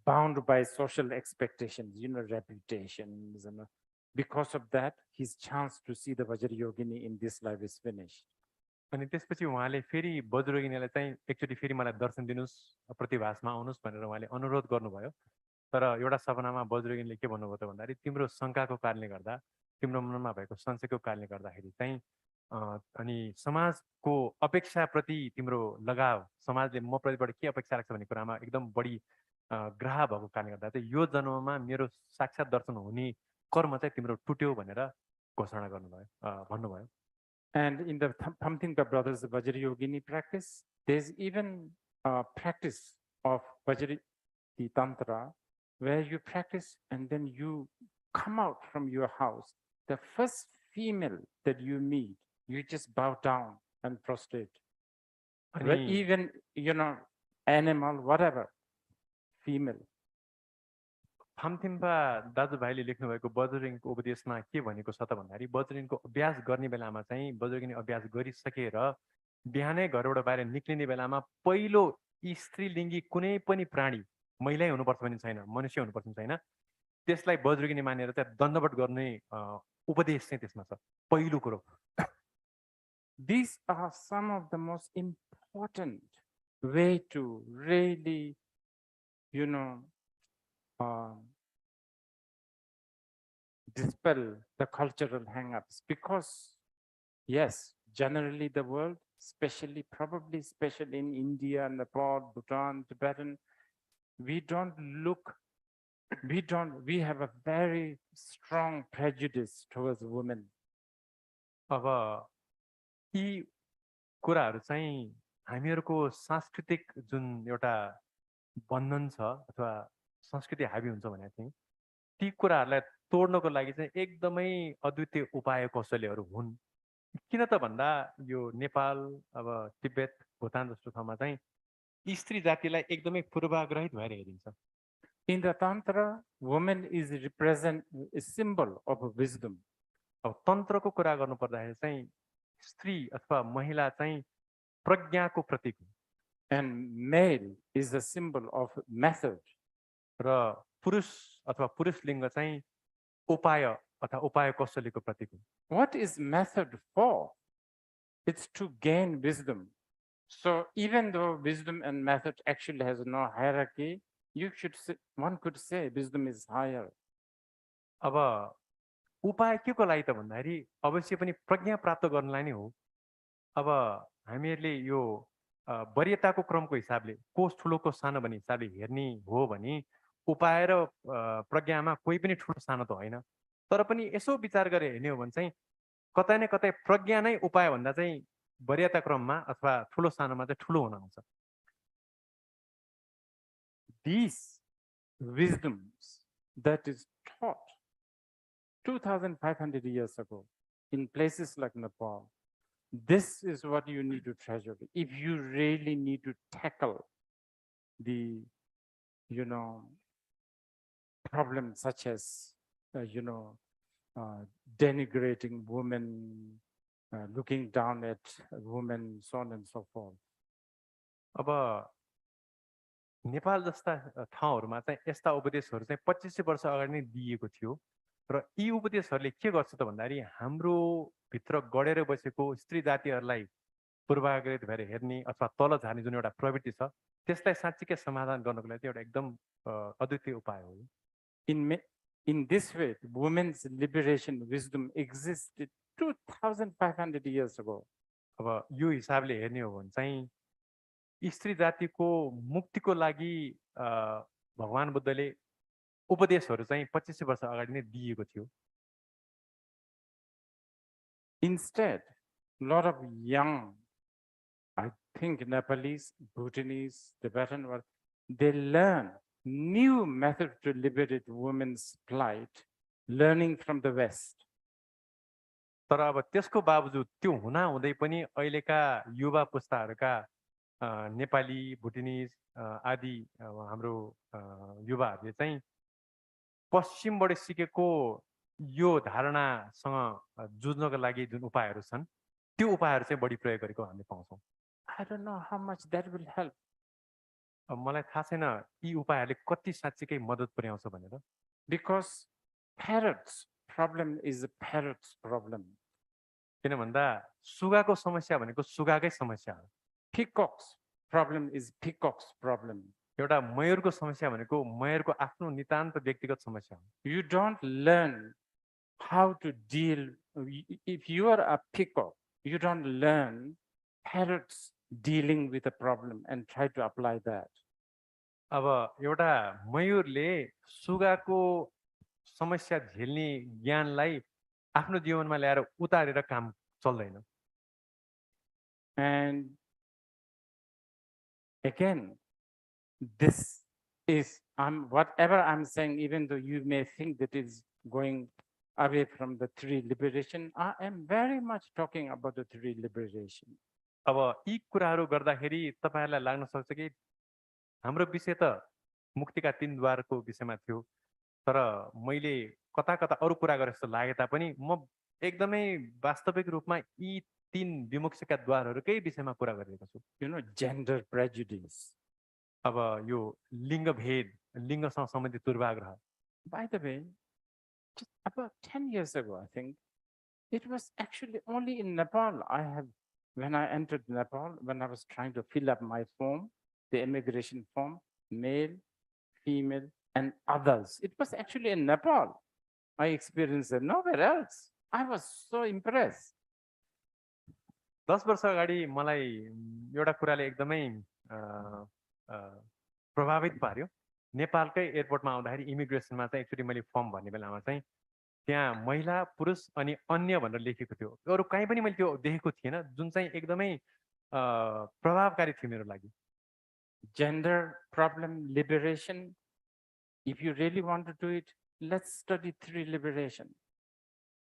bound by social expectations, reputations, and because of that, his chance to see the Vajrayogini in this life is finished. अनि त्यसपछि उहाँले फेरि वज्रगिनीलाई चाहिँ एकचोटि फेरि मलाई दर्शन दिनुस् प्रतिभासमा आउनुस् भनेर उहाँले अनुरोध गर्नुभयो तर एउटा सपनामा वज्रगिनीले के भन्नुभयो त भन्दाखेरि तिम्रो शङ्काको कारणले गर्दा तिम्रो मनमा भएको संशयको कारणले गर्दाखेरि चाहिँ अनि समाजको अपेक्षाप्रति तिम्रो लगाव समाजले म प्रतिबाट के अपेक्षा राख्छ भन्ने कुरामा एकदम बढी ग्राह भएको कारणले गर्दा चाहिँ यो जन्ममा मेरो साक्षात दर्शन हुने कर्म चाहिँ तिम्रो टुट्यो भनेर घोषणा गर्नुभयो भन्नुभयो And in the Pamtinka brothers Vajrayogini practice, there's even a practice of Vajrayogini Tantra where you practice and then you come out from your house. The first female that you meet, you just bow down and prostrate. Even, animal, whatever, female. फामथिम्पा दाजुभाइले लेख्नुभएको वज्रगिनीको उपदेशमा के भनेको छ त भन्दाखेरि वज्रगिनीको अभ्यास गर्ने बेलामा चाहिँ वज्रगिनी अभ्यास गरिसकेर बिहानै घरबाट बाहिर निक्लिने बेलामा पहिलो स्त्रीलिङ्गी कुनै पनि प्राणी महिलै हुनुपर्छ भन्ने छैन मनुष्य हुनुपर्छ छैन त्यसलाई वज्रगिनी मानेर चाहिँ दण्डवत गर्ने उपदेश चाहिँ त्यसमा छ पहिलो कुरो These are some of the most important way to really, dispel the cultural hang-ups, because yes, generally the world, especially in India, Nepal, Bhutan, Tibetan, we have a very strong prejudice towards women. अब यी कुराहरू चाहिँ हामीहरूको सांस्कृतिक जुन एउटा बन्धन छ अथवा संस्कृति हावी हुन्छ भने चाहिँ ती कुराहरूलाई तोड्नको लागि चाहिँ एकदमै अद्वितीय उपाय कौशल्यहरू हुन् किन त भन्दा यो नेपाल अब तिब्बत भुटान जस्तो ठाउँमा चाहिँ स्त्री जातिलाई एकदमै पूर्वाग्रहित भएर हेरिन्छ In the Tantra, woman is a symbol of wisdom. अब तन्त्रको कुरा गर्नु पर्दाखेरि चाहिँ स्त्री अथवा महिला चाहिँ प्रज्ञाको प्रतीक हो And male is a symbol of method. र पुरुष अथवा पुरुष लिङ्ग चाहिँ उपाय अथवा उपाय कौशल्यको प्रतीक हो What is method for? It's to gain wisdom. So even though wisdom and method actually has no hierarchy, one could say wisdom is higher. अब उपाय के को लागि त भन्दाखेरि अवश्य पनि प्रज्ञा प्राप्त गर्नलाई नै हो अब हामीहरूले यो वरीयताको क्रमको हिसाबले को ठुलो को सानो भन्ने हिसाबले हेर्ने हो भने उपाय र प्रज्ञामा कोही पनि ठुलो सानो त होइन तर पनि यसो विचार गरेर हेर्ने हो भने चाहिँ कतै न कतै प्रज्ञा नै उपाय भन्दा चाहिँ वरीयता क्रममा अथवा ठुलो सानोमा चाहिँ ठुलो हुन आउँछ These wisdoms that is taught 2,500 years ago in places like Nepal, this is what you need to treasure. If you really need to tackle the, problems such as, denigrating women, looking down at women, so on and so forth. अब नेपाल जस्ता ठाउँहरूमा चाहिँ यस्ता उपदेशहरू चाहिँ 2500 वर्ष अगाडि नै दिएको थियो र यी उपदेशहरूले के गर्छ त भन्दाखेरि हाम्रो भित्र गडेर बसेको स्त्री जातिहरूलाई पूर्वाग्रहित भएर हेर्ने अथवा तल झार्ने जुन एउटा प्रवृत्ति छ त्यसलाई साँच्चीकै समाधान गर्नको लागि एउटा एकदम अद्वितीय उपाय हो। In this way, women's liberation wisdom existed 2,500 years ago. अब यो हिसाबले हेर्ने हो भने चाहिँ स्त्री जातिको मुक्तिको लागि भगवान बुद्धले उपदेशहरू चाहिँ 2500 वर्ष अगाडि नै दिएको थियो। Instead, a lot of young, I think Nepalese, Bhutanese, Tibetan, they learn new methods to liberate women's plight, learning from the West. तर अब त्यसको बावजुद त्यो हुना हुँदै पनि अहिलेका युवा पुस्ताहरूका नेपाली, भुटानिज आदि हाम्रो युवाहरूले चाहिँ पश्चिमबाट सिकेको यो धारणासँग जुझ्नको लागि जुन उपायहरू छन् त्यो उपायहरू चाहिँ बढी प्रयोग गरेको हामीले पाउँछौँ। I don't know how much that will help. अब मलाई थाहा छैन यी उपायहरूले कति साँच्चीकै मद्दत पुर्याउँछ भनेर। Because parrots problem is a parrot's problem. किन भन्दा सुगाको समस्या भनेको सुगाकै समस्या हो। Peacock's problem is peacock's problem. एउटा मयूरको समस्या भनेको मयूरको आफ्नो नितान्त व्यक्तिगत समस्या हो। You don't learn how to deal. If you are a peacock, you don't learn parrots dealing with a problem and try to apply that. अब एउटा मयूरले सुगाको समस्या झेल्ने ज्ञानलाई आफ्नो जीवनमा ल्याएर उतारेर काम चल्दैन। And again, this is whatever I'm saying, even though you may think that is going away from the three liberation, I am very much talking about the three liberation. अब यी कुराहरू गर्दाखेरि तपाईहरुलाई लाग्न सक्छ कि हाम्रो विषय त मुक्तिका तीन द्वारको विषयमा थियो, तर मैले कता कता अरु कुरा गरे जस्तो लागे तापनि म एकदमै वास्तविक रूपमा यी तीन विमुक्तिका द्वारहरूकै विषयमा कुरा गरिरहेको छु। You know, gender prejudice. अब यो लिङ्ग भेद, लिङ्गसँग सम्बन्धित पूर्वाग्रह। By the way, just about 10 years ago, I think, it was actually only in Nepal. When I entered Nepal, when I was trying to fill up my form, the immigration form, male, female, and others, it was actually in Nepal. I experienced it nowhere else. I was so impressed. 10 वर्ष अगाडि मलाई एउटा कुराले एकदमै प्रभावित पार्यो। नेपालकै एयरपोर्टमा आउँदाखेरि इमिग्रेसनमा चाहिँ एक्चुअली मैले फर्म भर्ने बेलामा चाहिँ त्यहाँ महिला, पुरुष अनि अन्य भनेर लेखेको थियो। अरु कहीँ पनि मैले त्यो देखेको थिएन, जुन चाहिँ एकदमै प्रभावकारी थियो मेरो लागि। Gender problem liberation, if you really want to do it, let's study three liberation.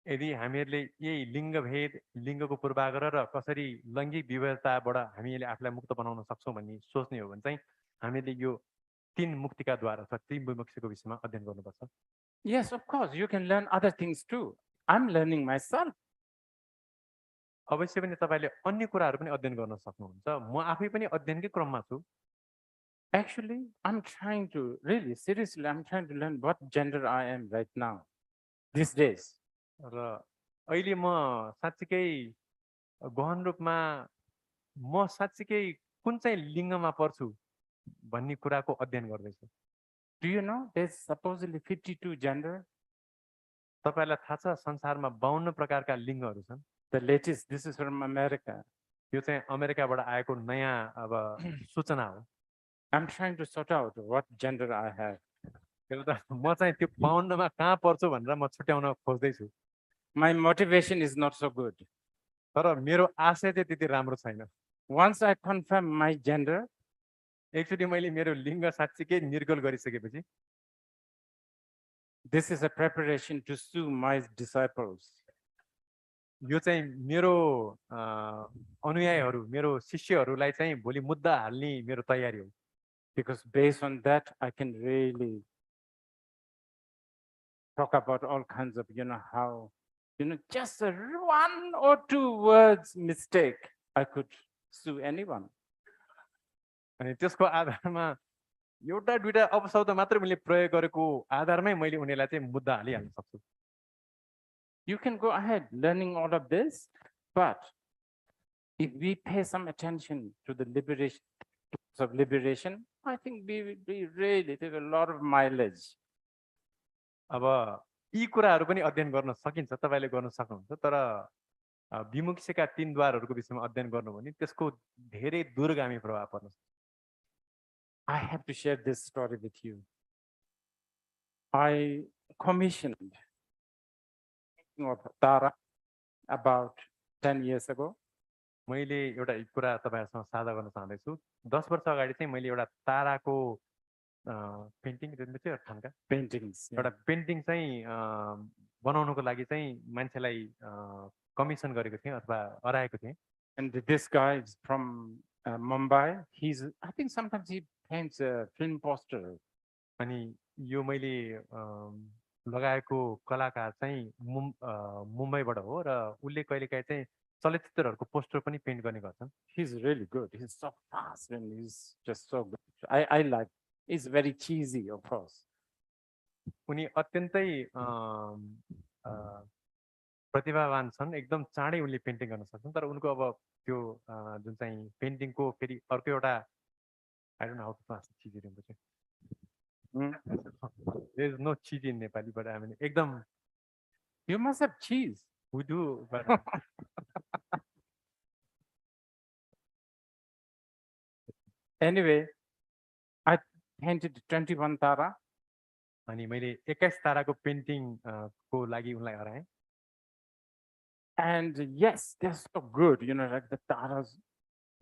यदि हामीहरूले यही लिङ्ग भेद, लिङ्गको पूर्वाग्रह र कसरी लैङ्गिक विविधताबाट हामीले आफूलाई मुक्त बनाउन सक्छौं भन्ने सोच्ने हो भने चाहिँ हामीले यो तीन मुक्तिका द्वार अथवा तीन विमुक्तिको विषयमा अध्ययन गर्नुपर्छ। Yes, of course, you can learn other things too. I'm learning myself. अवश्य पनि तपाईले अन्य कुराहरू पनि अध्ययन गर्न सक्नुहुन्छ। म आफै पनि अध्ययनकै क्रममा छु। Actually, I'm trying to learn what gender I am right now, these days. र अहिले म साच्चीकै गहन रूपमा म साच्चीकै कुन चाहिँ लिङ्गमा पर्छु भन्ने कुराको अध्ययन गर्दैछु। Do you know there's supposedly 52 gender? तपाईलाई थाहा छ संसारमा 52 प्रकारका लिङ्गहरू छन्। The latest, this is from America. यो चाहिँ अमेरिकाबाट आएको नयाँ अब सूचना हो। I'm trying to sort out what gender I have. म चाहिँ त्यो 52 मा कहाँ पर्छु भनेर म छुट्याउन खोज्दै छु। My motivation is not so good. तर मेरो आशय चाहिँ त्यति राम्रो छैन। Once I confirm my gender, actually मैले मेरो लिङ्ग साच्चीकै निर्गोल गरिसकेपछि this is a preparation to sue my disciples. यो चाहिँ मेरो अनुयायीहरू, मेरो शिष्यहरूलाई चाहिँ भोलि मुद्दा हाल्ने मेरो तयारी हो। Because based on that, I can really talk about all kinds of, how, just a 1 or 2 words mistake, I could sue anyone. अनि त्यसको आधारमा एउटा दुईटा अपशब्द मात्रै मैले प्रयोग गरेको आधारमै मैले उनीलाई चाहिँ मुद्दा हालिहाल्न सक्छु. You can go ahead learning all of this, but if we pay some attention to the liberation, I think we really take a lot of mileage. अब यी कुराहरू पनि अध्ययन गर्न सकिन्छ, तपाईँले गर्न सक्नुहुन्छ, तर विमुक्षका 3 द्वारहरूको विषयमा अध्ययन गर्नु भने त्यसको धेरै दूरगामी प्रभाव पर्न सक्छ. I have to share this story with you. I commissioned Tara about 10 years ago. मैले एउटा कुरा तपाईहरुसँग साझा गर्न चाहन्दैछु. 10 वर्ष अगाडि चाहिँ मैले एउटा ताराको पेन्टिङ paintings एउटा पेन्टिङ चाहिँ बनाउनको लागि चाहिँ मान्छेलाई कमिसन गरेको थिएँ अथवा अराएको थिएँ. And this guy is from Mumbai. I think sometimes he paints a film poster. अनि यो मैले लगाएको कलाकार चाहिँ मुम्बईबाट हो र उले कहिलेकाहीँ चाहिँ चलचित्रहरूको पोस्टर पनि पेन्ट गर्ने गर्छन्. He's really good. He's so fast and he's just so good. I like. It's very cheesy, of course. उनी अत्यन्तै प्रतिभावान छन्, एकदम चाँडै उनले पेन्टिङ गर्न सक्छन्, तर उनको अब त्यो जुन चाहिँ पेन्टिङको फेरि अर्को एउटा I don't know how to translate cheesy in There is no cheese in Nepali, but I mean एकदम. You must have cheese. We do, but anyway, I painted 21 Tara. अनि मैले 21 ताराको पेन्टिङ को लागि उनलाई हराएँ. And yes, they're so good, like the taras,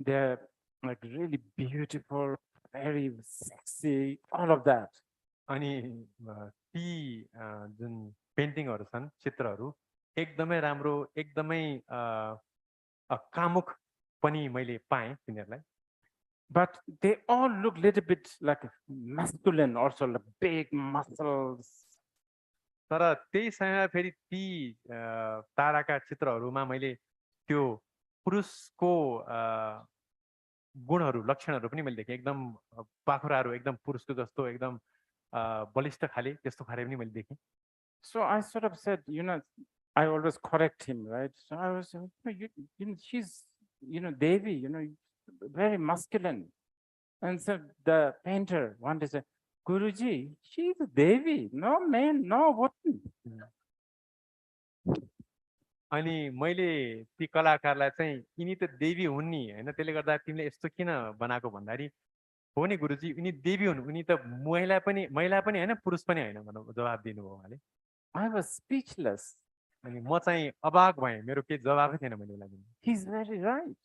they're like really beautiful, very sexy, all of that. अनि ती जुन पेन्टिङहरू छन्, चित्रहरू एकदमै राम्रो, एकदमै कामुक पनि मैले पाएँ तिनीहरूलाई. But they all look a little bit like masculine, also like big muscles. तर त्यही समयमा फेरि ती ताराका चित्रहरूमा मैले त्यो पुरुषको गुणहरू, लक्षणहरू पनि मैले देखेँ. एकदम पाखुराहरू एकदम पुरुषको जस्तो, एकदम बलिष्ठ खाले, त्यस्तो खाले पनि मैले देखेँ. So I sort of said, I always correct him, right? So I was, she's, Devi, very masculine. And so the painter wanted to say, Guruji, she's a Devi, no man, no woman. अनि मैले ती कलाकारलाई चाहिँ यिनी त देवी हुन् नि हैन, त्यसले गर्दा तिमीले यस्तो किन बनाएको भन्दाखेरि हो नि गुरुजी, यिनी देवी हुन्, उनी त महिला पनि हैन, पुरुष पनि हैन भनेर जवाफ दिनुभयो उहाँले. I was speechless. अनि म चाहिँ अबाक भएँ, मेरो केही जवाफै थिएन मैले उनलाई दिनु. He's very right.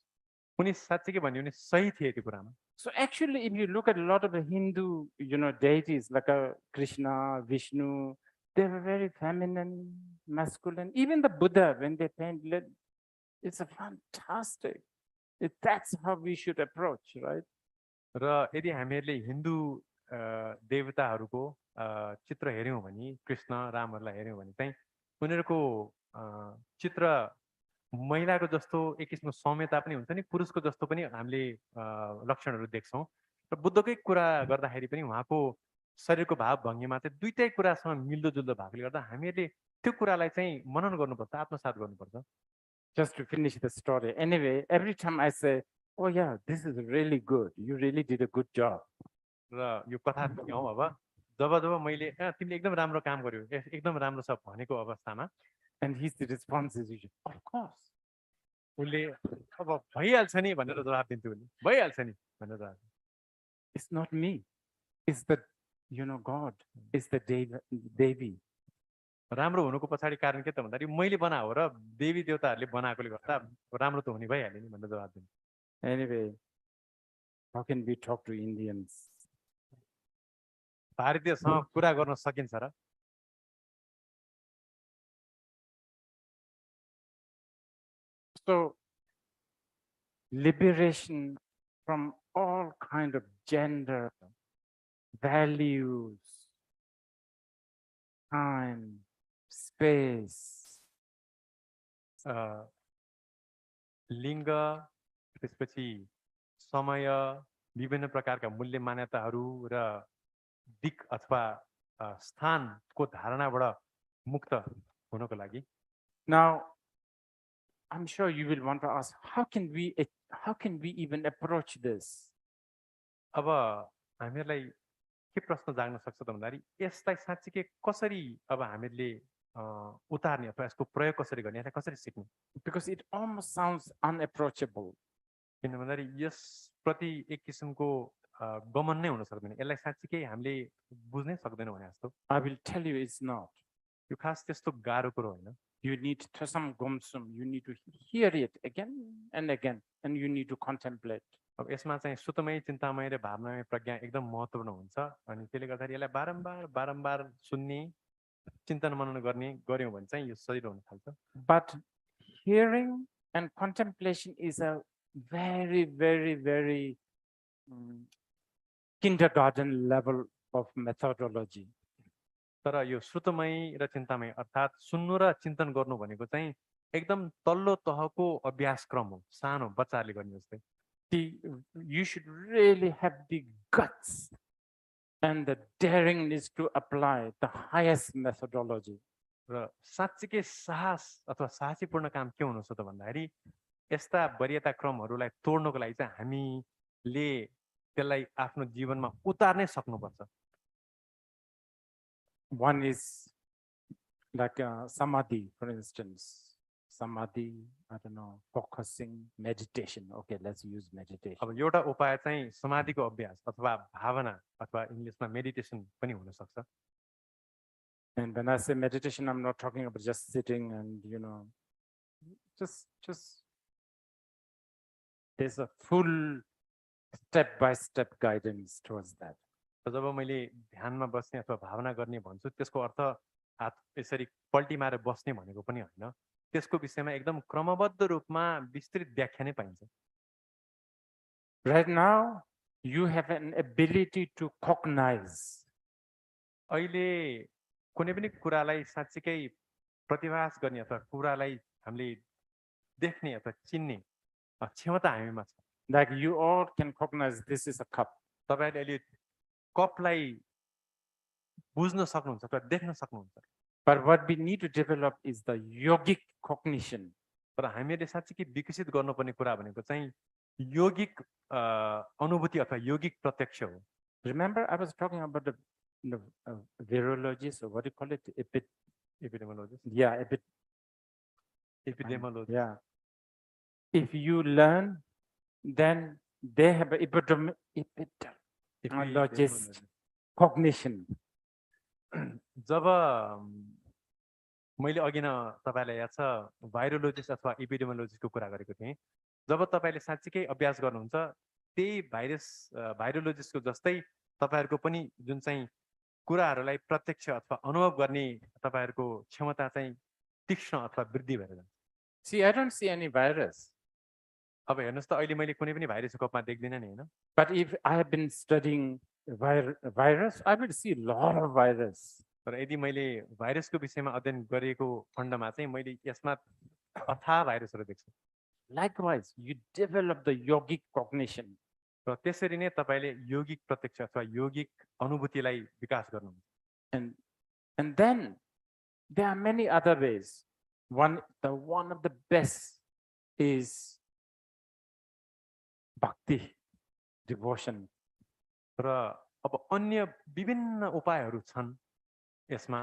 उनी साच्चै भन्यो भने सही थिए त्यो कुरामा. So actually, if you look at a lot of the Hindu, deities like Krishna, Vishnu, they were very feminine, masculine. Even the Buddha, when they paint, it's a fantastic. That's how we should approach, right? र यदि हामीहरूले हिन्दू देवताहरूको चित्र हेर्यौँ भने, कृष्ण रामहरूलाई हेर्यौँ भने चाहिँ उनीहरूको चित्र महिलाको जस्तो एक किसिमको सौम्यता पनि हुन्छ नि, पुरुषको जस्तो पनि हामीले लक्षणहरू देख्छौँ. र बुद्धकै कुरा गर्दाखेरि पनि उहाँको शरीरको भाव भङ्गीमा चाहिँ दुईटै कुरासँग मिल्दोजुल्दो भएकोले गर्दा हामीहरूले त्यो कुरालाई चाहिँ मनन गर्नुपर्छ, आत्मसात गर्नुपर्छ. Just to finish the story. Anyway, every time I say, oh yeah, this is really good. You really did a good job. र यो कथा हौ अब जब मैले तिमीले एकदम राम्रो काम गर्यो, एकदम राम्रो छ भनेको अवस्थामा, and his response is usually, of course. उनले अब भइहाल्छ नि भनेर जवाफ दिन्थ्यो. उनले भइहाल्छ नि भनेर जवाफ. It's not me. It's the God. It's the Devi. राम्रो हुनुको पछाडि कारण के त भन्दाखेरि मैले बनाएको र देवी देवताहरूले बनाएकोले गर्दा राम्रो त हुने भइहाल्यो नि भनेर जवाफ दिन्थ्यो. Anyway, how can we talk to Indians? भारतीयसँग कुरा गर्न सकिन्छ र? So, liberation from all kind of gender, values, time, space. लिङ्ग, त्यसपछि समय, विभिन्न प्रकारका मूल्य मान्यताहरू र दिक अथवा स्थानको धारणाबाट मुक्त हुनको लागि Now, I'm sure you will want to ask, how can we even approach this? अब हामीहरूलाई के प्रश्न जाग्न सक्छ त भन्दाखेरि यसलाई साँच्चीकै कसरी अब हामीहरूले उतार्ने अथवा यसको प्रयोग कसरी गर्ने यसलाई कसरी सिक्ने Because it almost sounds unapproachable. किन भन्दाखेरि यसप्रति एक किसिमको गमन नै हुन सक्दैन यसलाई साँच्चीकै हामीले बुझ्नै सक्दैनौँ भने जस्तो I will tell you it's not. यो खास त्यस्तो गाह्रो कुरो होइन You need tasam gomsum. You need to hear it again and again, and you need to contemplate. अब यसमा चाहिँ सुतमय चिन्तामय र भावनामय प्रज्ञा एकदम महत्त्वपूर्ण हुन्छ अनि त्यसले गर्दाखेरि यसलाई बारम्बार बारम्बार सुन्ने चिन्तन मनन गर्ने गर्यौँ भने चाहिँ यो सजिलो हुन थाल्छ But hearing and contemplation is a very, very, very kindergarten level of methodology. तर यो श्रुतमय र चिन्तामय अर्थात् सुन्नु र चिन्तन गर्नु भनेको चाहिँ एकदम तल्लो तहको अभ्यासक्रम हो सानो बच्चाहरूले गर्ने जस्तै You should really have the guts and the daringness to apply the highest methodology. र साँच्चीकै साहस अथवा साहसीपूर्ण काम के हुनुहुन्छ त भन्दाखेरि यस्ता वरीयता क्रमहरूलाई तोड्नको लागि चाहिँ हामीले त्यसलाई आफ्नो जीवनमा उतार्नै सक्नुपर्छ One is like samadhi, for instance. Samadhi, I don't know, focusing, meditation. Okay, let's use meditation. अब एउटा उपाय चाहिँ समाधिको अभ्यास अथवा भावना अथवा इङ्ग्लिसमा मेडिटेसन पनि हुन सक्छ And when I say meditation, I'm not talking about just sitting and, just there's a full step-by-step guidance towards that. जब मैले ध्यानमा बस्ने अथवा भावना गर्ने भन्छु त्यसको अर्थ हात यसरी पल्टी मारेर बस्ने भनेको पनि होइन त्यसको विषयमा एकदम क्रमबद्ध रूपमा विस्तृत व्याख्या नै पाइन्छ Right now, you have an ability to cognize. अहिले कुनै पनि कुरालाई साँच्चीकै प्रतिभास गर्ने अथवा कुरालाई हामीले देख्ने अथवा चिन्ने क्षमता हामीमा छ Like you all can cognize this is a cup. तपाईहरुले अहिले कपलाई बुझ्न सक्नुहुन्छ अथवा देख्न सक्नुहुन्छ But what we need to develop is the yogic cognition. तर हामीहरूले साँच्चीकै विकसित गर्नुपर्ने कुरा भनेको चाहिँ योगिक अनुभूति अथवा योगिक प्रत्यक्ष हो Remember, I was talking about the virologist, or what do you call it? epidemiologist. Yeah, epidemiologist. yeah. If you learn, then they have an epidemiologist cognition. जब मैले अघि न तपाईलाई याद छ भाइरोलोजिस्ट अथवा एपिडेमियोलोजिस्टको कुरा गरेको थिएँ जब तपाईले साँच्चीकै अभ्यास गर्नुहुन्छ त्यही भाइरोलोजिस्टको जस्तै तपाईहरुको पनि जुन चाहिँ कुराहरूलाई प्रत्यक्ष अथवा अनुभव गर्ने तपाईहरुको क्षमता चाहिँ तीक्ष्ण अथवा वृद्धि भएर जान्छ See, I don't see any virus. अब हेर्नुस् त अहिले मैले कुनै पनि भाइरसको कपमा देख्दिन नि हैन But if I have been studying virus, I will see a lot of virus. तर यदि मैले भाइरसको विषयमा अध्ययन गरेको खण्डमा चाहिँ मैले यसमा अथाह भाइरसहरु देख्छु Likewise, you develop the yogic cognition. र त्यसरी नै तपाईले योगिक प्रत्यक्ष अथवा योगिक अनुभूतिलाई विकास गर्नुहुन्छ And then there are many other ways. One of the best is bhakti, devotion. र अब अन्य विभिन्न उपायहरू छन् यसमा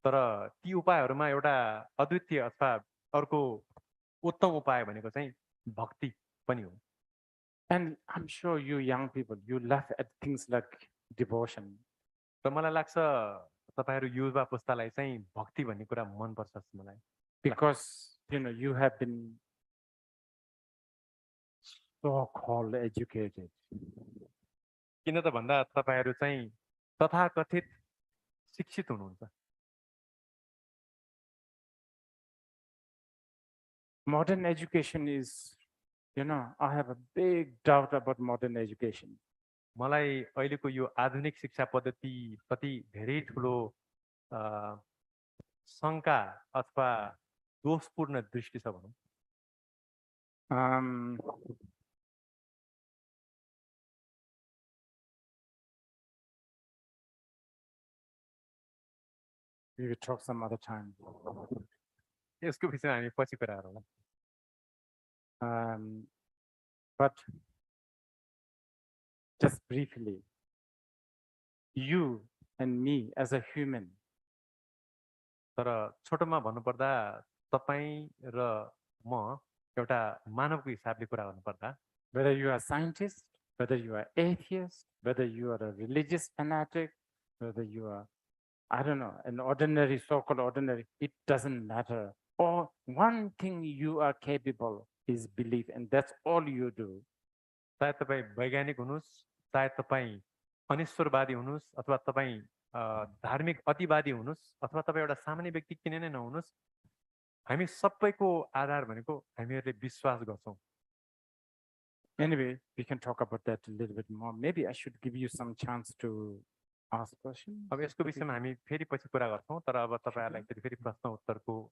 तर ती उपायहरूमा एउटा अद्वितीय अथवा अर्को उत्तम उपाय भनेको चाहिँ भक्ति पनि हो And I'm sure you young people, you laugh at things like devotion. र मलाई लाग्छ तपाईहरु युवा पुस्तालाई चाहिँ भक्ति भन्ने कुरा मन पर्छ मलाई Because you have been so called educated. किन त भन्दा तपाईहरु चाहिँ तथाकथित शिक्षित हुनुहुन्छ Modern education is, I have a big doubt about modern education. मलाई अहिलेको यो आधुनिक शिक्षा पद्धति प्रति धेरै ठुलो शङ्का अथवा दोषपूर्ण दृष्टि छ भनौँ? We will talk some other time. यसको विषयमा हामी पछि कुरा गरौँला। But just briefly, you and me as a human, तर छोटोमा भन्नुपर्दा तपाईँ र म एउटा मानवको हिसाबले कुरा गर्नुपर्दा whether you are a scientist, whether you are atheist, whether you are a religious fanatic, whether you are, I don't know, an ordinary, so-called ordinary, it doesn't matter. Or one thing you are capable is belief, and that's all you do. चाहे तपाईँ वैज्ञानिक हुनुहोस्, चाहे तपाईँ अनिश्वरवादी हुनुहोस्, अथवा तपाईँ धार्मिक अतिवादी हुनुहोस्, अथवा तपाईँ एउटा सामान्य व्यक्ति किन नै नहुनुहोस्, हामी सबैको आधार भनेको हामीहरूले विश्वास गर्छौँ। Anyway, we can talk about that a little bit more. Maybe I should give you some chance to ask questions. अब यसको विषयमा हामी फेरि पछि कुरा गर्छौँ, तर अब तपाईहरुलाई फेरि प्रश्न उत्तरको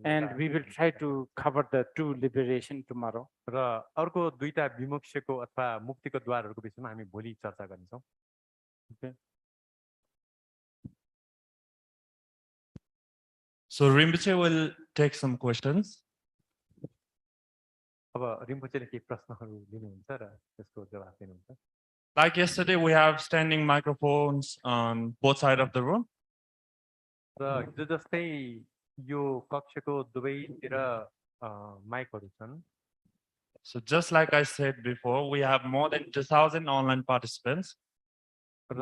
And we will try to cover the two liberation tomorrow. र अर्को दुईटा विमुक्तिको अथवा मुक्तिको द्वारहरूको विषयमा हामी भोलि चर्चा गर्नेछौँ। Okay. So Rinpoche will take some questions. अब रिम्पोचेले केही प्रश्नहरू लिनुहुन्छ र त्यसको जवाफ दिनुहुन्छ। Like yesterday, we have standing microphones on both sides of the room. र हिजो जस्तै यो कक्षको दुवैतिर माइकहरू छन्। So just like I said before, we have more than 2,000 online participants. र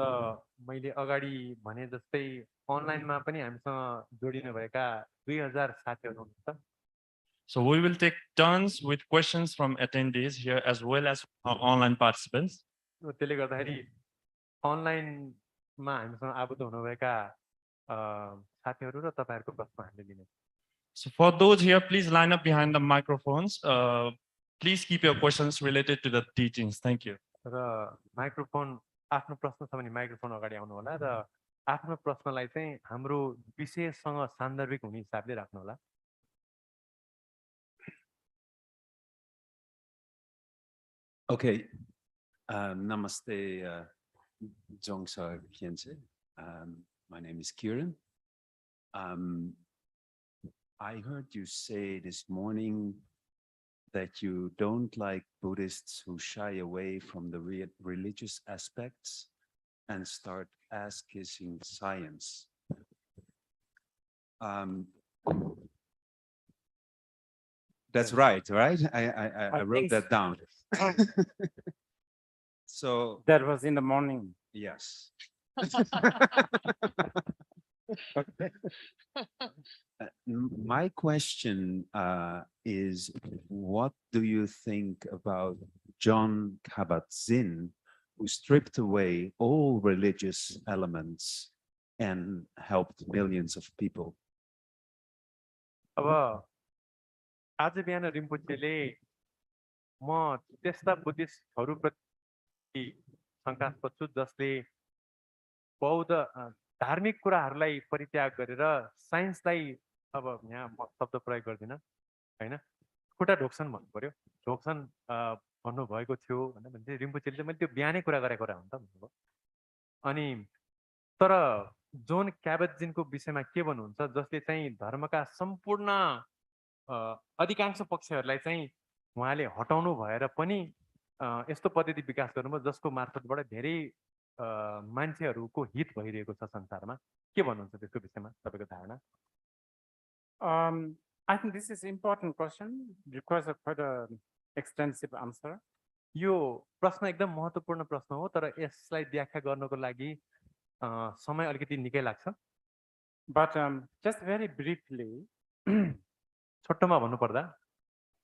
मैले अगाडि भने जस्तै अनलाइनमा पनि हामीसँग जोडिनु भएका 2000 साथीहरू हुनुहुन्छ। So we will take turns with questions from attendees here as well as online participants. त्यसले गर्दाखेरि अनलाइनमा हामीसँग आबद्ध हुनुभएका साथीहरू र तपाईहरुको प्रश्न हामीले लिने। So for those here, please line up behind the microphones. Please keep your questions related to the teachings. Thank you. र माइक्रोफोन आफ्नो प्रश्न छ भने माइक्रोफोन अगाडि आउनु होला र आफ्नो प्रश्नलाई चाहिँ हाम्रो विषयसँग सान्दर्भिक हुने हिसाबले राख्नु होला। Okay. Namaste, Jongsa Khyentse. My name is Kieran. I heard you say this morning that you don't like Buddhists who shy away from the religious aspects and start ass-kissing science. That's right, right? I wrote that down. So that was in the morning. Yes. My question is, what do you think about John Kabat-Zinn, who stripped away all religious elements and helped millions of people? अब आज बिहान रिम्पोचेले म त्यस्ता बुद्धिस्टहरुप्रति शंकास्पद छु जसले बौद्ध धार्मिक कुराहरुलाई परित्याग गरेर साइन्सलाई अब यहाँ शब्द प्रयोग गर्दिन हैन खुट्टा ढोक्छन् भन्नु पर्यो ढोक्छन् भन्नु भएको थियो भने रिम्पोचेले मैले त्यो बिहानै कुरा गरेको कुरा हो नि त भन्नुभयो। अनि तर जोन क्याबेटजिनको विषयमा के भन्नुहुन्छ जसले चाहिँ धर्मका सम्पूर्ण अधिकांश पक्षहरूलाई चाहिँ उहाँले हटाउनु भएर पनि यस्तो पद्धति विकास गर्नुभयो जसको मार्फतबाट धेरै मान्छेहरूको हित भइरहेको छ संसारमा। के भन्नुहुन्छ त्यसको विषयमा तपाईको धारणा? I think this is an important question, requires quite an extensive answer. यो प्रश्न एकदम महत्त्वपूर्ण प्रश्न हो तर यसलाई व्याख्या गर्नको लागि समय अलिकति निकै लाग्छ। But just very briefly, छोटोमा भन्नु पर्दा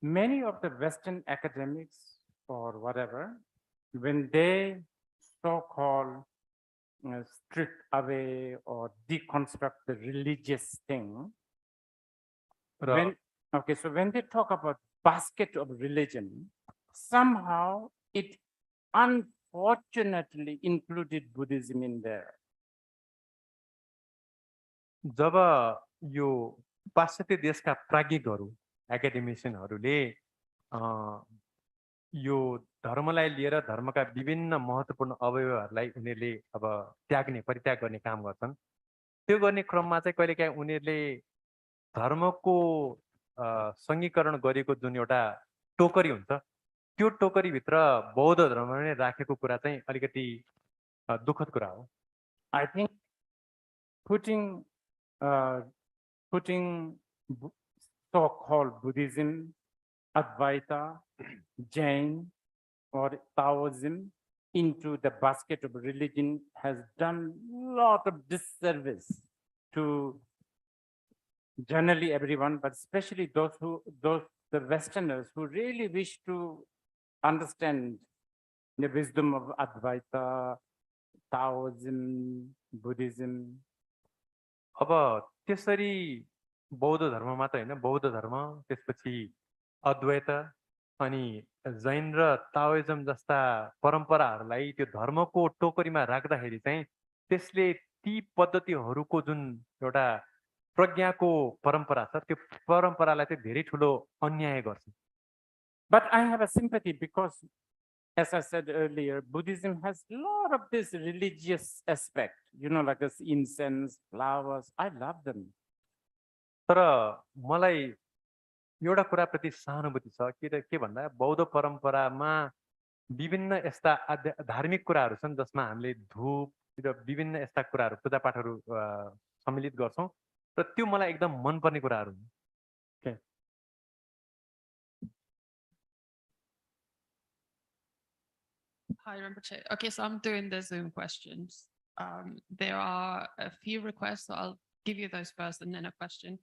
many of the Western academics or whatever, when they so-called strip away or deconstruct the religious thing, when they talk about basket of religion, somehow it unfortunately included Buddhism in there. जब यो पाश्चात्य देशका प्राज्ञिकहरू एकाडेमिसियनहरूले यो धर्मलाई लिएर धर्मका विभिन्न महत्त्वपूर्ण अवयवहरूलाई उनीहरूले अब त्याग्ने परित्याग गर्ने काम गर्छन् त्यो गर्ने क्रममा चाहिँ कहिलेकाहीँ उनीहरूले धर्मको सङ्घीकरण गरिएको जुन एउटा टोकरी हुन्छ त्यो टोकरीभित्र बौद्ध धर्म नै राखेको कुरा चाहिँ अलिकति दुःखद कुरा हो I think putting so-called Buddhism, Advaita, Jain, or Taoism into the basket of religion has done a lot of disservice to generally everyone, but especially the Westerners who really wish to understand the wisdom of Advaita, Taoism, Buddhism. अब त्यसरी बौद्ध धर्म मात्र होइन बौद्ध धर्म त्यसपछि अद्वैत अनि जैन र ताओइजम जस्ता परम्पराहरूलाई त्यो धर्मको टोकरीमा राख्दाखेरि चाहिँ त्यसले ती पद्धतिहरूको जुन एउटा प्रज्ञाको परम्परा छ त्यो परम्परालाई चाहिँ धेरै ठुलो अन्याय गर्छ But I have a sympathy because, as I said earlier, Buddhism has a lot of this religious aspect, like this incense, flowers. I love them. तर मलाई एउटा कुराप्रति सहानुभूति छ के भन्दा बौद्ध परम्परामा विभिन्न यस्ता धार्मिक कुराहरू छन् जसमा हामीले धूप र विभिन्न यस्ता कुराहरू पूजापाठहरू सम्मिलित गर्छौँ र त्यो मलाई एकदम मनपर्ने कुराहरू हुन् Hi, Rinpoche. Okay, so I'm doing the Zoom questions. There are a few requests, so I'll give you those first and then a question.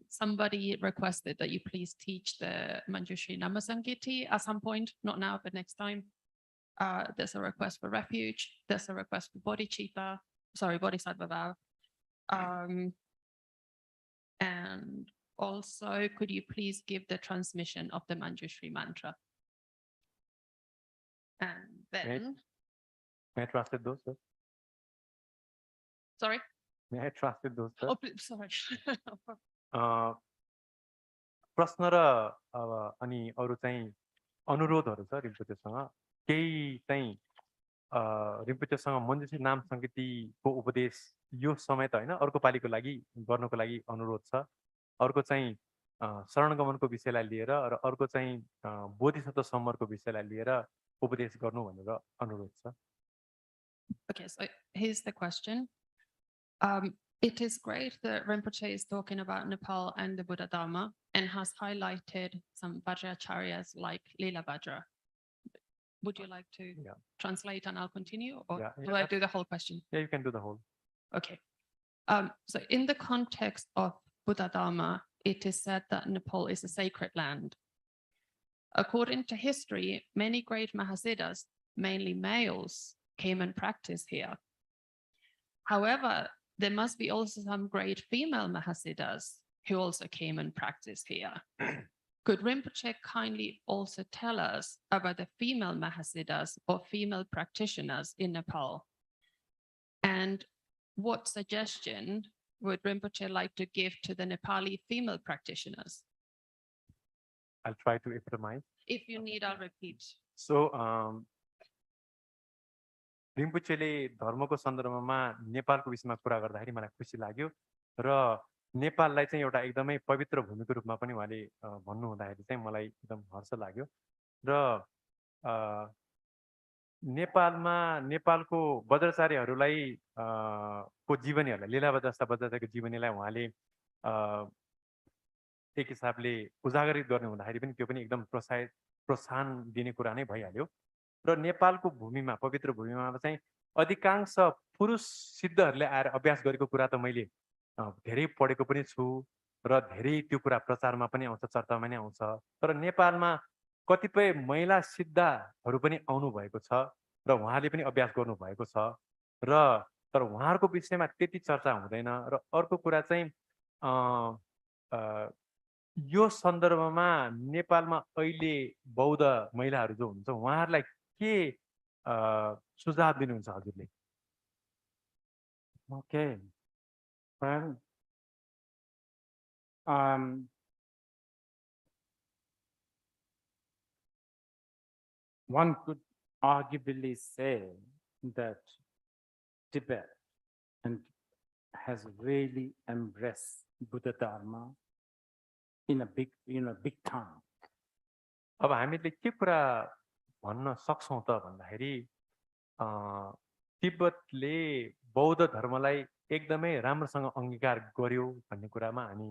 Somebody requested that you please teach the Manjushri Namasangiti at some point, not now, but next time. There's a request for refuge. There's a request for Bodhisattva vow. And also, could you please give the transmission of the Manjushri mantra? And then... May I translate those, sir? Sorry? May I translate those, sir? Oh, sorry. प्रश्न र अनि अरू चाहिँ अनुरोधहरू छ रिम्पोचेसँग केही चाहिँ रिम्पोचेसँग मञ्जुश्री नाम सङ्गीतिको उपदेश यो समय त होइन अर्को पालिको लागि गर्नको लागि अनुरोध छ अर्को चाहिँ शरणगमनको विषयलाई लिएर र अर्को चाहिँ बोधिसत्व सम्मरको विषयलाई लिएर उपदेश गर्नु भनेर अनुरोध छ Okay, so here's the question. It is great that Rinpoche is talking about Nepal and the Buddha Dharma and has highlighted some Vajracharyas like Leela Vajra. Would you like to translate and I'll continue, or do I do the whole question? Yeah, you can do the whole. Okay. So in the context of Buddha Dharma, it is said that Nepal is a sacred land. According to history, many great Mahasiddhas, mainly males, came and practiced here. However, there must be also some great female Mahasiddhas who also came and practiced here. Could Rinpoche kindly also tell us about the female Mahasiddhas or female practitioners in Nepal? And what suggestion would Rinpoche like to give to the Nepali female practitioners? I'll try to epitomize. If you need, I'll repeat. So, रिम्पोचेले धर्मको सन्दर्भमा नेपालको विषयमा कुरा गर्दाखेरि मलाई खुसी लाग्यो र नेपाललाई चाहिँ एउटा एकदमै पवित्र भूमिको रूपमा पनि उहाँले भन्नु हुँदाखेरि चाहिँ मलाई एकदम हर्ष लाग्यो र नेपालमा नेपालको वज्राचार्यहरूलाई को जीवनीहरूलाई लीला जस्ता वज्राचार्यको जीवनीलाई उहाँले एक हिसाबले उजागरित गर्ने हुँदाखेरि पनि त्यो पनि एकदम प्रोत्साहन दिने कुरा नै भइहाल्यो र नेपालको भूमिमा पवित्र भूमिमा चाहिँ अधिकांश पुरुष सिद्धहरूले आएर अभ्यास गरेको कुरा त मैले धेरै पढेको पनि छु र धेरै त्यो कुरा प्रचारमा पनि आउँछ चर्चामा पनि आउँछ तर नेपालमा कतिपय महिला सिद्धहरू पनि आउनु भएको छ र उहाँले पनि अभ्यास गर्नु भएको छ र तर उहाँहरूको विषयमा त्यति चर्चा हुँदैन र अर्को कुरा चाहिँ यो सन्दर्भमा नेपालमा अहिले बौद्ध महिलाहरू जो हुनुहुन्छ उहाँहरूलाई के सुझाव दिनुहुन्छ हजुरले? Okay. Well, one could arguably say that Tibet and has really embraced Buddha Dharma in a big time. अब हामीले के कुरा भन्न सक्छौँ त भन्दाखेरि तिब्बतले बौद्ध धर्मलाई एकदमै राम्रोसँग अंगीकार गर्यो भन्ने कुरामा हामी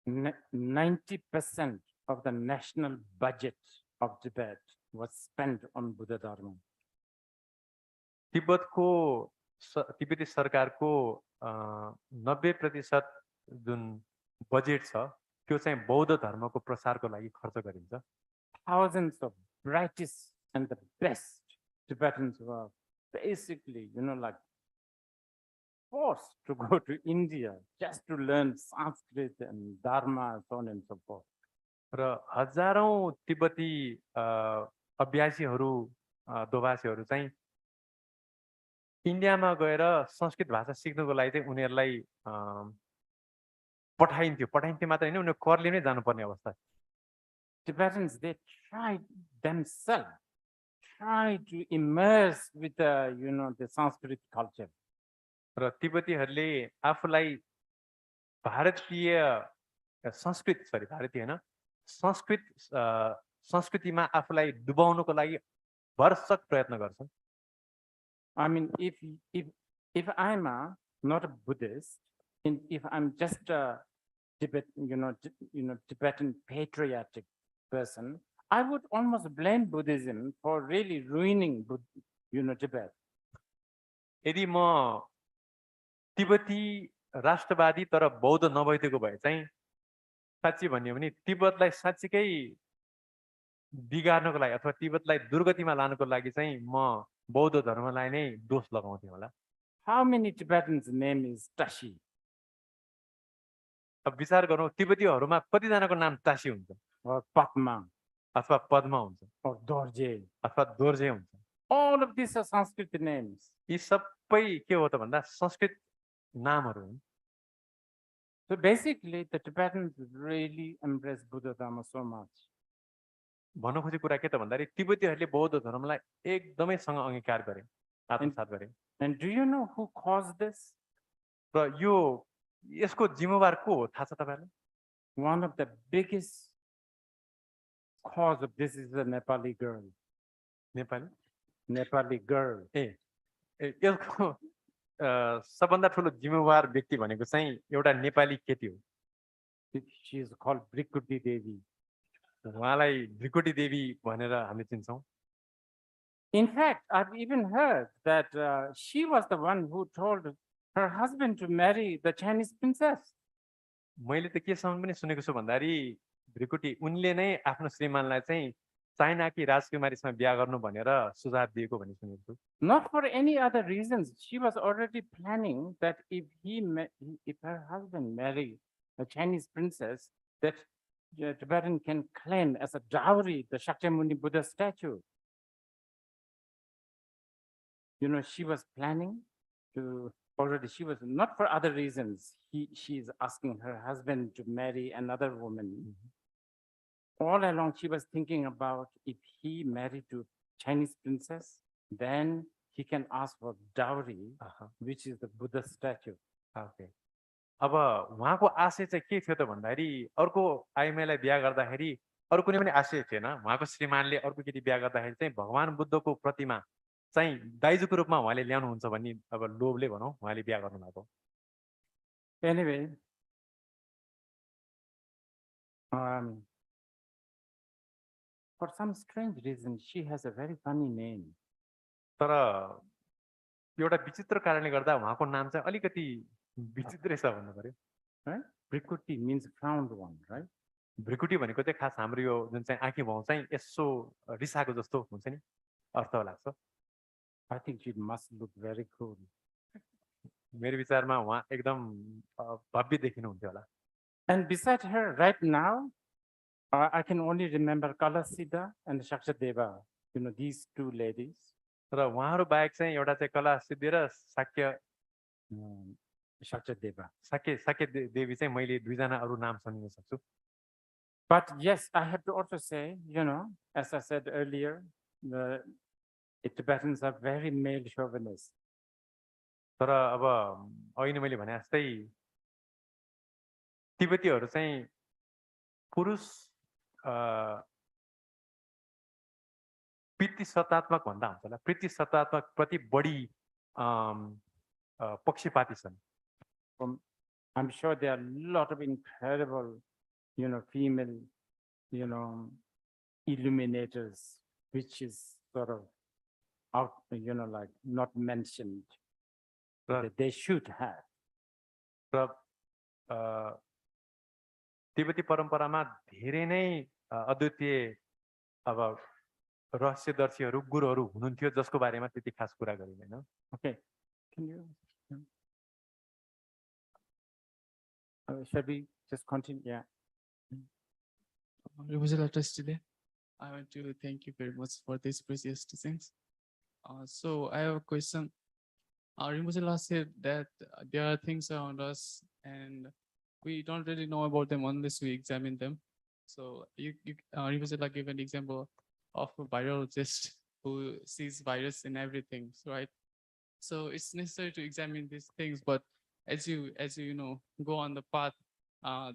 90% of the national budget of Tibet was spent on Buddha Dharma. तिब्बती सरकारको 90% जुन बजेट छ त्यो चाहिँ बौद्ध धर्मको प्रसारको लागि खर्च गरिन्छ. Thousands of brightest and the best Tibetans were basically, like forced to go to India just to learn Sanskrit and Dharma, so on and so forth. र हजारौं तिब्बती अभ्यासीहरू दोभाषीहरू चाहिँ इन्डियामा गएर संस्कृत भाषा सिक्नको लागि चाहिँ उनीहरूलाई पठाइन्थ्यो मात्र हैन उनीहरू करले नै जानुपर्ने अवस्था. Tibetans, they tried themselves to immerse with the Sanskrit culture. र तिब्बतीहरूले आफूलाई भारतीय संस्कृतिमा आफूलाई डुबाउनको लागि भरसक प्रयत्न गर्छन्. I mean, if I'm not a Buddhist, and if I'm just a Tibetan patriotic person, I would almost blame Buddhism for really ruining Tibet. यदि म तिब्बती राष्ट्रवादी तर बौद्ध नभइदिएको भए चाहिँ साच्चै भन्यो भने तिब्बतलाई साच्चीकै बिगार्नको लागि अथवा तिब्बतलाई दुर्गतिमा लानको लागि चाहिँ म बौद्ध धर्मलाई नै दोष लगाउँथे होला. How many Tibetans' name is Tashi? अब विचार गरौँ तिब्बतीहरूमा कतिजनाको नाम तासी हुन्छ or Padma अथवा पद्मा हुन्छ or Dorje? अथवा दोर्जे हुन्छ. All of these are Sanskrit names. यी सबै के हो त भन्दा संस्कृत नामहरू हुन्. So basically, the Tibetans really embrace Buddha Dharma so much. भन्नु खोजेको कुरा के त भन्दाखेरि तिब्बतीहरूले बौद्ध धर्मलाई एकदमैसँग अंगीकार गरे, आत्मसात गरे. And do you know who caused this? र यसको जिम्मेवार को हो थाहा छ तपाईहरुलाई? One of the biggest cause of this is the Nepali girl. Nepali girl. यसको सबभन्दा ठुलो जिम्मेवार व्यक्ति भनेको चाहिँ एउटा नेपाली केटी हो. She is called Brikuti Devi. उहाँलाई ब्रिकुटी देवी भनेर हामी चिन्छौं. In fact, I've even heard that she was the one who told her husband to marry the Chinese princess. मैले त केसम्म पनि सुनेको छु भन्दाखेरि ब्रिकुटी उनले नै आफ्नो श्रीमानलाई चाहिँ चाइनाकी राजकुमारीसँग बिहे गर्नु भनेर सुझाव दिएको भन्ने सुनेको छु. Not for any other reasons. She was already planning that if her husband married a Chinese princess, that the Tibetan can claim as a dowry the Shakyamuni Buddha statue. She was planning to already. She was not for other reasons. She is asking her husband to marry another woman. All along, she was thinking about if he married to Chinese princess, then he can ask for dowry, which is the Buddha statue. Okay. अब उहाँको आशय चाहिँ के थियो त भन्दाखेरि अर्को आइमाईलाई बिहे गर्दाखेरि अरु कुनै पनि आशय थिएन. उहाँको श्रीमानले अर्को केटी बिहे गर्दाखेरि चाहिँ भगवान बुद्धको प्रतिमा चाहिँ दाइजोको रूपमा उहाँले ल्याउनुहुन्छ भन्ने अब लोभले भनौं उहाँले बिहे गर्नु भएको. Anyway, for some strange reason, she has a very funny name. तर एउटा विचित्र कारणले गर्दा उहाँको नाम चाहिँ अलिकति विचित्रै छ भन्नु पर्यो. Right? Brikuti means frowned one, right? Bhrikuti भनेको चाहिँ खास हाम्रो यो जुन चाहिँ आँखी भाउ चाहिँ यसो रिसाको जस्तो हुन्छ नि अर्थ लाग्छ. I think she must look very cool. मेरो विचारमा उहाँ एकदम भव्य देखिनुहुन्थ्यो होला. And beside her right now, I can only remember Kalasida and Shakshadeva, these two ladies. र उहाँहरू बाहेक चाहिँ एउटा चाहिँ कला सिद्धि र शाक्य Shakyadeva. साक्य देवी चाहिँ मैले दुईजना अरू नाम सम्झिन सक्छु. But yes, I have to also say, as I said earlier, the Tibetans are very male chauvinists. तर अब अघि नै मैले भने जस्तै तिब्बतीहरू चाहिँ पुरुष पितृसत्तात्मक भन्दा हुन्छ होला, पितृसत्तात्मक प्रति बढी पक्षपाती छन्. I'm sure there are a lot of incredible, female, illuminators, which is sort of out, like not mentioned, that they should have. र तिब्बती परम्परामा धेरै नै अद्वितीय अब रहस्यदर्शीहरू गुरुहरू हुनुहुन्थ्यो जसको बारेमा त्यति खास कुरा गरिँदैन. Okay, can you? Shall we just continue? Yeah. I want to thank you very much for these precious teachings. So I have a question. Rinpoche said that there are things around us and we don't really know about them unless we examine them. So Rinpoche gave an example of a virologist who sees virus in everything, right? So it's necessary to examine these things, but as you go on the path,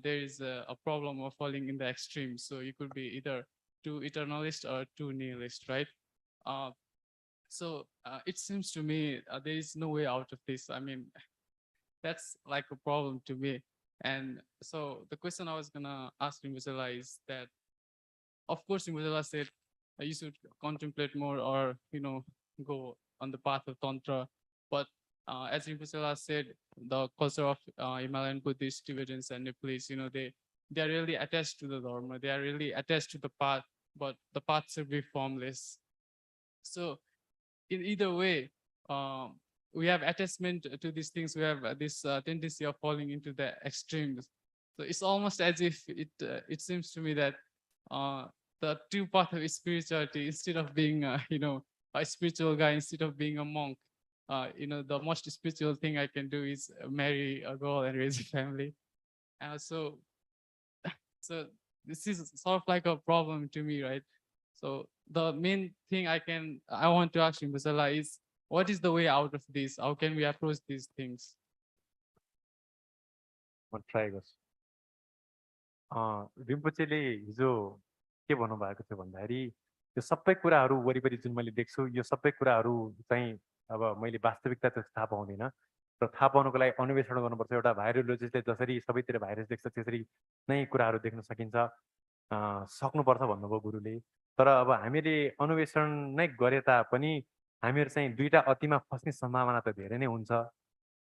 there is a problem of falling in the extreme. So you could be either too eternalist or too nihilist, right? So it seems to me there is no way out of this. I mean, that's like a problem to me. And so the question I was gonna ask Rinpoche is that, of course, Rinpoche said you should contemplate more or go on the path of Tantra, but as Rinpoche said, the culture of Himalayan Buddhists, Tibetans, and Nepalese, they are really attached to the Dharma. They are really attached to the path, but the path should be formless. So in either way, we have attachment to these things. We have this tendency of falling into the extremes. So it's almost as if it seems to me that the true path of spirituality, instead of being a spiritual guy, instead of being a monk, the most spiritual thing I can do is marry a girl and raise a family. So this is sort of like a problem to me, right? So the main thing I want to ask Rinpoche is, what is the way out of this? How can we approach these things? Try गर्छु. रिम्पोचेले हिजो के भन्नुभएको थियो भन्दाखेरि यो सबै कुराहरू वरिपरि जुन मैले देख्छु यो सबै कुराहरू चाहिँ अब मैले वास्तविकता चाहिँ थाहा पाउँदिनँ र थाहा पाउनको लागि अन्वेषण गर्नुपर्छ. एउटा भाइरोलोजिस्टले जसरी सबैतिर भाइरस देख्छ त्यसरी नै कुराहरू देख्न सकिन्छ, सक्नुपर्छ भन्नुभयो गुरुले. तर अब हामीले अन्वेषण नै गरे तापनि हामीहरू चाहिँ दुईटा अतिमा फस्ने सम्भावना त धेरै नै हुन्छ.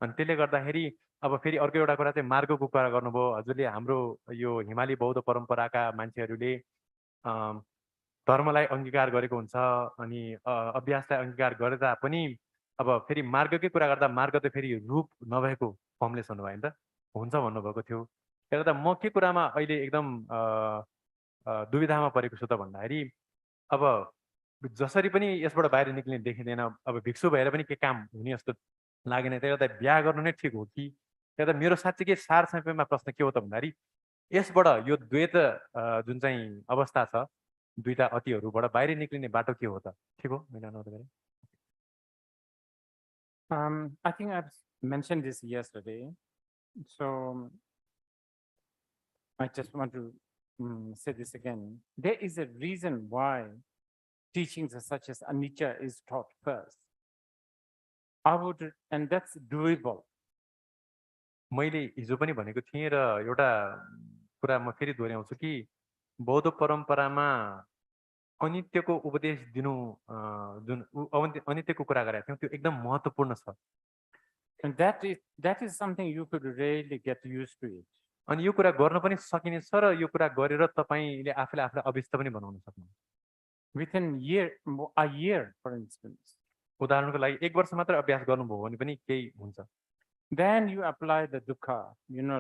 अनि त्यसले गर्दाखेरि अब फेरि अर्को एउटा कुरा चाहिँ मार्गको कुरा गर्नुभयो हजुरले. हाम्रो यो हिमाली बौद्ध परम्पराका मान्छेहरूले धर्मलाई अङ्गीकार गरेको हुन्छ अनि अभ्यासलाई अङ्गीकार गरे तापनि अब फेरि मार्गकै कुरा गर्दा मार्ग त फेरि रूप नभएको फर्मलेस भन्नुभयो नि त, हुन्छ भन्नुभएको थियो. त्यसले गर्दा म के कुरामा अहिले एकदम दुविधामा परेको छु त भन्दाखेरि अब जसरी पनि यसबाट बाहिर निक्लिने देखिँदैन. अब भिक्षु भएर पनि के काम हुने जस्तो लागेन. त्यसले गर्दा बिहा गर्नु नै ठिक हो कि? त्यसले मेरो साँच्चीकै सार संक्षेपमा प्रश्न के हो त भन्दाखेरि यसबाट यो द्वैत जुन चाहिँ अवस्था छ दुईटा अतिहरूबाट बाहिर निक्लिने बाटो के हो त? ठिक हो मैले अनुरोध गरेँ. I think I've mentioned this yesterday, so I just want to say this again. There is a reason why teachings such as anicca is taught first. And that's doable. मैले हिजो पनि भनेको थिएँ र एउटा कुरा म फेरि दोहोऱ्याउँछु कि बौद्ध परम्परामा अनित्यको उपदेश दिनु जुन अनित्यको कुरा गरेका थियौँ त्यो एकदम महत्त्वपूर्ण छ. And that is something you could really get used to it. अनि यो कुरा गर्न पनि सकिनेछ र यो कुरा गरेर तपाईले आफूले आफूलाई अभ्यस्त पनि बनाउन सक्नुहुन्छ. Within a year, for instance. उदाहरणको लागि 1 वर्ष मात्र अभ्यास गर्नुभयो भने पनि केही हुन्छ. Then you apply the dukkha,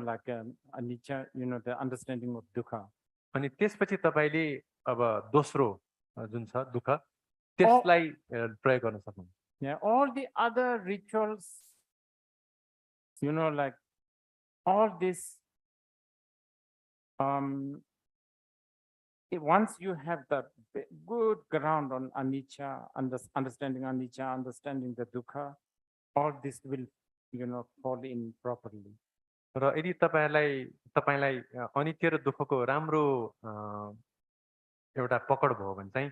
like anicca, the understanding of dukkha. अनि त्यसपछि तपाईले अब दोस्रो जुन छ दुःख त्यसलाई प्रयोग गर्न सक्नुहुन्छ. Yeah, all the other rituals you know, like all this, once you have the good ground on anicca, understanding anicca, understanding the dukkha, all this will, you know, fall in properly. र यदि तपाईँलाई अनित्य र दुःखको राम्रो एउटा पकड भयो भने चाहिँ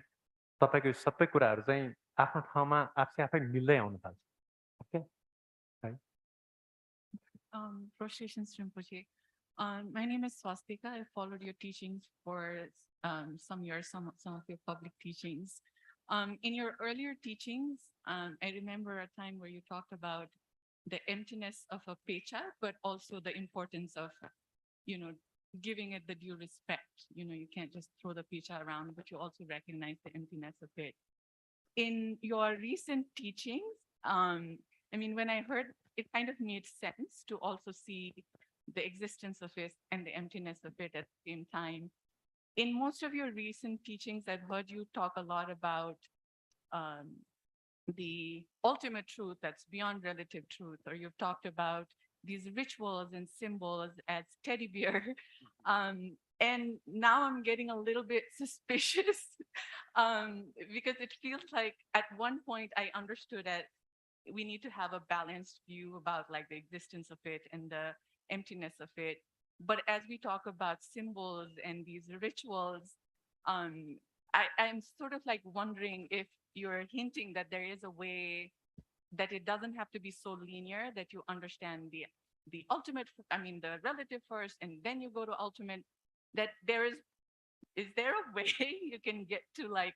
तपाईँको सबै कुराहरू चाहिँ आफ्नो ठाउँमा आफै मिल्दै आउन थाल्छ ओके है Appreciations, Rinpoche. My name is Swastika. I followed your teachings for some years, some of your public teachings. In your earlier teachings, I remember a time where you talked about the emptiness of a pecha, but also the importance of, you know, giving it the due respect. You know, you can't just throw the pecha around, but you also recognize the emptiness of it. In your recent teachings, I mean, when I heard, it kind of made sense to also see the existence of it and the emptiness of it at the same time. In most of your recent teachings, I've heard you talk a lot about the ultimate truth that's beyond relative truth, or you've talked about these rituals and symbols as teddy bear. And now I'm getting a little bit suspicious because it feels like at one point I understood that we need to have a balanced view about like the existence of it and the emptiness of it. But as we talk about symbols and these rituals, I'm sort of like wondering if you're hinting that there is a way that it doesn't have to be so linear, that you understand the ultimate, I mean, the relative first, and then you go to ultimate, that is there a way you can get to like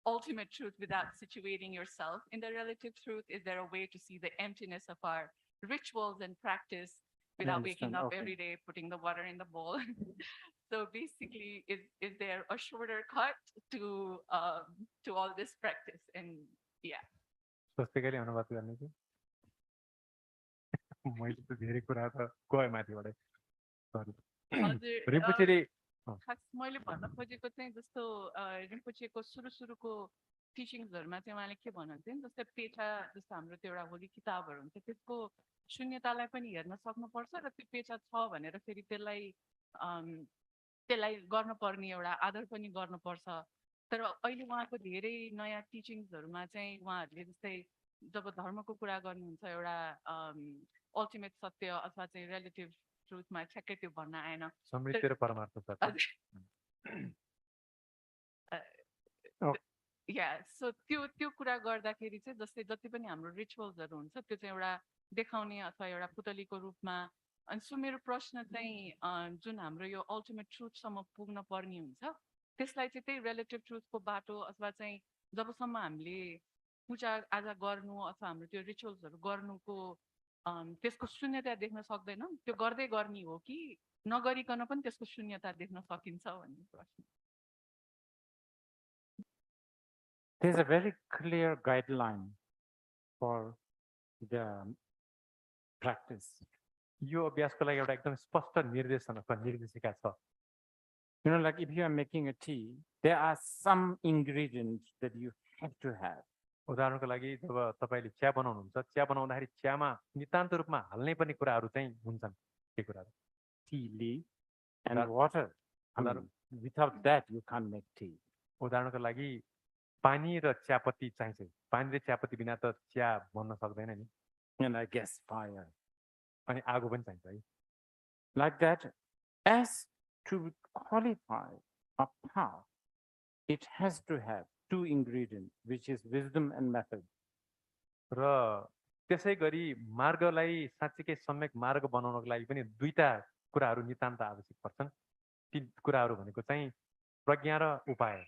ultimate truth without situating yourself in the relative truth? Is there a way to see the emptiness of our rituals and practice without waking up every day, putting the water in the bowl? So basically, is there a shorter cut to all this practice? And yeah. स्वस्तिकले अनुवाद गर्ने कि मैले त धेरै कुरा त गए माथिबाटै sorry रिम्पोचेले खास मैले भन्न खोजेको चाहिँ जस्तो रिम्पोचेको सुरुको टिचिङ्सहरुमा चाहिँ उहाँले के भन्नुहुन्थ्यो नि जस्तै पेचा जस्तो हाम्रो त्यो एउटा होली किताबहरु हुन्छ त्यसको शून्यतालाई पनि हेर्न सक्नुपर्छ र त्यो पेचा छ भनेर फेरि त्यसलाई गर्नुपर्ने एउटा आदर पनि गर्नुपर्छ तर अहिले उहाँको धेरै नयाँ टिचिङ्सहरुमा चाहिँ उहाँहरुले जस्तै जब धर्मको कुरा गर्नुहुन्छ एउटा अल्टिमेट सत्य अथवा चाहिँ रिलेटिभ ट्रुथमा ठ्याक्कै त्यो भन्न आएन समृद्धि र परमार्थ सत्य या सो त्यो कुरा गर्दाखेरि चाहिँ जस्तै जति पनि हाम्रो रिचुअल्सहरु हुन्छ त्यो चाहिँ एउटा देखाउने अथवा एउटा पुतलीको रूपमा अनि सो मेरो प्रश्न चाहिँ जुन हाम्रो यो अल्टिमेट ट्रुथसम्म पुग्न पर्ने हुन्छ त्यसलाई चाहिँ त्यही रिलेटिभ ट्रुथको बाटो अथवा चाहिँ जबसम्म हामीले पूजा आजा गर्नु अथवा हाम्रो त्यो रिचुअल्सहरु गर्नुको त्यसको शून्यता देख्न सक्दैनौं त्यो गर्दै गर्ने हो कि नगरिकन पनि त्यसको शून्यता देख्न सकिन्छ भन्ने प्रश्न There's a very clear guideline for the practice. यो अभ्यासको लागि एउटा एकदम स्पष्ट निर्देशन अथवा निर्देशिका छ You know, like if you are making a tea, there are some ingredients that you have to have. उदाहरणको लागि जब तपाईले चिया बनाउनुहुन्छ चिया बनाउँदाखेरि चियामा नितान्त रूपमा हाल्नै पर्ने कुराहरू चाहिँ हुन्छन् के कुराहरू tea leaf and water. Without that you can't make tea. उदाहरणको लागि पानी र चियापत्ती चाहिन्छ पानी र चियापत्ती बिना त चिया बन्न सक्दैन नि And I guess fire. अनि आगो पनि चाहिन्छ है Like that, as to qualify a path, it has to have two ingredients, which is wisdom and method. र त्यसै गरी मार्गलाई साँच्चीकै सम्यक मार्ग बनाउनको लागि पनि दुईटा कुराहरू नितान्त आवश्यक पर्छन् ती कुराहरू भनेको चाहिँ प्रज्ञा र उपाय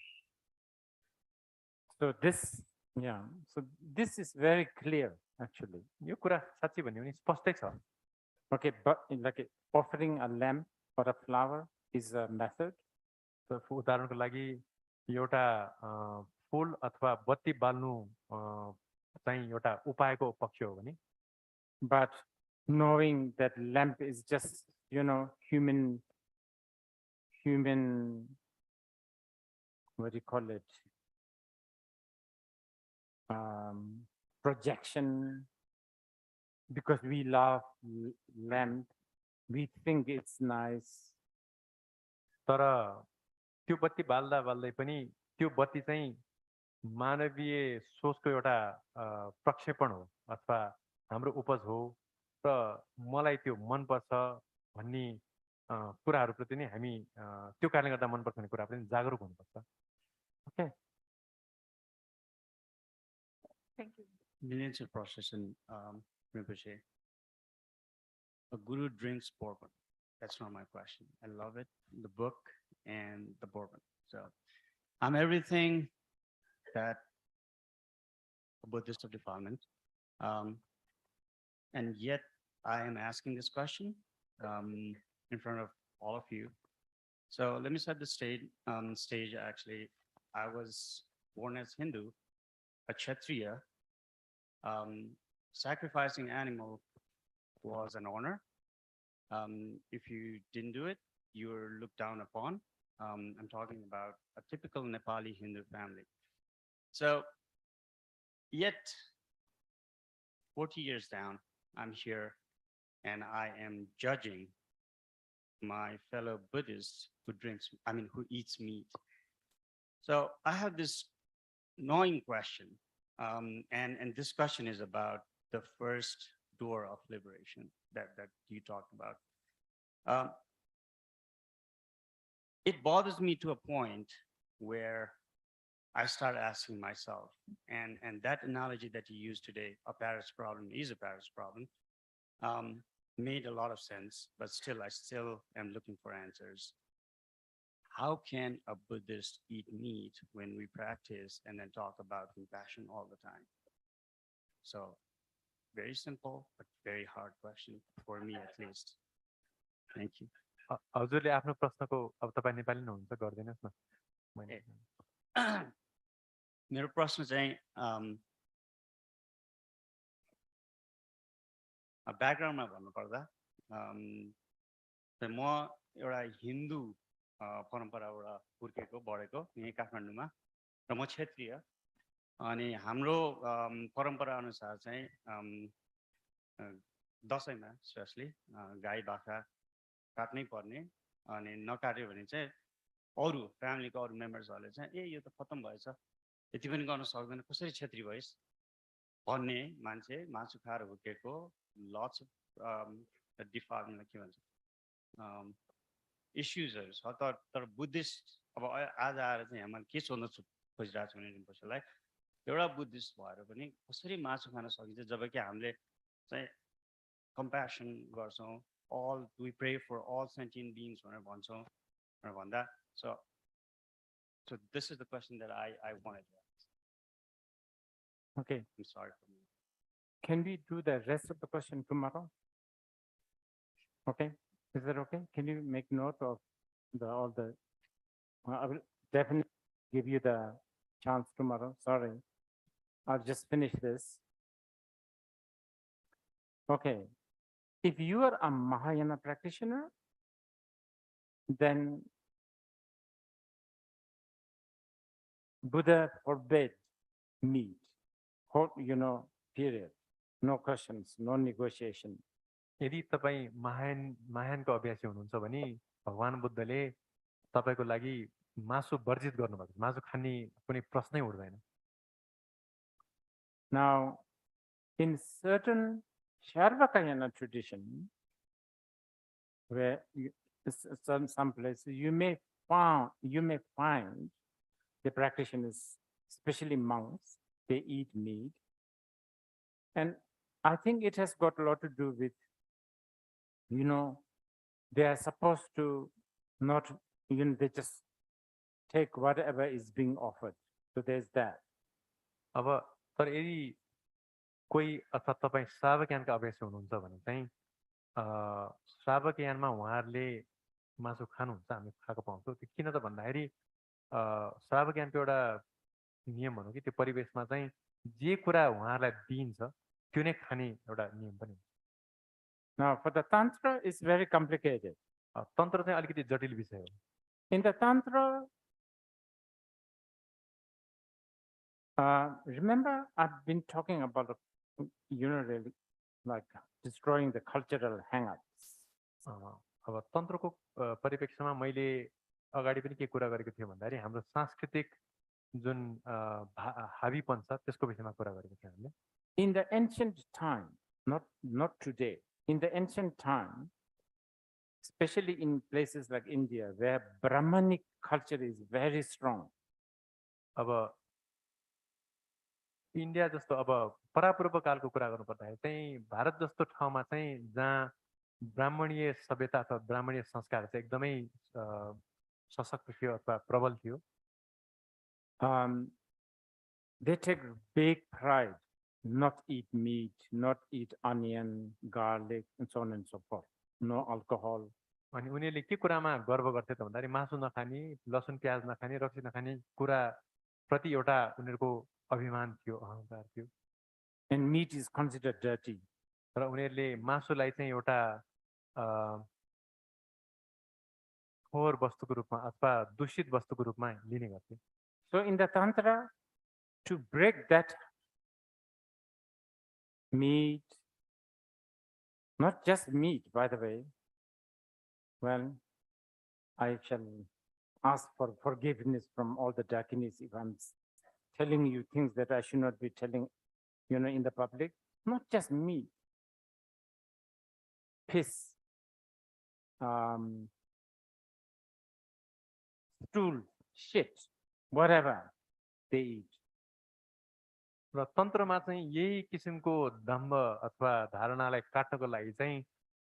So this is very clear actually. यो कुरा साच्चै भन्यो भने स्पष्टै छ Okay, but like offering a lamp or a flower is a method. So उदाहरणको लागि एउटा फूल अथवा बत्ती बाल्नु चाहिँ एउटा उपायको पक्ष हो भने but knowing that lamp is just, you know, human what do you call it, projection, because we love lamp, we think it's nice. तर त्यो बत्ती बाल्दा बाल्दै पनि त्यो बत्ती चाहिँ मानवीय सोचको एउटा प्रक्षेपण हो अथवा हाम्रो उपज हो र मलाई त्यो मनपर्छ भन्ने कुराहरूप्रति नै हामी त्यो कारणले गर्दा मनपर्छ भन्ने कुरा पनि जागरुक हुनुपर्छ. Okay. Thank you. Miniature procession, Rinpoche. A guru drinks bourbon. That's not my question. I love it, the book and the bourbon. So I'm everything that a Buddhist of defilement. And yet I am asking this question in front of all of you. So let me set the stage actually. I was born as Hindu, a Kshatriya. Sacrificing animal was an honor. If you didn't do it, you were looked down upon. I'm talking about a typical Nepali Hindu family. So yet 40 years down, I'm here and I am judging my fellow Buddhist who eats meat. So I have this gnawing question. And this question is about the first door of liberation that you talked about. It bothers me to a point where I start asking myself, and that analogy that you used today, a Paris problem is a Paris problem, made a lot of sense, but I still am looking for answers. How can a Buddhist eat meat when we practice and then talk about compassion all the time? So very simple, but very hard question for me at least. Thank you. हजुरले आफ्नो प्रश्नको अब तपाईं नेपाली नहुनुहुन्छ गर्दिनुस् न. मेरो प्रश्न चाहिँ ब्याकग्राउन्डमा भन्नुपर्दा म एउटा हिन्दू परम्पराबाट हुर्केको बढेको यही काठमाडौँमा र म क्षेत्रीय अनि हाम्रो परम्परा अनुसार चाहिँ दसैँमा स्पेशली गाई बाख्रा काट्नै पर्ने अनि नकाट्यो भने चाहिँ अरू फ्यामिलीको अरू मेम्बर्सहरूले चाहिँ यो त खत्तम भएछ यति पनि गर्न सक्दैन कसरी क्षेत्री भइस् भन्ने मान्छे मासु खाएर हुर्केको लट्स अफ डिफार्मलाई के भन्छ इस्युजहरू छ तर बुद्धिस्ट अब आज आएर चाहिँ हामीले के सोध्न खोजिरहेको छ भने रिम्पोछेलाई एउटा बुद्धिस्ट भएर पनि कसरी मासु खान सकिन्छ जबकि हामीले चाहिँ कम्प्यासन गर्छौँ all we pray for all sentient beings भनेर भन्छौँ भनेर भन्दा so this is the question that I wanted to ask. Okay, I'm sorry for me. Can we do the rest of the question tomorrow? Okay, is that okay? Can you make note of all the I will definitely give you the chance tomorrow. Sorry, I'll just finish this. Okay. If you are a Mahayana practitioner, then Buddha forbade meat, period. No questions, no negotiation. यदि तपाईं महायानको अभ्यासी हुनुहुन्छ भने भगवान बुद्धले तपाईको लागि मासु वर्जित गर्नुभएको मासु खाने कुनै प्रश्नै उठ्दैन. Now, in certain Charvakayana tradition, where some places you may find the practitioners, especially monks, they eat meat, and I think it has got a lot to do with, they are supposed to not, they just take whatever is being offered. So there's that. अब तर यदि कोही अथवा तपाईं श्रावकयानका अभ्यासी हुनुहुन्छ भने चाहिँ श्रावकयानमा उहाँहरूले मासु खानुहुन्छ हामी खाएको पाउँछौँ. त्यो किन त भन्दाखेरि श्रावकयानको एउटा नियम भनौँ कि त्यो परिवेशमा चाहिँ जे कुरा उहाँहरूलाई दिइन्छ त्यो नै खाने एउटा नियम पनि हुन्छ. Now for the Tantra is very complicated. तन्त्र चाहिँ अलिकति जटिल विषय हो. In the Tantra, remember I've been talking about like destroying the cultural hang-ups. अब तन्त्रको परिप्रेक्ष्यमा मैले अगाडि पनि के कुरा गरेको थिएँ भन्दाखेरि हाम्रो सांस्कृतिक जुन हाबीपन छ त्यसको विषयमा कुरा गरेको थिएँ हामीले. In the ancient time, not today, in the ancient time, especially in places like India, where Brahmanic culture is very strong. अब इन्डिया जस्तो अब परापूर्व कालको कुरा गर्नु पर्दाखेरि चाहिँ भारत जस्तो ठाउँमा चाहिँ जहाँ ब्राह्मणीय सभ्यता अथवा ब्राह्मणीय संस्कार चाहिँ एकदमै सशक्त थियो अथवा प्रबल थियो. They take big pride, not eat meat, not eat onion, garlic, and so on and so forth. No alcohol. अनि उनीहरूले के कुरामा गर्व गर्थे त भन्दाखेरि मासु नखाने, लसुन प्याज नखाने, रक्सी नखाने कुरा प्रति एउटा उनीहरूको अभिमान थियो, अहंकार थियो. And meat is considered dirty. र उनीहरूले मासुलाई चाहिँ एउटा फोहोर वस्तुको रूपमा अथवा दूषित वस्तुको रूपमा लिने गर्थे. So in the Tantra, to break that meat, not just meat, by the way, well, I shall ask for forgiveness from all the Dakinis if I'm telling you things that I should not be telling, in the public. Not just meat, piss, stool, shit, whatever they eat. र तन्त्रमा चाहिँ यही किसिमको दम्भ अथवा धारणालाई काट्नको लागि चाहिँ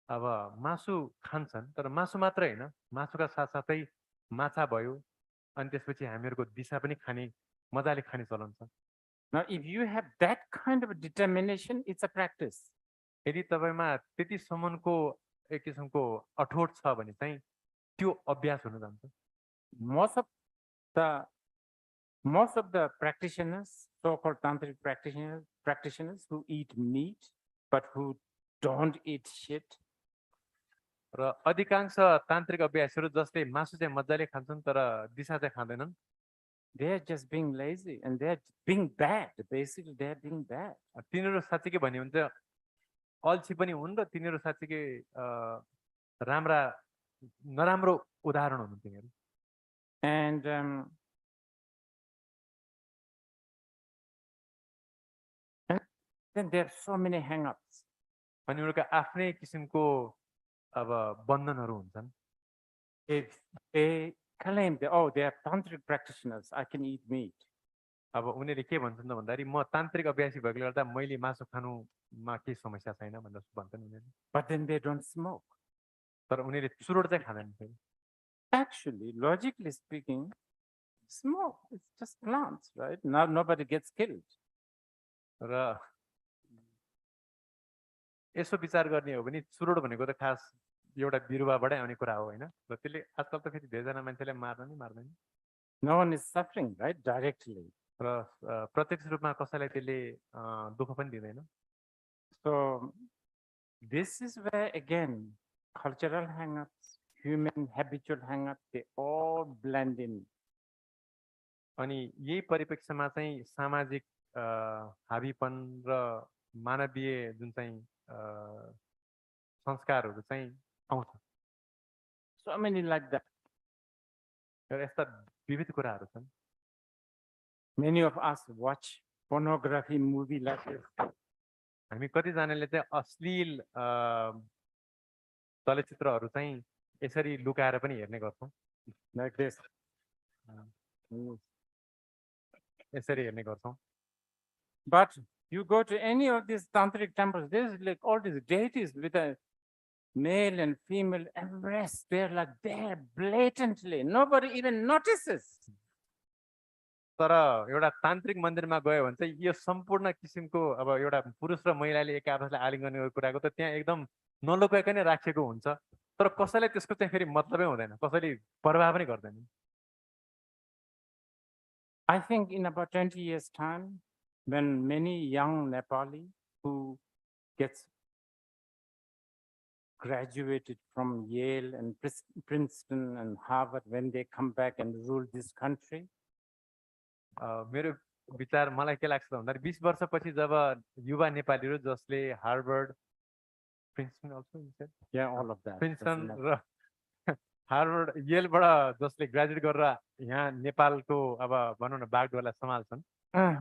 अब मासु खान्छन्, तर मासु मात्र हैन, मासुका साथसाथै माछा भयो, अनि त्यसपछि हामीहरूको दिशा पनि खाने, मजाले खाने चलन छ. Now, if you have that kind of determination, it's a practice. यदि तपाईमा त्यतिसम्मको एक किसिमको अठोट छ भने चाहिँ त्यो अभ्यास हुन जान्छ. Most of the practitioners, so-called tantric practitioners who eat meat but who don't eat shit, र अधिकांश तान्त्रिक अभ्यासहरू जसले मासु चाहिँ मजाले खान्छन् तर दिशा चाहिँ खाँदैनन्, they are just being lazy and they are being bad. Basically, they are being bad. तिनीहरू साँच्चै भन्यो भने चाहिँ अल्छी पनि हुन् र तिनीहरू साँच्चै नराम्रो उदाहरण हुन् तिनीहरू. And then there are so many hang-ups. अनि उनीहरूका आफ्नै किसिमको अब बन्धनहरू हुन्छन्. If they claim that, they are tantric practitioners, I can eat meat. अब उनीहरूले के भन्छन् त भन्दाखेरि म तान्त्रिक अभ्यासी भएकोले गर्दा मैले मासु खानुमा केही समस्या छैन भनेर भन्छन् उनीहरूले. But then they don't smoke. तर उनीहरूले चुरोट चाहिँ खाँदैनन्. Actually, logically speaking, smoke, it's just plants, right? Now nobody gets killed. र यसो विचार गर्ने हो भने चुरोट भनेको त खास एउटा बिरुवाबाटै आउने कुरा हो हैन, र त्यसले आजकल त फेरि धेरैजना मान्छेलाई मार्दैन. No one is suffering, right? Directly. र प्रत्यक्ष रूपमा कसैलाई त्यसले दुःख पनि दिँदैन. So this is where again cultural hang-ups, human habitual hang-ups, they all blend in. अनि यही परिप्रेक्ष्यमा चाहिँ सामाजिक हाबीपन र मानवीय जुन चाहिँ संस्कारहरू चाहिँ आउँछ. So many like that. र यस्ता विविध कुराहरू छन्. Many of us watch pornography movie like this. हामी कतिजनाले चाहिँ अश्लील चलचित्रहरू चाहिँ यसरी लुकाएर पनि हेर्ने गर्छौं. Like this. यसरी हेर्ने गर्छौं. But you go to any of these tantric temples, there's like all these deities with a male and female embrace. They're like there blatantly. Nobody even notices. तर एउटा तान्त्रिक मन्दिरमा गयो भने चाहिँ यो सम्पूर्ण किसिमको अब एउटा पुरुष र महिलाले एक आपसलाई आलिङ्गन गर्ने कुराको त त्यहाँ एकदम नलुकाइकै नै राखेको हुन्छ, तर कसैलाई त्यसको चाहिँ फेरि मतलबै हुँदैन, कसैले परवाह पनि गर्दैन. I think in about 20 years' time, when many young Nepali who gets graduated from Yale and Princeton and Harvard, when they come back and rule this country, मेरो विचार मलाई के लाग्छ भन्दा 20 वर्षपछि जब युवा नेपालीहरू जसले Harvard Princeton also Yeah, all of that. Princeton र हार्वर्ड येलबाट जसले ग्रेजुएट गरेर यहाँ नेपालको अब भनौँ न बागडोरलाई सम्हाल्छन्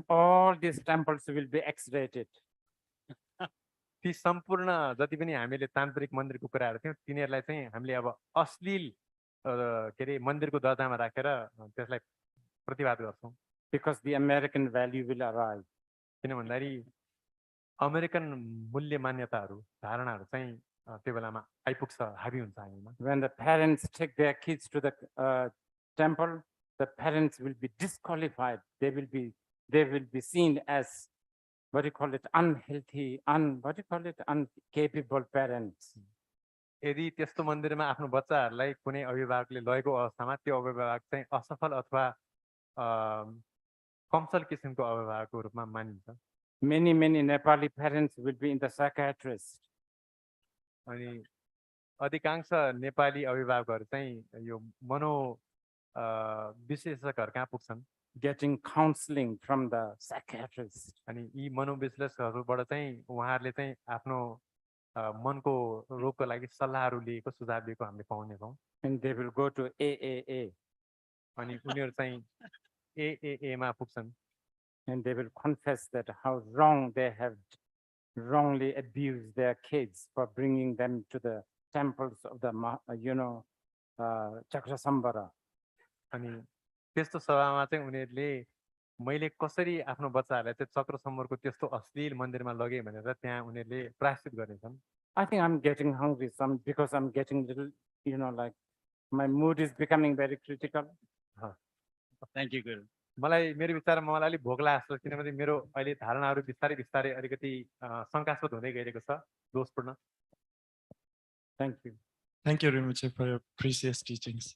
All these temples will be X-rated. ती सम्पूर्ण जति पनि हामीले तान्त्रिक मन्दिरको कुराहरू थियौँ तिनीहरूलाई चाहिँ हामीले अब अश्लील के अरे मन्दिरको दर्जामा राखेर त्यसलाई प्रतिवाद गर्छौँ Because the American value will arrive. किन भन्दाखेरि अमेरिकन मूल्य मान्यताहरू धारणाहरू चाहिँ त्यो बेलामा आइपुग्छ हाबी हुन्छ हामीमा When the parents take their kids to the temple, the parents will be disqualified. They will be seen as, what do you call it, unhealthy, incapable parents. यदि त्यस्तो मन्दिरमा आफ्नो बच्चाहरूलाई कुनै अभिभावकले लगेको अवस्थामा त्यो अभिभावक चाहिँ असफल अथवा कमसल किसिमको अभिभावकको रूपमा मानिन्छ Many Nepali parents will be in the psychiatrist. अनि अधिकांश नेपाली अभिभावकहरू चाहिँ यो मनो विशेषज्ञहरू कहाँ पुग्छन् getting counseling from the psychiatrist. अनि यी मनोविश्लेषकहरूबाट चाहिँ उहाँहरूले चाहिँ आफ्नो मनको रोगको लागि सल्लाहहरू लिएको सुझाव दिएको हामीले पाउने छौँ And they will go to AAA. अनि उनीहरू चाहिँ AAA मा पुग्छन् And they will confess that how wrong they have wrongly abused their kids for bringing them to the temples of the, Chakrasambara. अनि त्यस्तो सभामा चाहिँ उनीहरूले मैले कसरी आफ्नो बच्चाहरूलाई चाहिँ चक्र सम्बरको त्यस्तो अश्लील मन्दिरमा लगेँ भनेर त्यहाँ उनीहरूले प्रायश्चित गर्नेछन् I think I'm getting hungry because I'm getting little, like my mood is becoming very critical. Thank you, Guru. मलाई मेरो विचारमा मलाई अलिक भोक लाग्छ किनभने मेरो अहिले धारणाहरू बिस्तारै अलिकति शङ्कास्पद हुँदै गइरहेको छ दोषपूर्ण Thank you. Thank you, Rinpoche, for your precious teachings.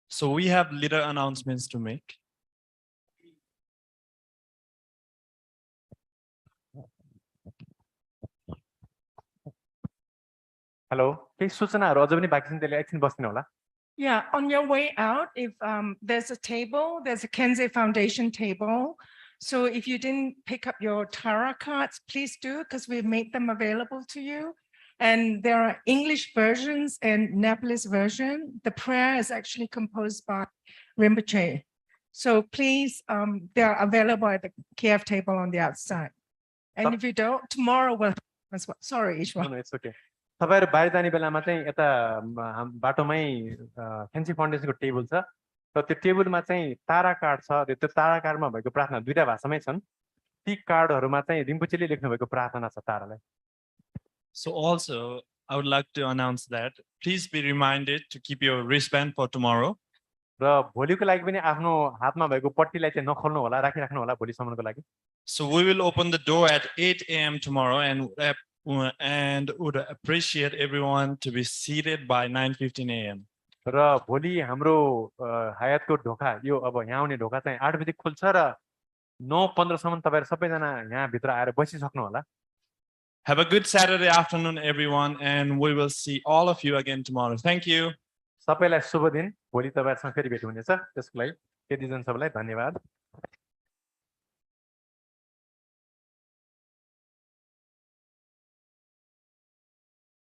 So we have little announcements to make. Hello केही सूचनाहरू अझ पनि बाँकी छन् त्यसले एकछिन बस्दिनु होला Yeah, on your way out, if there's a table, there's a Kenze Foundation table. So if you didn't pick up your Tara cards, please do, because we've made them available to you. And there are English versions and Nepalese version. The prayer is actually composed by Rinpoche. So please, they're available at the KF table on the outside. And if you don't, tomorrow we'll as well. Sorry, Ishwa. No, it's okay. तपाईहरु बाहिर जाने बेलामा चाहिँ यता बाटोमै fancy फाउन्डेसनको table छ र त्यो टेबलमा चाहिँ तारा कार्ड छ त्यो तारा कार्डमा भएको प्रार्थना दुईटा भाषामै छन् ती कार्डहरुमा चाहिँ रिम्पोचेले लेख्नु भएको प्रार्थना छ तारालाई So also I would like to announce that please be reminded to keep your wristband for tomorrow. र भोलिको लागि पनि आफ्नो हातमा भएको पट्टीलाई चाहिँ नखोल्नु होला राखिराख्नु होला भोलिसम्मको लागि So we will open the door at 8 AM tomorrow and would appreciate everyone to be seated by 9:15 AM. र भोलि हाम्रो हयातको ढोका यो अब यहाँ आउने ढोका चाहिँ 8 बजे खुल्छ र 9:15 सम्म तपाईहरु सबैजना यहाँ भित्र आएर बसिसक्नु होला Have a good Saturday afternoon, everyone, and we will see all of you again tomorrow. Thank you. सबैलाई शुभ दिन भोलि तपाईहरुसँग फेरि भेट हुनेछ त्यसको लागि यति जन सबैलाई धन्यवाद